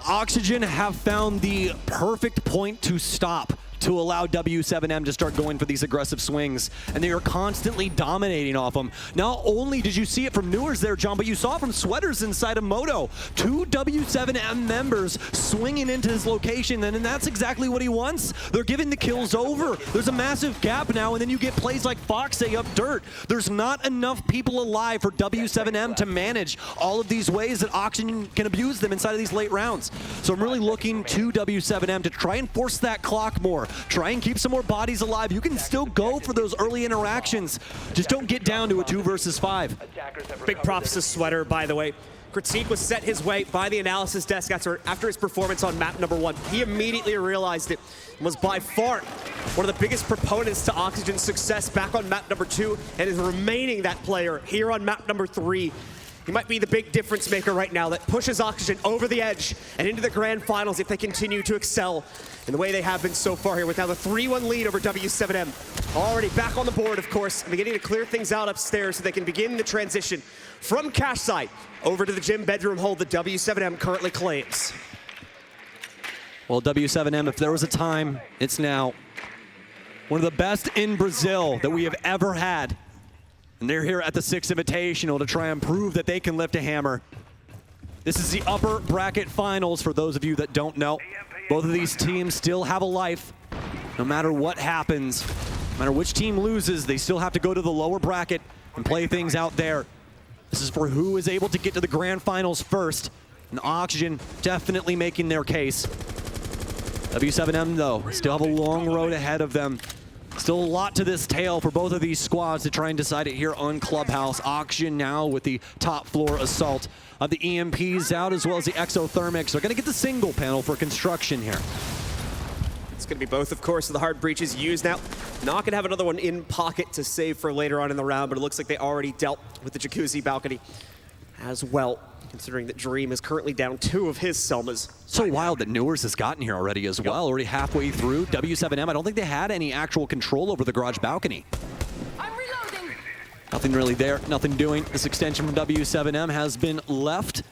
Oxygen have found the perfect point to stop, to allow W7M to start going for these aggressive swings, and they are constantly dominating off them. Not only did you see it from Newers there, John, but you saw it from Sweaters inside of Moto. 2 W7M members swinging into his location, and that's exactly what he wants. They're giving the kills over. There's a massive gap now, and then you get plays like Foxy up dirt. There's not enough people alive for W7M to manage all of these ways that Oxygen can abuse them inside of these late rounds. So I'm really looking to W7M to try and force that clock more. Try and keep some more bodies alive. You can still go for those early interactions. Just don't get down to a 2 versus 5. Big props to Sweater, by the way. Critique was set his way by the analysis desk after his performance on map number 1. He immediately realized it and was by far one of the biggest proponents to Oxygen's success back on map number 2 and is remaining that player here on map number 3. He might be the big difference maker right now that pushes Oxygen over the edge and into the grand finals if they continue to excel in the way they have been so far here, with now the 3-1 lead over W7M. Already back on the board, of course, and beginning to clear things out upstairs so they can begin the transition from cash side over to the gym bedroom hold that W7M currently claims. Well, W7M, if there was a time, it's now. One of the best in Brazil that we have ever had. And they're here at the 6th Invitational to try and prove that they can lift a hammer. This is the upper bracket finals for those of you that don't know. Both of these teams still have a life. No matter what happens, no matter which team loses, they still have to go to the lower bracket and play things out there. This is for who is able to get to the grand finals first. And Oxygen definitely making their case. W7M, though, still have a long road ahead of them. Still a lot to this tale for both of these squads to try and decide it here on Clubhouse. Oxygen now with the top floor assault of the EMPs out, as well as the exothermics. They're going to get the single panel for construction here. It's going to be both, of course, of the hard breaches used now. Not going to have another one in pocket to save for later on in the round, but it looks like they already dealt with the jacuzzi balcony as well, considering that Dream is currently down 2 of his Selmas. So wild that Newers has gotten here already as well, already halfway through. W7M, I don't think they had any actual control over the garage balcony. I'm reloading. Nothing really there, nothing doing. This extension from W7M has been left.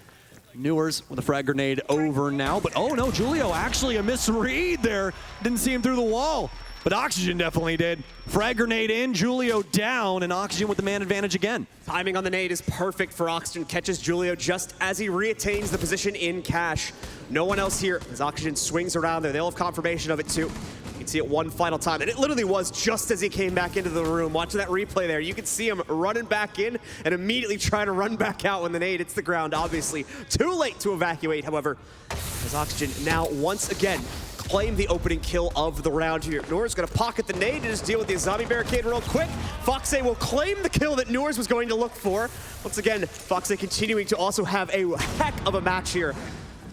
Newers with a frag grenade over now, but oh no, Julio, actually a misread there. Didn't see him through the wall, but Oxygen definitely did. Frag grenade in, Julio down, and Oxygen with the man advantage again. Timing on the nade is perfect for Oxygen. Catches Julio just as he reattains the position in cash. No one else here as Oxygen swings around there. They'll have confirmation of it too. You can see it one final time, and it literally was just as he came back into the room. Watching that replay there, you can see him running back in and immediately trying to run back out when the nade hits the ground. Obviously, too late to evacuate, however, as Oxygen now once again claim the opening kill of the round here. Noor's gonna pocket the nade and just deal with the zombie barricade real quick. Foxy will claim the kill that Noors was going to look for. Once again, Foxy continuing to also have a heck of a match here.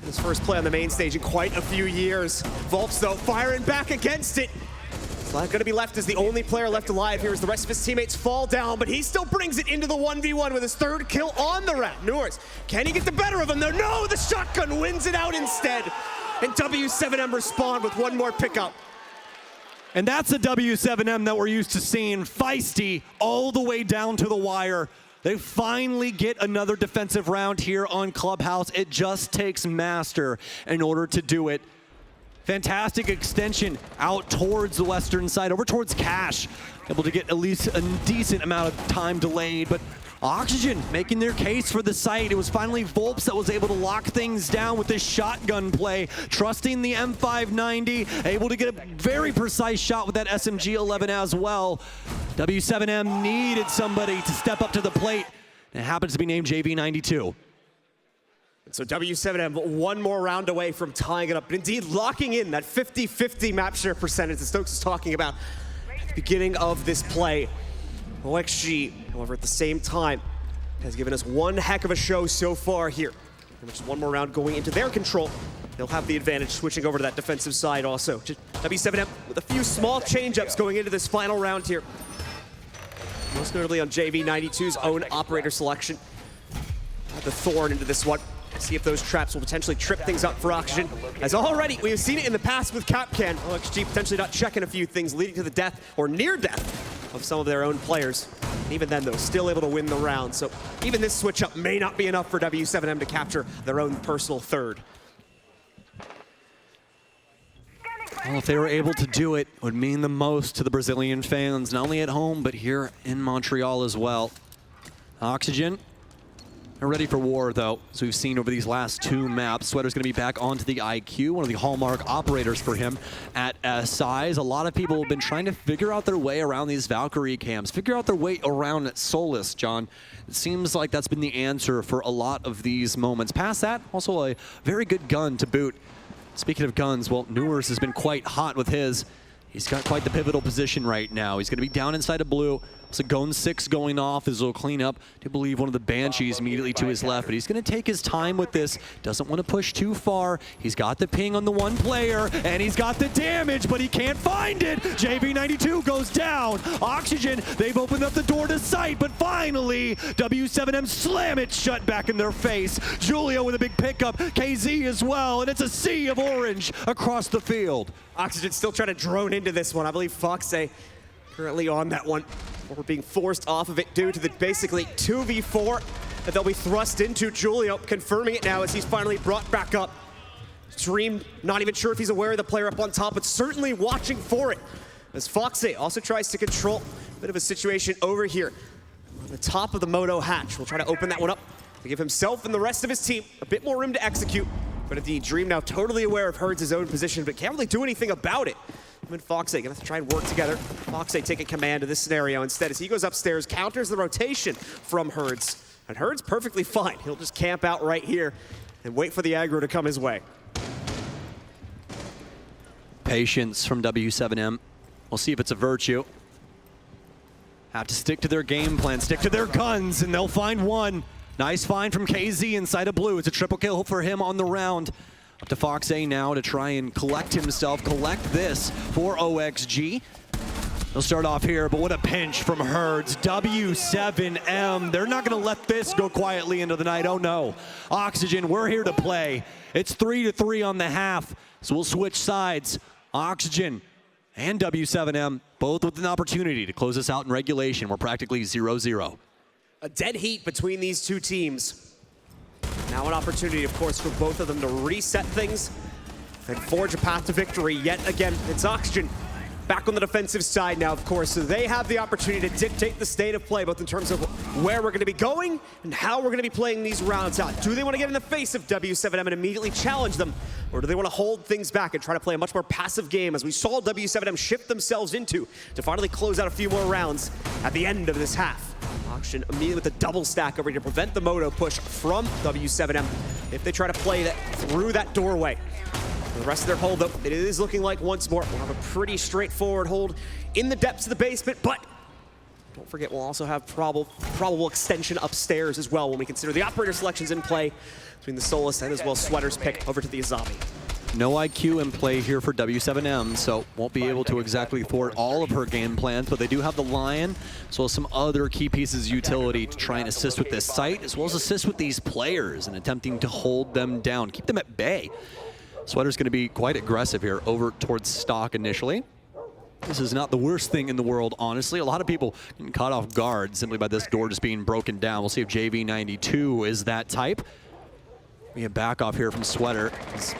His first play on the main stage in quite a few years. Volps, though, firing back against it. It's not going to be left as the only player left alive here as the rest of his teammates fall down, but he still brings it into the 1v1 with his 3rd kill on the round. Noors, can he get the better of him, though? No, the shotgun wins it out instead. And W7M respond with one more pickup. And that's a W7M that we're used to seeing, feisty all the way down to the wire. They finally get another defensive round here on Clubhouse. It just takes master in order to do it. Fantastic extension out towards the western side, over towards Cash. able to get at least a decent amount of time delayed, but Oxygen making their case for the site. It was finally Volps that was able to lock things down with this shotgun play, trusting the M590, able to get a very precise shot with that SMG-11 as well. W7M needed somebody to step up to the plate. It happens to be named JV92. So W7M one more round away from tying it up, but indeed locking in that 50-50 map share percentage that Stokes is talking about at the beginning of this play. OXG, however, at the same time, has given us one heck of a show so far here. And just one more round going into their control. They'll have the advantage switching over to that defensive side also. Just W7M with a few small change-ups going into this final round here. Most notably on JV92's own operator selection. The Thorn into this one. See if those traps will potentially trip things up for Oxygen. As already, we have seen it in the past with Capcan. OXG potentially not checking a few things, leading to the death or near death of some of their own players. And even then, though, still able to win the round. So even this switch up may not be enough for W7M to capture their own personal third. Well, if they were able to do it, it would mean the most to the Brazilian fans, not only at home, but here in Montreal as well. Oxygen, they're ready for war, though, as we've seen over these last two maps. Sweater's going to be back onto the IQ, one of the hallmark operators for him at SIs. A lot of people have been trying to figure out their way around these Valkyrie cams, figure out their way around Solus, John. It seems like that's been the answer for a lot of these moments. Past that, also a very good gun to boot. Speaking of guns, well, Newers has been quite hot with his. He's got quite the pivotal position right now. He's going to be down inside of blue. So Gon 6 going off as he'll clean up. I believe one of the Banshees immediately to his left, but he's going to take his time with this. Doesn't want to push too far. He's got the ping on the one player, and he's got the damage, but he can't find it. JV92 goes down. Oxygen, they've opened up the door to sight, but finally, W7M slam it shut back in their face. Julio with a big pickup, KZ as well, and it's a sea of orange across the field. Oxygen still trying to drone into this one. I believe Foxay currently on that one. We're being forced off of it due to the basically 2v4 that they'll be thrust into. Julio confirming it now as he's finally brought back up. Dream, not even sure if he's aware of the player up on top, but certainly watching for it. As Foxay also tries to control a bit of a situation over here on the top of the Moto hatch. We'll try to open that one up to give himself and the rest of his team a bit more room to execute. But indeed, Dream now totally aware of Herds' own position, but can't really do anything about it. Him and Foxay gonna have to try and work together. Foxay taking command of this scenario instead as he goes upstairs, counters the rotation from Herds. And Herds perfectly fine. He'll just camp out right here and wait for the aggro to come his way. Patience from W7M. We'll see if it's a virtue. Have to stick to their game plan, stick to their guns, and they'll find one. Nice find from KZ inside of blue. It's a triple kill for him on the round. Up to Foxay now to try and collect himself, collect this for OXG. They'll start off here, but what a pinch from Herds. W7M, they're not gonna let this go quietly into the night, oh no. Oxygen, we're here to play. It's 3-3 on the half, so we'll switch sides. Oxygen and W7M, both with an opportunity to close us out in regulation. We're practically 0-0. A dead heat between these two teams. Now an opportunity, of course, for both of them to reset things and forge a path to victory. Yet again, it's Oxygen back on the defensive side now, of course, so they have the opportunity to dictate the state of play, both in terms of where we're going to be going and how we're going to be playing these rounds out. Do they want to get in the face of W7M and immediately challenge them, or do they want to hold things back and try to play a much more passive game, as we saw W7M shift themselves into to finally close out a few more rounds at the end of this half? Oxygen immediately with a double stack over here to prevent the Moto push from W7M if they try to play that through that doorway. For the rest of their hold, though, it is looking like once more we'll have a pretty straightforward hold in the depths of the basement, but don't forget we'll also have probable extension upstairs as well when we consider the operator selections in play between the Solus and as well Sweater's pick over to the Azabi. No IQ in play here for W7M, so won't be able to exactly thwart all of her game plans, but they do have the Lion, as well as some other key pieces of utility to try and assist with this site, as well as assist with these players and attempting to hold them down, keep them at bay. Sweater's going to be quite aggressive here over towards stock initially. This is not the worst thing in the world, honestly. A lot of people getting caught off guard simply by this door just being broken down. We'll see if JV92 is that type. We have back off here from Sweater.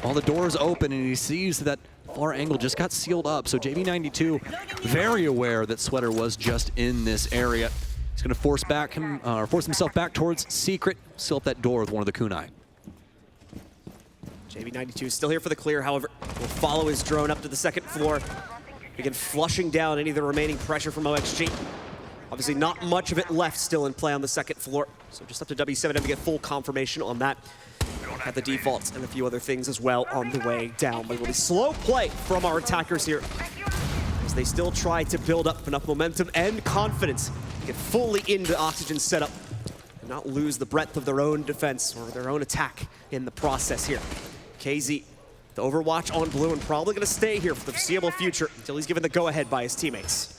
All the doors open and he sees that far angle just got sealed up. So JV92 very aware that Sweater was just in this area. He's going to force himself back towards Secret, seal up that door with one of the kunai. JV92 still here for the clear, however, will follow his drone up to the second floor. Begin flushing down any of the remaining pressure from OXG. Obviously not much of it left still in play on the second floor. So just up to W7M to get full confirmation on that. At the defaults and a few other things as well on the way down. But really slow play from our attackers here as they still try to build up enough momentum and confidence to get fully into Oxygen's setup and not lose the breadth of their own defense or their own attack in the process here. KZ, the Overwatch on blue and probably going to stay here for the foreseeable future until he's given the go-ahead by his teammates.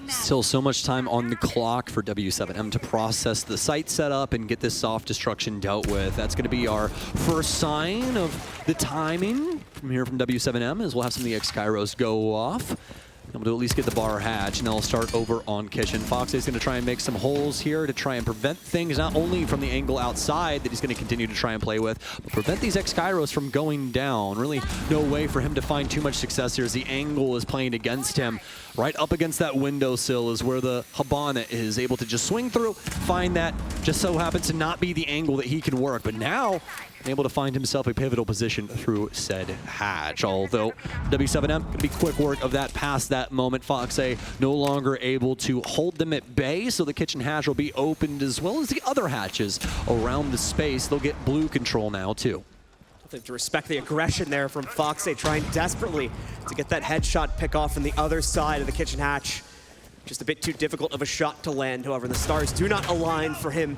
Still so much time on the clock for W7M to process the site setup and get this soft destruction dealt with. That's going to be our first sign of the timing from here from W7M, as we'll have some of the X-Kairos go off. Able to at least get the bar hatch, and they'll start over on Kitchen. Fox is going to try and make some holes here to try and prevent things, not only from the angle outside that he's going to continue to try and play with, but prevent these X-Kairos from going down. Really no way for him to find too much success here as the angle is playing against him. Right up against that windowsill is where the Habana is able to just swing through, find that, just so happens to not be the angle that he can work. But now, able to find himself a pivotal position through said hatch. Although W7M going to be quick work of that past that moment. Foxay no longer able to hold them at bay, so the kitchen hatch will be opened as well as the other hatches around the space. They'll get blue control now too. To respect the aggression there from Foxay, trying desperately to get that headshot pick off from the other side of the kitchen hatch. Just a bit too difficult of a shot to land, however, the stars do not align for him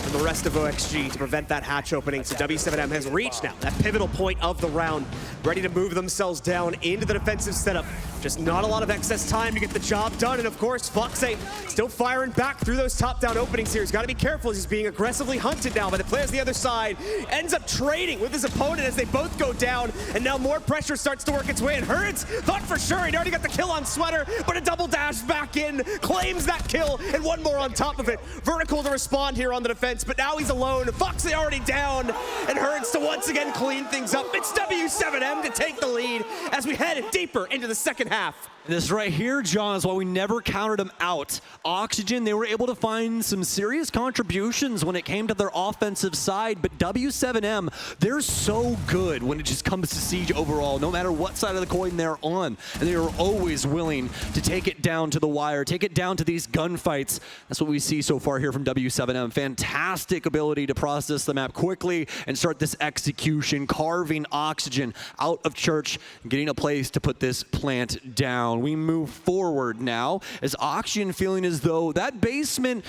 and the rest of OXG to prevent that hatch opening. So W7M has reached now that pivotal point of the round, ready to move themselves down into the defensive setup. Just not a lot of excess time to get the job done. And of course, Foxay still firing back through those top-down openings here. He's got to be careful as he's being aggressively hunted now by the players on the other side. Ends up trading with his opponent as they both go down. And now more pressure starts to work its way. And Herds thought for sure he'd already got the kill on Sweater, but a double dash back in, claims that kill, and one more on top of it. Vertical to respond here on the defense, but now he's alone. Foxay already down, and Herds to once again clean things up. It's W7M to take the lead as we head deeper into the second half. This right here, John, is why we never counted them out. Oxygen, they were able to find some serious contributions when it came to their offensive side, but W7M, they're so good when it just comes to Siege overall, no matter what side of the coin they're on. And they are always willing to take it down to the wire, take it down to these gunfights. That's what we see so far here from W7M. Fantastic ability to process the map quickly and start this execution, carving Oxygen out of church and getting a place to put this plant down. We move forward now as Oxygen feeling as though that basement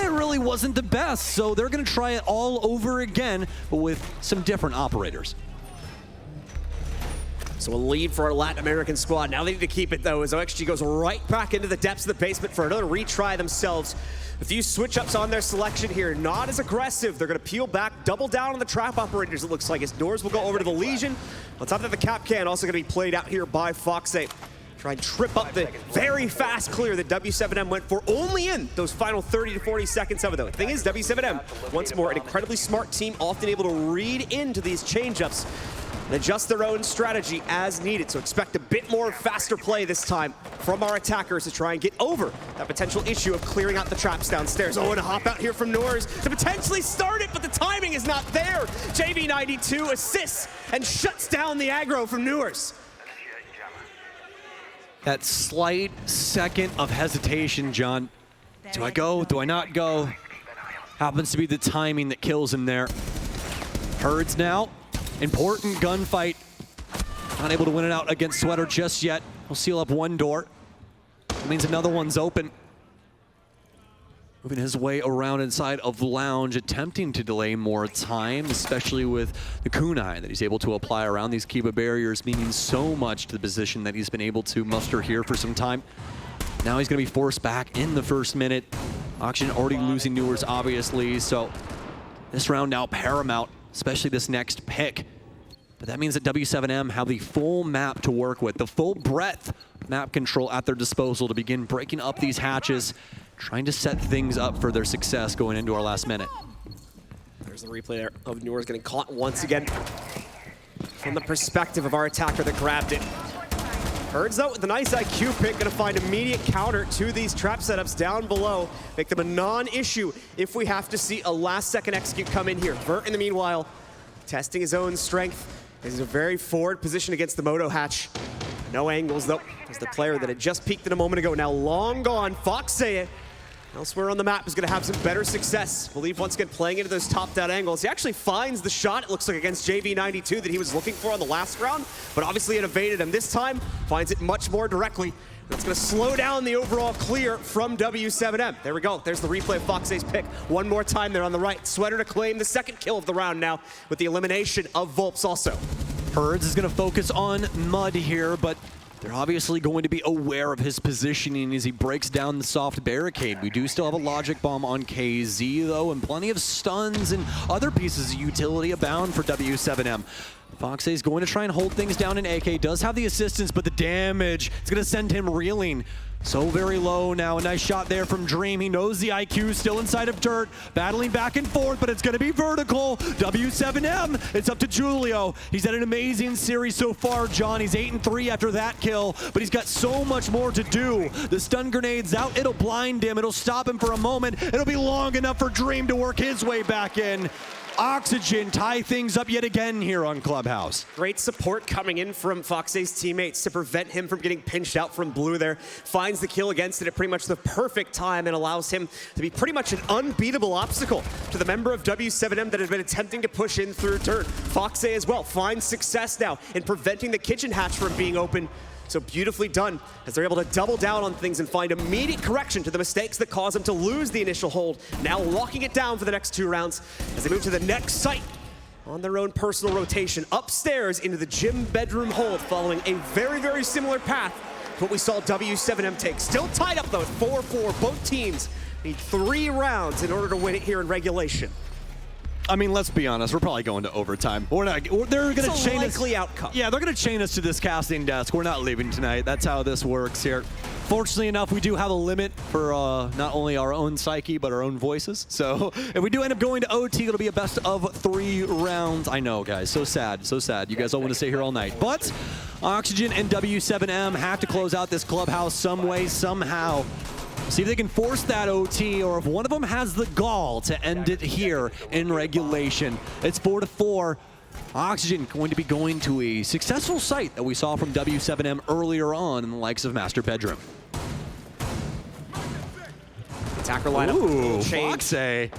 really wasn't the best, so they're going to try it all over again, but with some different operators. So a lead for our Latin American squad. Now they need to keep it though as OXG goes right back into the depths of the basement for another retry themselves. A few switch-ups on their selection here, not as aggressive. They're going to peel back, double down on the trap operators, it looks like, as doors will go over to the Legion. On top of that, the cap can also going to be played out here by Foxay. Try and trip up the very fast clear that W7M went for, only in those final 30 to 40 seconds of it though. The thing is, W7M, once more, an incredibly smart team, often able to read into these change-ups and adjust their own strategy as needed. So expect a bit more faster play this time from our attackers to try and get over that potential issue of clearing out the traps downstairs. Oh, and a hop out here from Noors to potentially start it, but the timing is not there. JV92 assists and shuts down the aggro from Noors. That slight second of hesitation, John. Do I go? Do I not go? Happens to be the timing that kills him there. Herds now. Important gunfight. Not able to win it out against Sweater just yet. We'll seal up one door. That means another one's open. Moving his way around inside of Lounge, attempting to delay more time, especially with the kunai that he's able to apply around these Kiba barriers, meaning so much to the position that he's been able to muster here for some time. Now he's going to be forced back in the first minute. Oxygen already losing Newers, obviously, so this round now paramount, especially this next pick. But that means that W7M have the full map to work with, the full breadth map control at their disposal to begin breaking up these hatches, trying to set things up for their success going into our last minute. There's the replay there of Noors getting caught once again. From the perspective of our attacker that grabbed it. Herds though with a nice IQ pick, gonna find immediate counter to these trap setups down below. Make them a non-issue if we have to see a last-second execute come in here. Vert in the meanwhile, testing his own strength. He's in a very forward position against the Moto Hatch. No angles though, as the player that had just peeked in a moment ago, now long gone. Foxay elsewhere on the map is going to have some better success. Believe once again playing into those top-down angles. He actually finds the shot, it looks like, against JV92 that he was looking for on the last round, but obviously it evaded him. This time, finds it much more directly. That's going to slow down the overall clear from W7M. There we go. There's the replay of Foxay's pick. One more time there on the right. Sweater to claim the second kill of the round now with the elimination of Volps also. Herds is going to focus on Mud here, but they're obviously going to be aware of his positioning as he breaks down the soft barricade. We do still have a logic bomb on KZ though, and plenty of stuns and other pieces of utility abound for W7M. Foxay is going to try and hold things down, and AK does have the assistance, but the damage is going to send him reeling. So very low now. A nice shot there from Dream. He knows the IQ still inside of Dirt. Battling back and forth, but it's going to be vertical. W7M, it's up to Julio. He's had an amazing series so far, John. He's 8-3 after that kill, but he's got so much more to do. The stun grenade's out. It'll blind him. It'll stop him for a moment. It'll be long enough for Dream to work his way back in. Oxygen tie things up yet again here on Clubhouse. Great support coming in from Foxay's teammates to prevent him from getting pinched out from blue there. Finds the kill against it at pretty much the perfect time and allows him to be pretty much an unbeatable obstacle to the member of W7M that has been attempting to push in through Dirt. Foxay as well finds success now in preventing the kitchen hatch from being open. So beautifully done as they're able to double down on things and find immediate correction to the mistakes that caused them to lose the initial hold. Now locking it down for the next 2 rounds as they move to the next site on their own personal rotation upstairs into the gym bedroom hold, following a very, very similar path to what we saw W7M take. Still tied up though at 4-4. Both teams need 3 rounds in order to win it here in regulation. I mean, let's be honest, we're probably going to overtime. They're going to chain us. Likely outcome. Yeah, they're going to chain us to this casting desk. We're not leaving tonight. That's how this works here. Fortunately enough, we do have a limit for not only our own psyche, but our own voices. So if we do end up going to OT, it'll be a best of 3 rounds. I know, guys, so sad, so sad. You guys all want to stay here all night. But Oxygen and W7M have to close out this clubhouse some way, somehow. See if they can force that OT, or if one of them has the gall to end it here in regulation. It's 4-4. Oxygen going to be going to a successful site that we saw from W7M earlier on in the likes of Master Bedroom. Attacker lineup. Ooh, Foxay.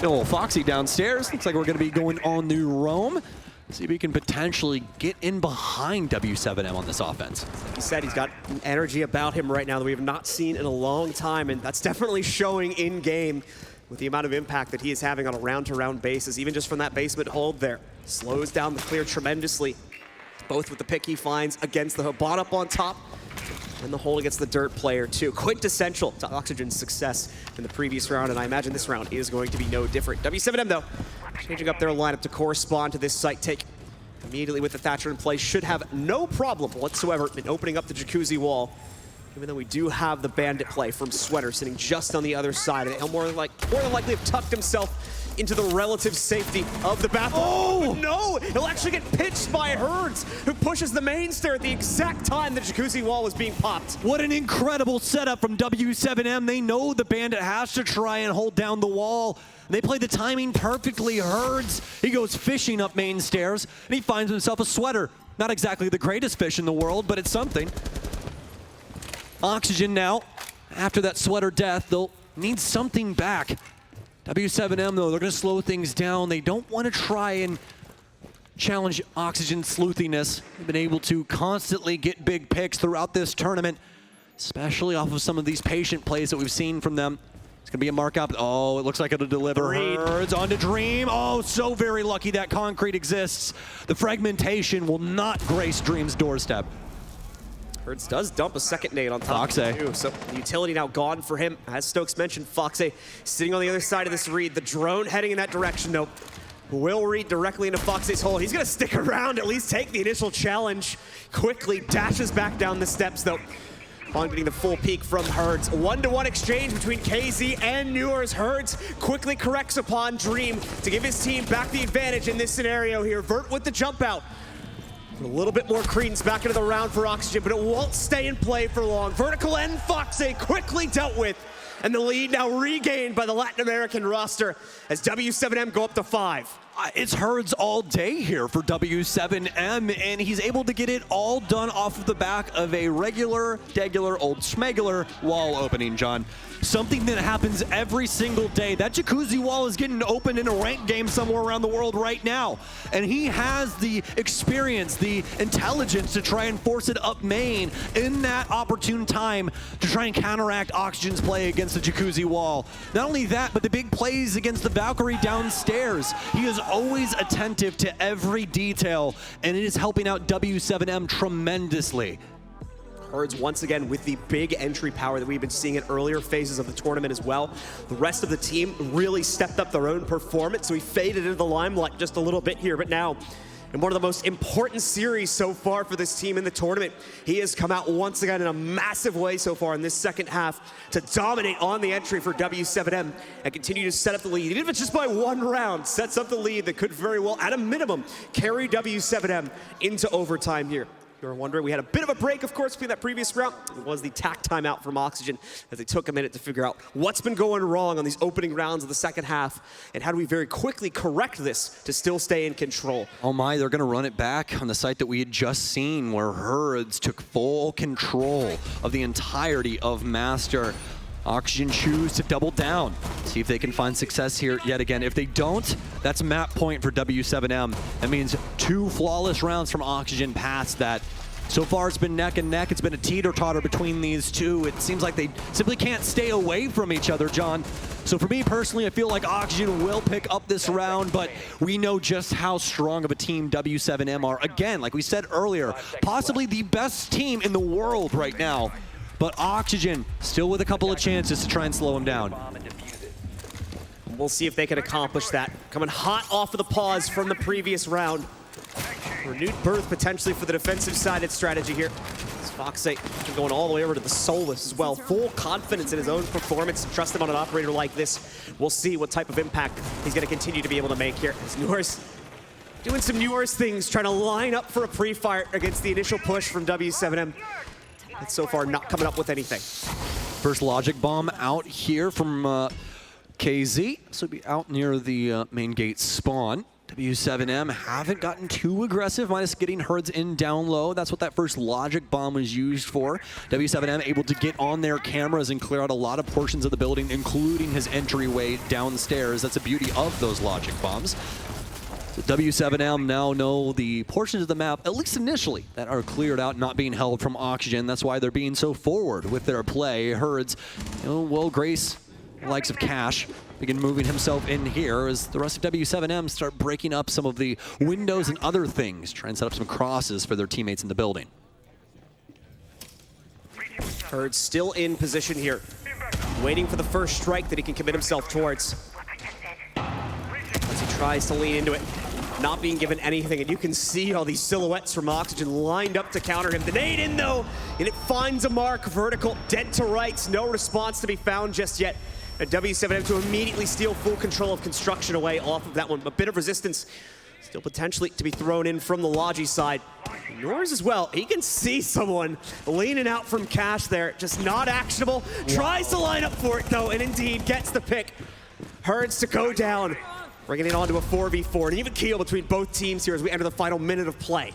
Oh, Foxy downstairs. Looks like we're going to be going on the roam. See if he can potentially get in behind W7M on this offense. Like he said, he's got energy about him right now that we have not seen in a long time, and that's definitely showing in game with the amount of impact that he is having on a round-to-round basis, even just from that basement hold there. Slows down the clear tremendously, both with the pick he finds against the Hobot up on top, and the hold against the Dirt player too. Quintessential to Oxygen's success in the previous round, and I imagine this round is going to be no different. W7M though, changing up their lineup to correspond to this site take. Immediately with the Thatcher in place, should have no problem whatsoever in opening up the jacuzzi wall, even though we do have the bandit play from Sweater sitting just on the other side. And he'll more than likely have tucked himself into the relative safety of the bathroom. Oh no, he'll actually get pitched by Herds, who pushes the main stair at the exact time the jacuzzi wall was being popped. What an incredible setup from W7M. They know the bandit has to try and hold down the wall. They play the timing perfectly. Herds, he goes fishing up main stairs, and he finds himself a Sweater. Not exactly the greatest fish in the world, but it's something. Oxygen now, after that Sweater death, they'll need something back. W7M, though, they're going to slow things down. They don't want to try and challenge Oxygen's sleuthiness. They've been able to constantly get big picks throughout this tournament, especially off of some of these patient plays that we've seen from them. It's going to be a mark up. Oh, it looks like it'll deliver. Herds onto Dream. Oh, so very lucky that concrete exists. The fragmentation will not grace Dream's doorstep. Herds does dump a second nade on top of him too, so the utility now gone for him. As Stokes mentioned, Foxay sitting on the other side of this read. The drone heading in that direction, nope. Will read directly into Foxay's hole. He's gonna stick around, at least take the initial challenge. Quickly dashes back down the steps though. On getting the full peek from Herds. 1-to-1 exchange between KZ and Newers. Herds quickly corrects upon Dream to give his team back the advantage in this scenario here. Vert with the jump out. A little bit more credence back into the round for Oxygen, but it won't stay in play for long. Vertical and Foxe quickly dealt with, and the lead now regained by the Latin American roster as W7M go up to 5. It's Herds all day here for W7M, and he's able to get it all done off of the back of a regular, old schmegular wall opening, John. Something that happens every single day. That jacuzzi wall is getting opened in a ranked game somewhere around the world right now. And he has the experience, the intelligence to try and force it up main in that opportune time to try and counteract Oxygen's play against the jacuzzi wall. Not only that, but the big plays against the Valkyrie downstairs. He is always attentive to every detail, and it is helping out W7M tremendously. Herds once again with the big entry power that we've been seeing in earlier phases of the tournament as well. The rest of the team really stepped up their own performance, so he faded into the limelight just a little bit here, but now in one of the most important series so far for this team in the tournament, he has come out once again in a massive way so far in this second half to dominate on the entry for W7M and continue to set up the lead. Even if it's just by 1 round, sets up the lead that could very well, at a minimum, carry W7M into overtime here. You're wondering, we had a bit of a break, of course, between that previous round. It was the tack timeout from Oxygen as they took a minute to figure out what's been going wrong on these opening rounds of the second half and how do we very quickly correct this to still stay in control. Oh my, they're going to run it back on the site that we had just seen where Herds took full control of the entirety of Master. Oxygen choose to double down, see if they can find success here yet again. If they don't, that's map point for W7M. That means 2 flawless rounds from Oxygen past that. So far it's been neck and neck. It's been a teeter-totter between these two. It seems like they simply can't stay away from each other, John. So for me personally, I feel like Oxygen will pick up this round, but we know just how strong of a team W7M are. Again, like we said earlier, possibly the best team in the world right now. But Oxygen still with a couple of chances to try and slow him down. We'll see if they can accomplish that. Coming hot off of the pause from the previous round. Renewed birth potentially for the defensive-sided strategy here. Foxe going all the way over to the Solus as well. Full confidence in his own performance. Trust him on an operator like this. We'll see what type of impact he's going to continue to be able to make here. As Newers doing some Newers things, trying to line up for a pre-fire against the initial push from W7M. It's so far not coming up with anything. First logic bomb out here from KZ. This will be out near the main gate spawn. W7M haven't gotten too aggressive, minus getting Herds in down low. That's what that first logic bomb was used for. W7M able to get on their cameras and clear out a lot of portions of the building, including his entryway downstairs. That's the beauty of those logic bombs. W7M now know the portions of the map, at least initially, that are cleared out, not being held from Oxygen. That's why they're being so forward with their play. Herds, will grace the likes of Cash, begin moving himself in here as the rest of W7M start breaking up some of the windows and other things, try and set up some crosses for their teammates in the building. Herds still in position here, waiting for the first strike that he can commit himself towards. As he tries to lean into it, not being given anything, and you can see all these silhouettes from Oxygen lined up to counter him. The nade in though, and it finds a mark, vertical, dead to rights, no response to be found just yet. And W7M to immediately steal full control of construction away off of that one. A bit of resistance still potentially to be thrown in from the Logi side. Yours as well, he can see someone leaning out from Cash there, just not actionable. Tries to line up for it though, and indeed gets the pick. Herds to go down. Bringing it on to a 4v4, and even keel between both teams here as we enter the final minute of play.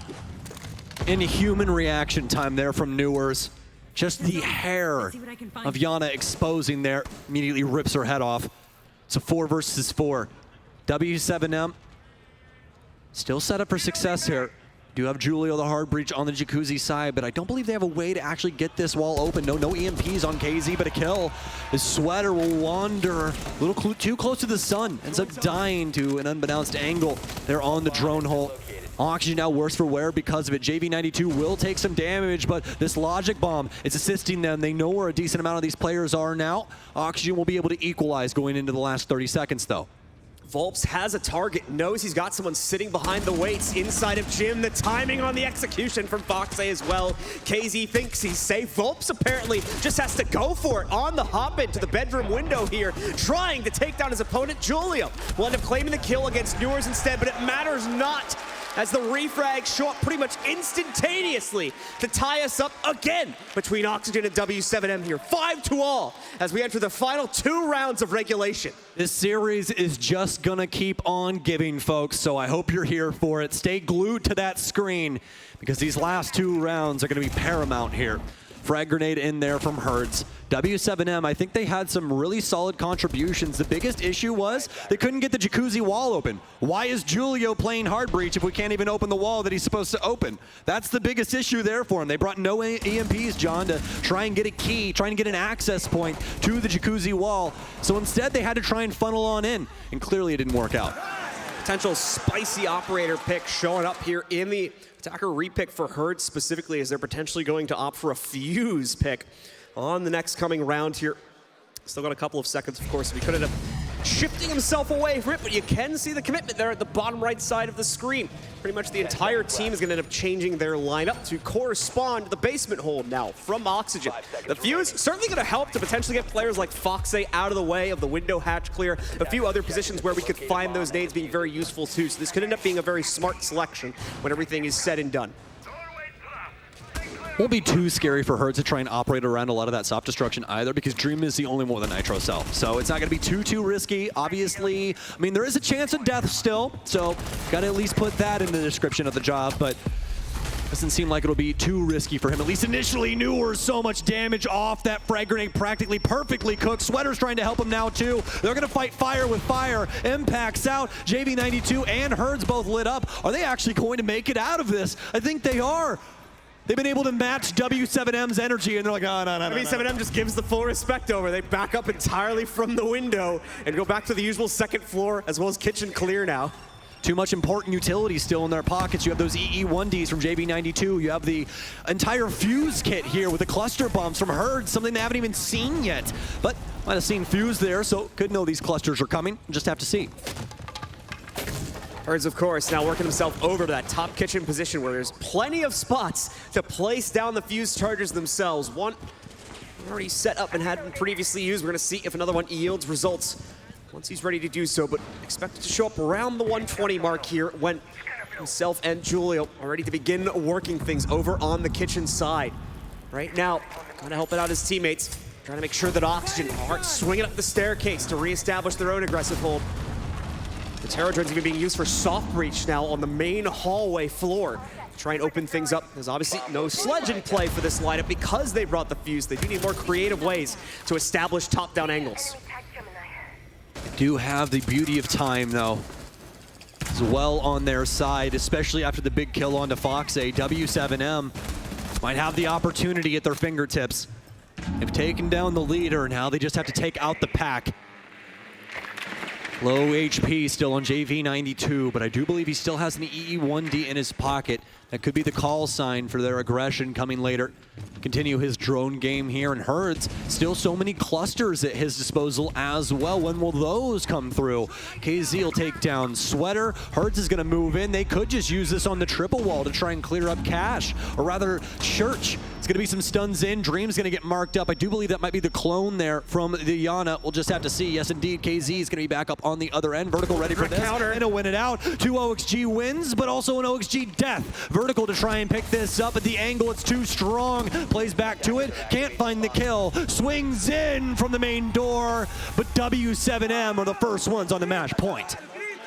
Inhuman reaction time there from Newers. Just the hair of Yana exposing there, immediately rips her head off. It's a 4 versus 4. W7M still set up for success here. Do have Julio the hard breach on the jacuzzi side, but I don't believe they have a way to actually get this wall open. No EMPs on KZ, but a kill. His sweater will wander a little too close to the sun. Ends up dying to an unbeknownst angle. They're on the drone hole. Oxygen now worse for wear because of it. JV92 will take some damage, but this logic bomb is assisting them. They know where a decent amount of these players are now. Oxygen will be able to equalize going into the last 30 seconds, though. Volps has a target, knows he's got someone sitting behind the weights inside of Jim. The timing on the execution from Foxay as well. KZ thinks he's safe. Volps apparently just has to go for it on the hop into the bedroom window here, trying to take down his opponent. Julio will end up claiming the kill against Newers instead, but it matters not, as the refrags show up pretty much instantaneously to tie us up again between Oxygen and W7M here. 5-all as we enter the final 2 rounds of regulation. This series is just gonna keep on giving, folks, so I hope you're here for it. Stay glued to that screen because these last 2 rounds are gonna be paramount here. Frag grenade in there from Herds. W7M, I think they had some really solid contributions. The biggest issue was they couldn't get the jacuzzi wall open. Why is Julio playing hard breach if we can't even open the wall that he's supposed to open? That's the biggest issue there for him. They brought no EMPs, John, to try and get a key, trying to get an access point to the jacuzzi wall. So instead they had to try and funnel on in, and clearly it didn't work out. Potential spicy operator pick showing up here in the attacker repick for Hertz specifically, as they're potentially going to opt for a fuse pick on the next coming round here. Still got a couple of seconds, of course. We could end up shifting himself away from it, but you can see the commitment there at the bottom right side of the screen. Pretty much the entire team is going to end up changing their lineup to correspond to the basement hold now from Oxygen. The fuse certainly going to help to potentially get players like Foxay out of the way of the window hatch clear. A few other positions where we could find those nades being very useful too. So this could end up being a very smart selection when everything is said and done. Won't be too scary for Hertz to try and operate around a lot of that soft destruction either, because Dream is the only one with a Nitro cell. So it's not going to be too risky. Obviously, I mean, there is a chance of death still, so got to at least put that in the description of the job, but doesn't seem like it'll be too risky for him. At least initially, Newer, so much damage off that frag grenade, practically perfectly cooked. Sweater's trying to help him now too. They're gonna fight fire with fire. Impacts out. JV92 and Herds both lit up. Are they actually going to make it out of this? I think they are. They've been able to match W7M's energy, and they're like, oh, no. W7M just gives the full respect over. They back up entirely from the window and go back to the usual second floor, as well as kitchen clear now. Too much important utility still in their pockets. You have those EE1Ds from JV92. You have the entire fuse kit here with the cluster bombs from Herds, something they haven't even seen yet. But might have seen fuse there, so could know these clusters are coming. Just have to see. Herds, of course, now working himself over to that top kitchen position where there's plenty of spots to place down the fuse chargers themselves. One already set up and had been previously used. We're going to see if another one yields results once he's ready to do so, but expected to show up around the 120 mark here when himself and Julio are ready to begin working things over on the kitchen side. Right now, trying to help out his teammates, trying to make sure that Oxygen aren't swinging up the staircase to reestablish their own aggressive hold. The Terror Drone's even being used for soft breach now on the main hallway floor to try and open things up. There's obviously no sledge in play for this lineup because they brought the fuse. They do need more creative ways to establish top-down angles. Do have the beauty of time, though, as well on their side, especially after the big kill onto Foxay. W7M might have the opportunity at their fingertips. They've taken down the leader, and now they just have to take out the pack. Low HP still on JV92, but I do believe he still has an EE1D in his pocket. That could be the call sign for their aggression coming later. Continue his drone game here, and Herds still so many clusters at his disposal as well. When will those come through? KZ will take down Sweater. Herds is gonna move in. They could just use this on the triple wall to try and clear up cash, or rather Church. It's gonna be some stuns in. Dream's gonna get marked up. I do believe that might be the clone there from the Yana. We'll just have to see. Yes, indeed, KZ is gonna be back up on the other end. Vertical ready for this. Counter. And to win it out. 2 OXG wins, but also an OXG death. Vertical to try and pick this up at the angle. It's too strong. Plays back to it. Can't find the kill. Swings in from the main door, but W7M are the first ones on the match point.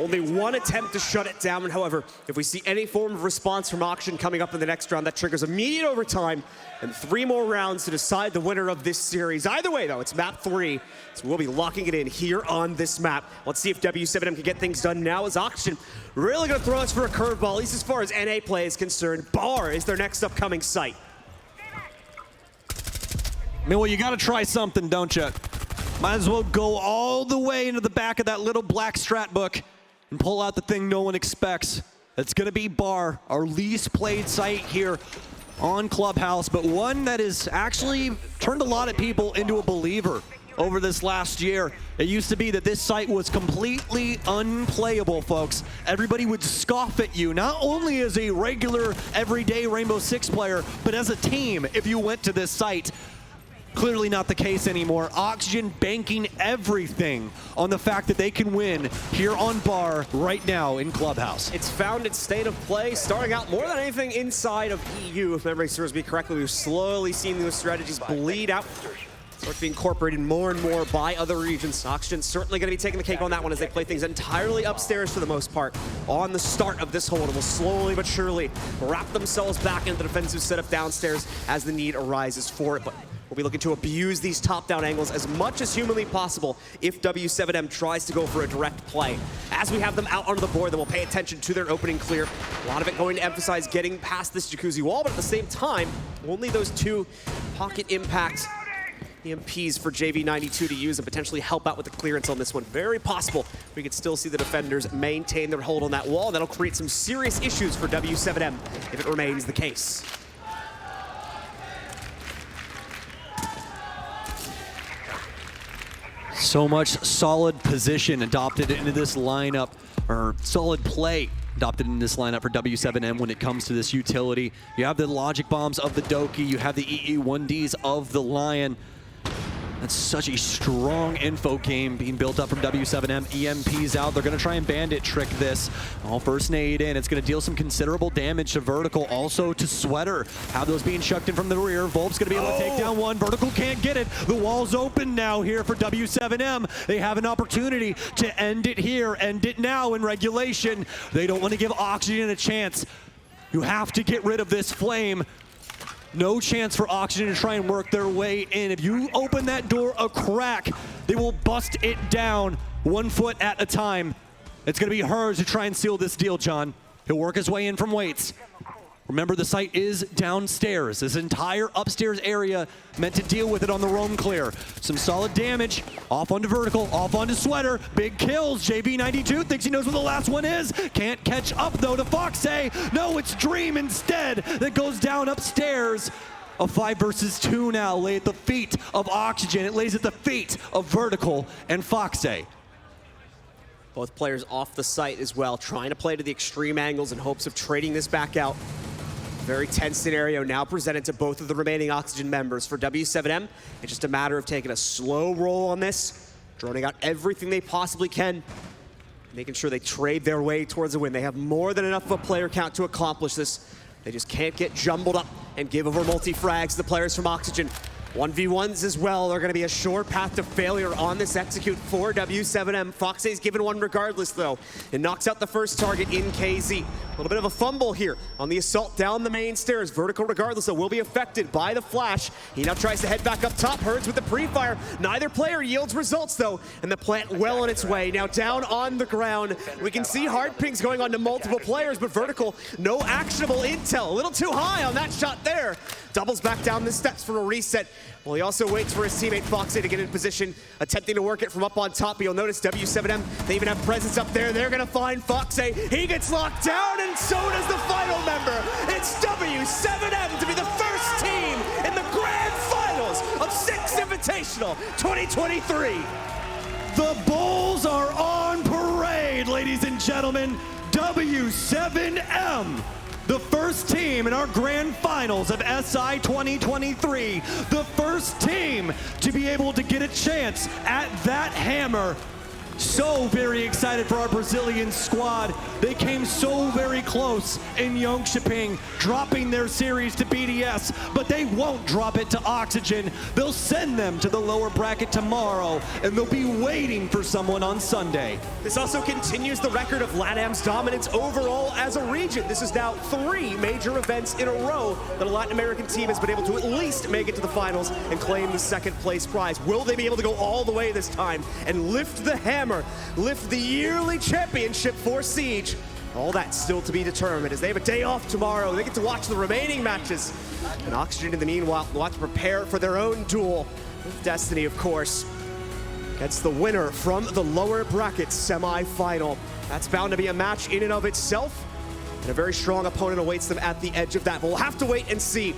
Only one attempt to shut it down. However, if we see any form of response from Oxygen coming up in the next round, that triggers immediate overtime and 3 more rounds to decide the winner of this series. Either way, though, it's map 3, so we'll be locking it in here on this map. Let's see if W7M can get things done now, as Oxygen really going to throw us for a curveball, at least as far as NA play is concerned. Bar is their next upcoming site. I mean, well, you got to try something, don't you? Might as well go all the way into the back of that little black strat book and pull out the thing no one expects. It's gonna be Bar, our least played site here on Clubhouse, but one that has actually turned a lot of people into a believer. over this last year. It used to be that this site was completely unplayable, folks. Everybody would scoff at you, not only as a regular, everyday Rainbow Six player, but as a team if you went to this site. Clearly not the case anymore. Oxygen banking everything on the fact that they can win here on Bar right now in Clubhouse. It's found its state of play, starting out more than anything inside of EU. If memory serves me correctly, we've slowly seen those strategies bleed out. Start being incorporated more and more by other regions. Oxygen's certainly going to be taking the cake on that one as they play things entirely upstairs for the most part on the start of this hold, and will slowly but surely wrap themselves back into the defensive setup downstairs as the need arises for it. But we'll be looking to abuse these top-down angles as much as humanly possible if W7M tries to go for a direct play. As we have them out onto the board, then we'll pay attention to their opening clear. A lot of it going to emphasize getting past this jacuzzi wall, but at the same time, only those 2 pocket impact EMPs for JV92 to use and potentially help out with the clearance on this one. Very possible we could still see the defenders maintain their hold on that wall. That'll create some serious issues for W7M if it remains the case. So much solid position adopted into this lineup, or solid play adopted in this lineup for W7M when it comes to this utility. You have the logic bombs of the Doki, you have the EE1Ds of the Lion. That's such a strong info game being built up from W7M. EMP's out. They're going to try and bandit trick this. First nade in. It's going to deal some considerable damage to Vertical, also to Sweater. Have those being chucked in from the rear. Volp's going to be able to take down one. Vertical can't get it. The wall's open now here for W7M. They have an opportunity to end it here, end it now in regulation. They don't want to give Oxygen a chance. You have to get rid of this flame. No chance for Oxygen to try and work their way in. If you open that door a crack, they will bust it down 1 foot at a time. It's going to be hers to try and seal this deal, John. He'll work his way in from weights. Remember, the site is downstairs. This entire upstairs area meant to deal with it on the roam clear. Some solid damage. Off onto Vertical, off onto Sweater. Big kills. JV92 thinks he knows where the last one is. Can't catch up, though, to Foxay. No, it's Dream instead that goes down upstairs. A 5 versus 2 now lay at the feet of Oxygen. It lays at the feet of Vertical and Foxay. Both players off the site as well, trying to play to the extreme angles in hopes of trading this back out. Very tense scenario now presented to both of the remaining Oxygen members. For W7M, it's just a matter of taking a slow roll on this, droning out everything they possibly can, making sure they trade their way towards a win. They have more than enough of a player count to accomplish this. They just can't get jumbled up and give over multi-frags to the players from Oxygen. 1v1s as well are going to be a sure path to failure on this execute for W7M. Foxay's given one regardless, though. It knocks out the first target in KZ. A little bit of a fumble here on the assault down the main stairs. Vertical, regardless, though, will be affected by the flash. He now tries to head back up top. Herds with the pre-fire. Neither player yields results, though, and the plant well on its way. Now down on the ground. We can see hard pings going on to multiple players, but Vertical, no actionable intel. A little too high on that shot there. Doubles back down the steps for a reset. Well, he also waits for his teammate Foxay to get in position, attempting to work it from up on top. But you'll notice W7M, they even have presence up there. They're gonna find Foxay. He gets locked down, and so does the final member. It's W7M to be the first team in the grand finals of Six Invitational 2023. The Bulls are on parade, ladies and gentlemen. W7M. The first team in our grand finals of SI 2023. The first team to be able to get a chance at that hammer. So very excited for our Brazilian squad. They came so very close in Jönköping, dropping their series to BDS, but they won't drop it to Oxygen. They'll send them to the lower bracket tomorrow, and they'll be waiting for someone on Sunday. This also continues the record of LATAM's dominance overall as a region. This is now 3 major events in a row that a Latin American team has been able to at least make it to the finals and claim the second place prize. Will they be able to go all the way this time and lift the hammer, lift the yearly championship for Siege? All that's still to be determined as they have a day off tomorrow. They get to watch the remaining matches. And Oxygen, in the meanwhile, will have to prepare for their own duel with Destiny, of course. Gets the winner from the lower bracket semi-final. That's bound to be a match in and of itself. And a very strong opponent awaits them at the edge of that. But we'll have to wait and see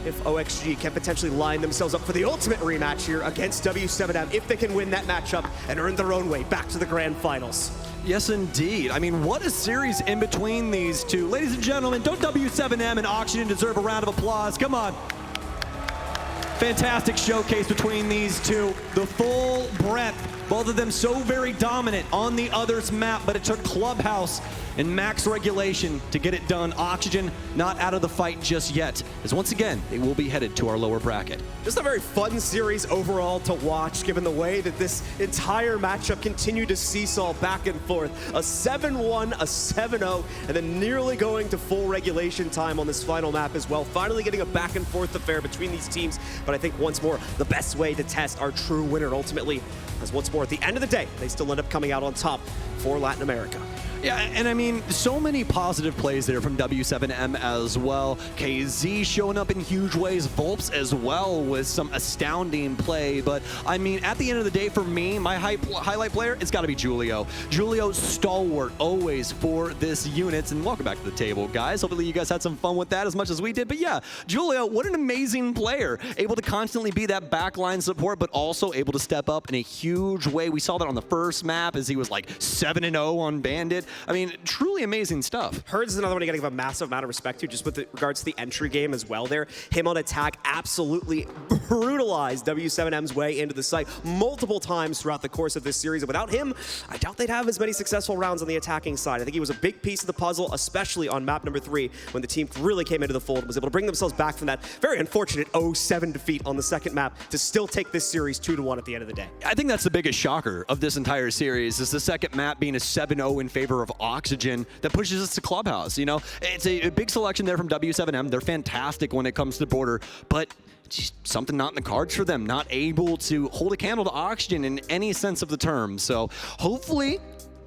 if OXG can potentially line themselves up for the ultimate rematch here against W7M, if they can win that matchup and earn their own way back to the grand finals. Yes, indeed. I mean, what a series in between these two. Ladies and gentlemen, don't W7M and Oxygen deserve a round of applause? Come on. Fantastic showcase between these two. The full breadth, both of them so very dominant on the other's map, but it took Clubhouse and max regulation to get it done. Oxygen not out of the fight just yet, as once again, they will be headed to our lower bracket. Just a very fun series overall to watch, given the way that this entire matchup continued to seesaw back and forth. A 7-1, a 7-0, and then nearly going to full regulation time on this final map as well. Finally getting a back and forth affair between these teams, but I think once more, the best way to test our true winner ultimately, as once more, at the end of the day, they still end up coming out on top for Latin America. Yeah, and I mean, so many positive plays there from W7M as well. KZ showing up in huge ways, Volps as well with some astounding play. But I mean, at the end of the day, for me, my highlight player, it's got to be Julio. Julio, stalwart always for this unit. And welcome back to the table, guys. Hopefully you guys had some fun with that as much as we did. But yeah, Julio, what an amazing player. Able to constantly be that backline support, but also able to step up in a huge way. We saw that on the first map as he was like 7-0 on Bandit. I mean, truly amazing stuff. Herds is another one you gotta give a massive amount of respect to, just with regards to the entry game as well there. Him on attack absolutely brutalized W7M's way into the site multiple times throughout the course of this series. And without him, I doubt they'd have as many successful rounds on the attacking side. I think he was a big piece of the puzzle, especially on map number 3, when the team really came into the fold and was able to bring themselves back from that very unfortunate 0-7 defeat on the second map to still take this series 2-1 at the end of the day. I think that's the biggest shocker of this entire series, is the second map being a 7-0 in favor of Oxygen that pushes us to Clubhouse. You know, it's a big selection there from W7M. They're fantastic when it comes to the border, but just something not in the cards for them, not able to hold a candle to Oxygen in any sense of the term. So hopefully,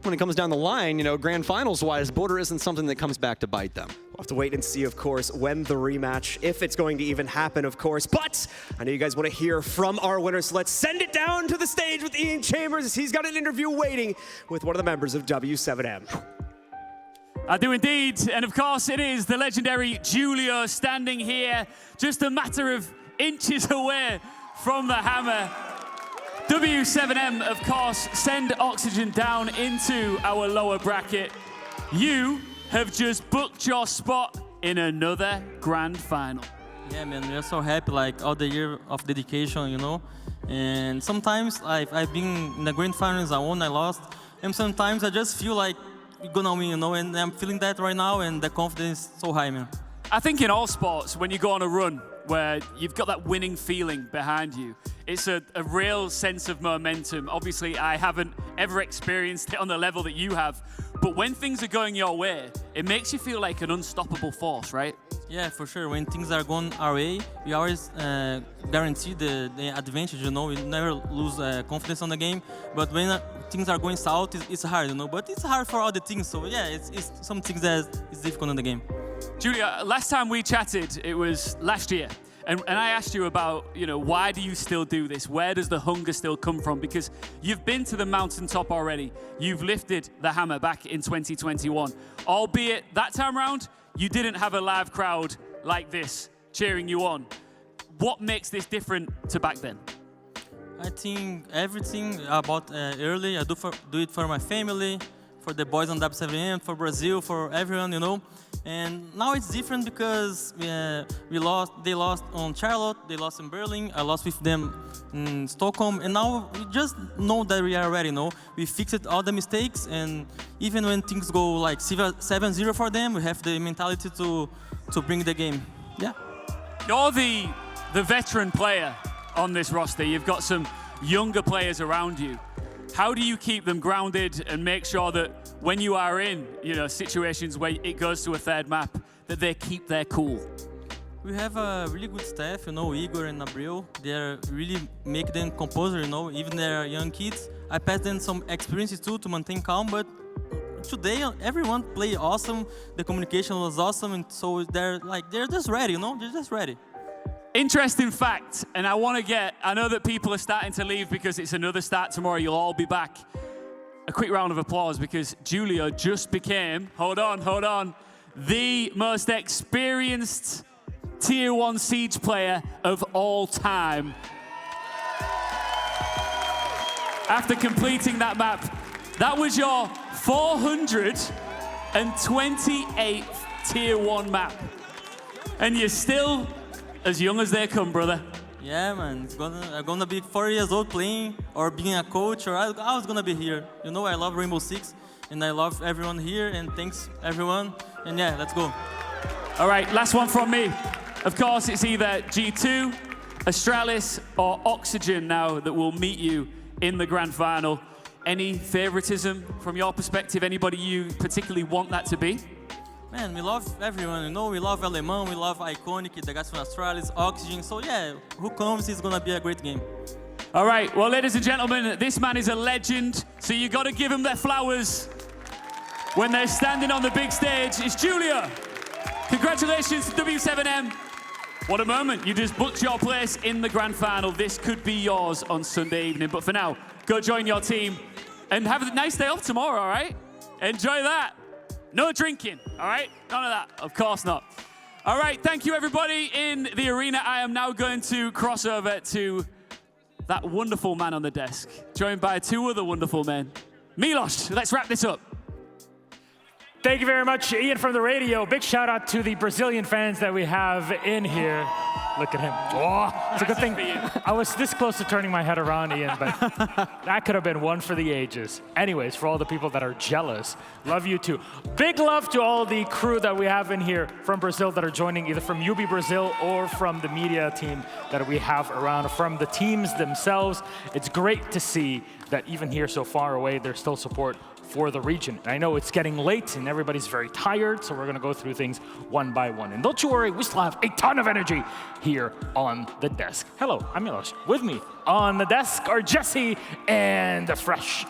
when it comes down the line, you know, grand finals wise, border isn't something that comes back to bite them. We'll have to wait and see, of course, when the rematch, if it's going to even happen, of course. But I know you guys want to hear from our winners, so let's send it down to the stage with Ian Chambers, as he's got an interview waiting with one of the members of W7M. I do indeed, and of course it is the legendary Julio standing here, just a matter of inches away from the hammer. W7M, of course, send Oxygen down into our lower bracket. You have just booked your spot in another grand final. Yeah, man, we're so happy, like all the year of dedication, you know. And sometimes I've been in the grand finals, I won, I lost, and sometimes I just feel like we're gonna win, you know, and I'm feeling that right now, and the confidence is so high, man. I think in all sports, when you go on a run where you've got that winning feeling behind you, it's a real sense of momentum. Obviously, I haven't ever experienced it on the level that you have, but when things are going your way, it makes you feel like an unstoppable force, right? Yeah, for sure. When things are going our way, we always guarantee the advantage, you know. We never lose confidence on the game, but when things are going south, it's hard, you know. But it's hard for all the teams, so yeah, it's some things that is difficult in the game. Julia, last time we chatted, it was last year. And I asked you about, you know, why do you still do this? Where does the hunger still come from? Because you've been to the mountaintop already. You've lifted the hammer back in 2021. Albeit that time round, you didn't have a live crowd like this cheering you on. What makes this different to back then? I think everything about early, I do it for my family, for the boys on W7M, for Brazil, for everyone, you know. And now it's different because they lost on Charlotte, they lost in Berlin, I lost with them in Stockholm, and now we just know that we are ready, you know. We fixed all the mistakes, and even when things go like 7-0 for them, we have the mentality to bring the game. Yeah. You're the veteran player on this roster. You've got some younger players around you. How do you keep them grounded and make sure that when you are in, you know, situations where it goes to a third map, that they keep their cool? We have a really good staff, you know, Igor and Abreu. They really make them composer, you know, even they're young kids. I pass them some experiences too to maintain calm, but today everyone played awesome. The communication was awesome, and so they're just ready, you know, they're just ready. Interesting fact, and I know that people are starting to leave because it's another start tomorrow. You'll all be back. A quick round of applause because Julio just became, hold on, the most experienced Tier 1 Siege player of all time. After completing that map, that was your 428th Tier 1 map. And you're still as young as they come, brother. Yeah, man. I'm gonna be 4 years old playing or being a coach, or I was gonna be here. You know, I love Rainbow Six, and I love everyone here, and thanks, everyone. And yeah, let's go. All right, last one from me. Of course, it's either G2, Astralis, or Oxygen now that will meet you in the grand final. Any favoritism from your perspective? Anybody you particularly want that to be? Man, we love everyone, you know, we love Alemão, we love Iconic, the guys from Astralis, Oxygen, so yeah, who comes is gonna be a great game. All right, well, ladies and gentlemen, this man is a legend, so you gotta give him their flowers when they're standing on the big stage. It's Julia. Congratulations to W7M. What a moment, you just booked your place in the grand final. This could be yours on Sunday evening, but for now, go join your team and have a nice day off tomorrow, all right? Enjoy that. No drinking, all right? None of that, of course not. All right, thank you everybody in the arena. I am now going to cross over to that wonderful man on the desk, joined by two other wonderful men. Milos, let's wrap this up. Thank you very much, Ian from the radio. Big shout out to the Brazilian fans that we have in here. Look at him. Oh, it's a good thing. I was this close to turning my head around, Ian, but that could have been one for the ages. Anyways, for all the people that are jealous, love you too. Big love to all the crew that we have in here from Brazil that are joining either from UB Brazil or from the media team that we have around, from the teams themselves. It's great to see that even here so far away, there's still support for the region. I know it's getting late and everybody's very tired, so we're gonna go through things one by one. And don't you worry, we still have a ton of energy here on the desk. Hello, I'm Milos. With me on the desk are Jesse and Fresh.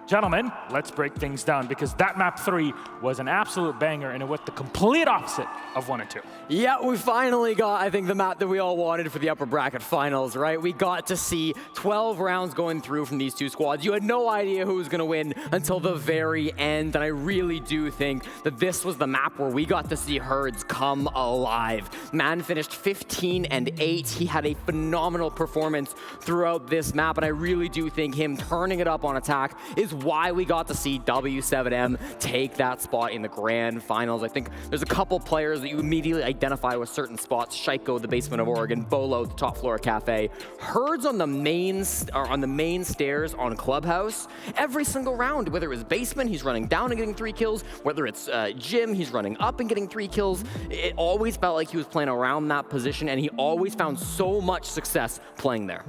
Gentlemen, let's break things down because that map 3 was an absolute banger and it went the complete opposite of 1 and 2. Yeah, we finally got, I think, the map that we all wanted for the upper bracket finals, right? We got to see 12 rounds going through from these two squads. You had no idea who was going to win until the very end, and I really do think that this was the map where we got to see Herds come alive. Man finished 15 and 8. He had a phenomenal performance throughout this map, and I really do think him turning it up on attack is why we got to see W7M take that spot in the grand finals. I think there's a couple players that you immediately identify with certain spots. Shaiko, the basement of Oregon, Bolo, the top floor cafe. Herds on the main stairs on Clubhouse. Every single round, whether it was basement, he's running down and getting 3 kills. Whether it's gym, he's running up and getting 3 kills. It always felt like he was playing around that position, and he always found so much success playing there.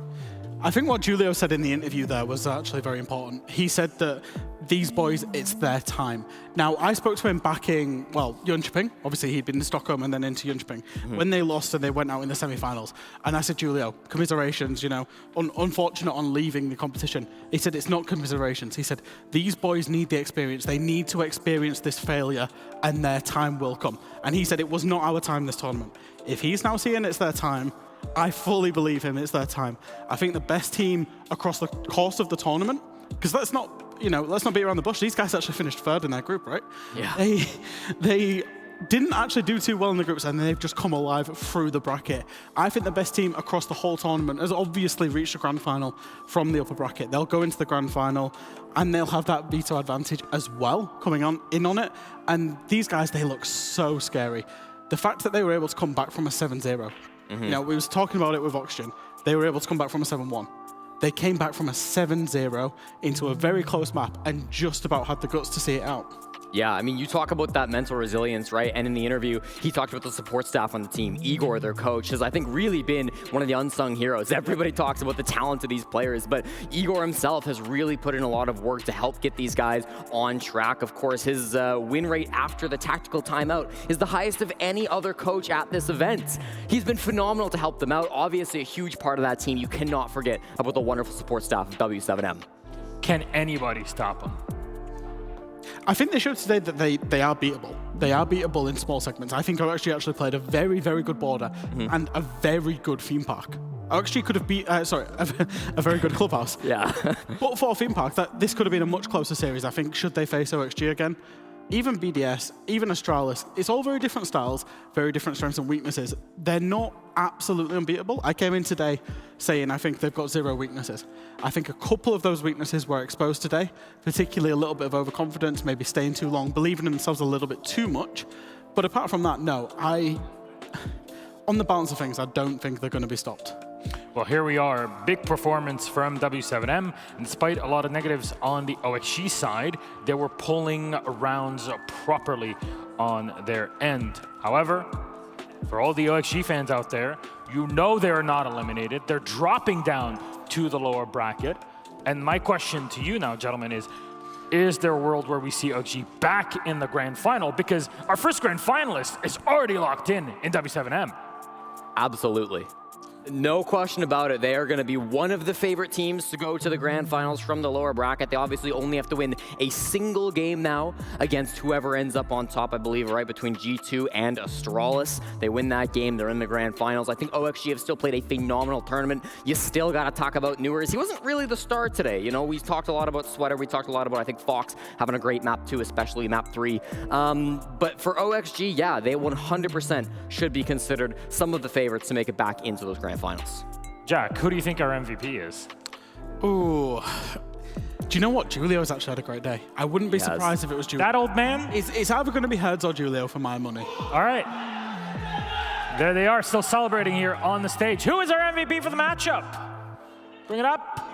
I think what Julio said in the interview there was actually very important. He said that these boys, it's their time. Now, I spoke to him back in, well, Jönköping. Obviously, he'd been to Stockholm and then into Jönköping when they lost and they went out in the semi-finals. And I said, Julio, commiserations, you know, unfortunate on leaving the competition. He said, it's not commiserations. He said, these boys need the experience. They need to experience this failure and their time will come. And he said, it was not our time this tournament. If he's now seeing it's their time, I fully believe him, it's their time. I think the best team across the course of the tournament, because let's not beat around the bush. These guys actually finished 3rd in their group, right? Yeah. They didn't actually do too well in the groups, and they've just come alive through the bracket. I think the best team across the whole tournament has obviously reached the grand final from the upper bracket. They'll go into the grand final, and they'll have that veto advantage as well, coming in on it. And these guys, they look so scary. The fact that they were able to come back from a 7-0, you know, we was talking about it with Oxygen. They were able to come back from a 7-1. They came back from a 7-0 into a very close map and just about had the guts to see it out. Yeah, I mean, you talk about that mental resilience, right? And in the interview, he talked about the support staff on the team. Igor, their coach, has, I think, really been one of the unsung heroes. Everybody talks about the talent of these players, but Igor himself has really put in a lot of work to help get these guys on track. Of course, his win rate after the tactical timeout is the highest of any other coach at this event. He's been phenomenal to help them out. Obviously, a huge part of that team. You cannot forget about the wonderful support staff of W7M. Can anybody stop him? I think they showed today that they are beatable. They are beatable in small segments. I think I actually played a very, very good border and a very good theme park. I actually could have beat, a very good clubhouse. Yeah. But for a theme park, this could have been a much closer series. I think should they face OXG again, even BDS, even Astralis, it's all very different styles, very different strengths and weaknesses. They're not absolutely unbeatable. I came in today saying I think they've got 0 weaknesses. I think a couple of those weaknesses were exposed today, particularly a little bit of overconfidence, maybe staying too long, believing in themselves a little bit too much. But apart from that, no, on the balance of things, I don't think they're going to be stopped. Well, here we are. Big performance from W7M. And despite a lot of negatives on the OXG side, they were pulling rounds properly on their end. However, for all the OXG fans out there, you know they're not eliminated. They're dropping down to the lower bracket. And my question to you now, gentlemen, is there a world where we see OXG back in the grand final? Because our first grand finalist is already locked in W7M. Absolutely. No question about it. They are going to be one of the favorite teams to go to the grand finals from the lower bracket. They obviously only have to win a single game now against whoever ends up on top, I believe, right between G2 and Astralis. They win that game, they're in the grand finals. I think OXG have still played a phenomenal tournament. You still got to talk about Newers. He wasn't really the star today. You know, we talked a lot about Sweater. We talked a lot about, I think, Fox having a great map too, especially map 3. But for OXG, yeah, they 100% should be considered some of the favorites to make it back into those grand finals. Jack, who do you think our MVP is? Ooh. Do you know what? Julio's actually had a great day. I wouldn't be surprised if it was Julio. That old man? It's either going to be Herds or Julio for my money. All right. There they are, still celebrating here on the stage. Who is our MVP for the matchup? Bring it up.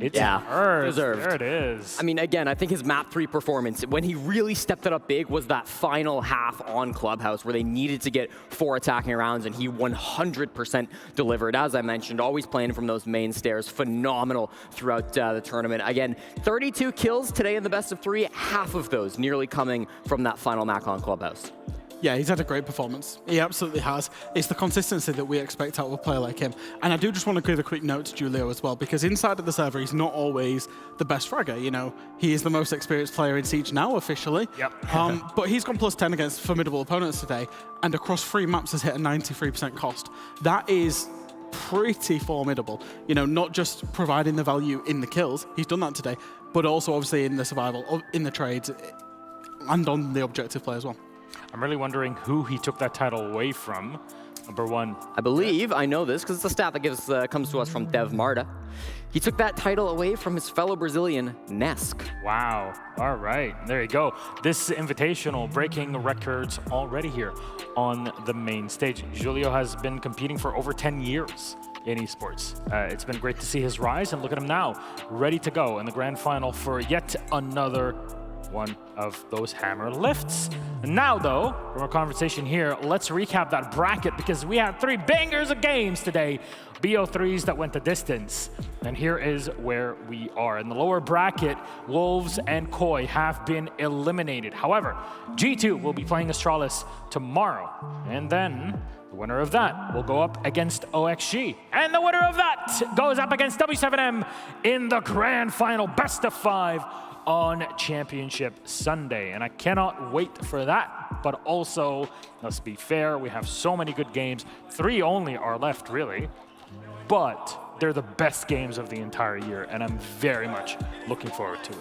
It's hers. Deserved. There it is. I mean, again, I think his map 3 performance, when he really stepped it up big, was that final half on Clubhouse where they needed to get 4 attacking rounds, and he 100% delivered. As I mentioned, always playing from those main stairs. Phenomenal throughout the tournament. Again, 32 kills today in the best of 3, half of those nearly coming from that final map on Clubhouse. Yeah, he's had a great performance. He absolutely has. It's the consistency that we expect out of a player like him. And I do just want to give a quick note to Julio as well, because inside of the server, he's not always the best fragger. You know, he is the most experienced player in Siege now, officially. Yep. But he's gone +10 against formidable opponents today, and across 3 maps has hit a 93% cost. That is pretty formidable. You know, not just providing the value in the kills, he's done that today, but also obviously in the survival, in the trades, and on the objective play as well. I'm really wondering who he took that title away from. Number 1. I believe, I know this because it's a stat that comes to us from Dev Marta. He took that title away from his fellow Brazilian, Nesk. Wow. All right. There you go. This Invitational breaking records already here on the main stage. Julio has been competing for over 10 years in esports. It's been great to see his rise, and look at him now, ready to go in the grand final for yet another one of those hammer lifts. Now though, from our conversation here, let's recap that bracket, because we had 3 bangers of games today. BO3s that went the distance. And here is where we are. In the lower bracket, Wolves and Koi have been eliminated. However, G2 will be playing Astralis tomorrow. And then the winner of that will go up against OXG. And the winner of that goes up against W7M in the grand final, best of 5 on Championship Sunday. And I cannot wait for that. But also, let's be fair, we have so many good games. 3 only are left, really. But they're the best games of the entire year, and I'm very much looking forward to it.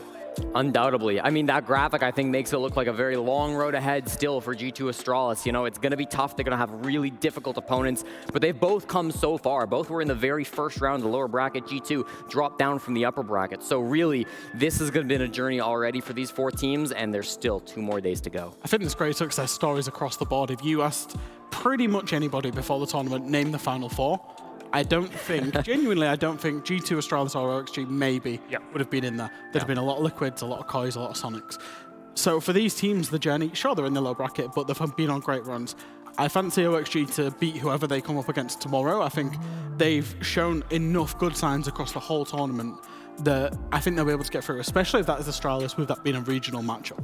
Undoubtedly. I mean, that graphic, I think, makes it look like a very long road ahead still for G2 Astralis. You know, it's going to be tough. They're going to have really difficult opponents, but they've both come so far. Both were in the very first round of the lower bracket. G2 dropped down from the upper bracket. So really, this has been a journey already for these 4 teams, and there's still 2 more days to go. I think there's great success stories across the board. If you asked pretty much anybody before the tournament, name the final 4, I don't think, genuinely, I don't think G2 Astralis or OXG maybe would have been in there. There'd have been a lot of Liquids, a lot of Kois, a lot of Sonics. So for these teams, the journey, sure, they're in the low bracket, but they've been on great runs. I fancy OXG to beat whoever they come up against tomorrow. I think they've shown enough good signs across the whole tournament that I think they'll be able to get through, especially if that is Astralis, with that being a regional matchup.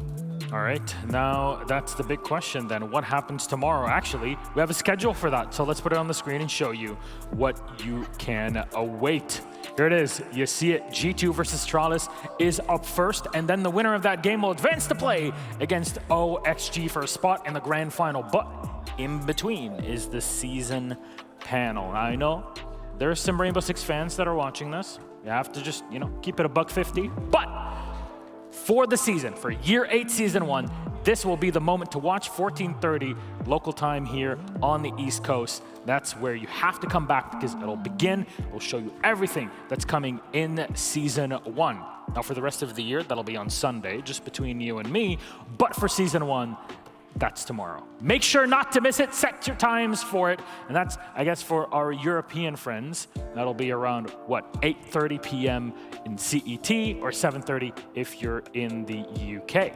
All right, now that's the big question then. What happens tomorrow? Actually, we have a schedule for that, so let's put it on the screen and show you what you can await. Here it is. You see it. G2 versus Astralis is up first, and then the winner of that game will advance to play against OXG for a spot in the grand final. But in between is the season panel. Now, I know there are some Rainbow Six fans that are watching this. You have to just, you know, keep it $150. But for the season, for Year 8, Season 1, this will be the moment to watch. 14:30 local time here on the East Coast. That's where you have to come back because it'll begin. We'll show you everything that's coming in Season 1. Now for the rest of the year, that'll be on Sunday, just between you and me. But for Season 1, that's tomorrow. Make sure not to miss it. Set your times for it. And that's, I guess, for our European friends. That'll be around, 8:30 p.m. in CET or 7:30 if you're in the UK.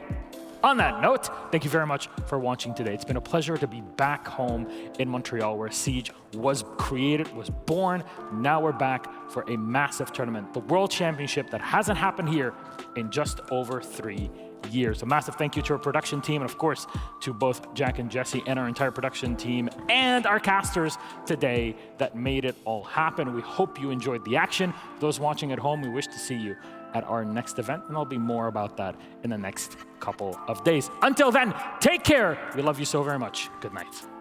On that note, thank you very much for watching today. It's been a pleasure to be back home in Montreal where Siege was created, was born. Now we're back for a massive tournament, the World Championship that hasn't happened here in just over 3 years. A massive thank you to our production team and of course to both Jack and Jesse and our entire production team and our casters today that made it all happen. We hope you enjoyed the action. Those watching at home, we wish to see you at our next event, and there'll be more about that in the next couple of days. Until then, take care. We love you so very much. Good night.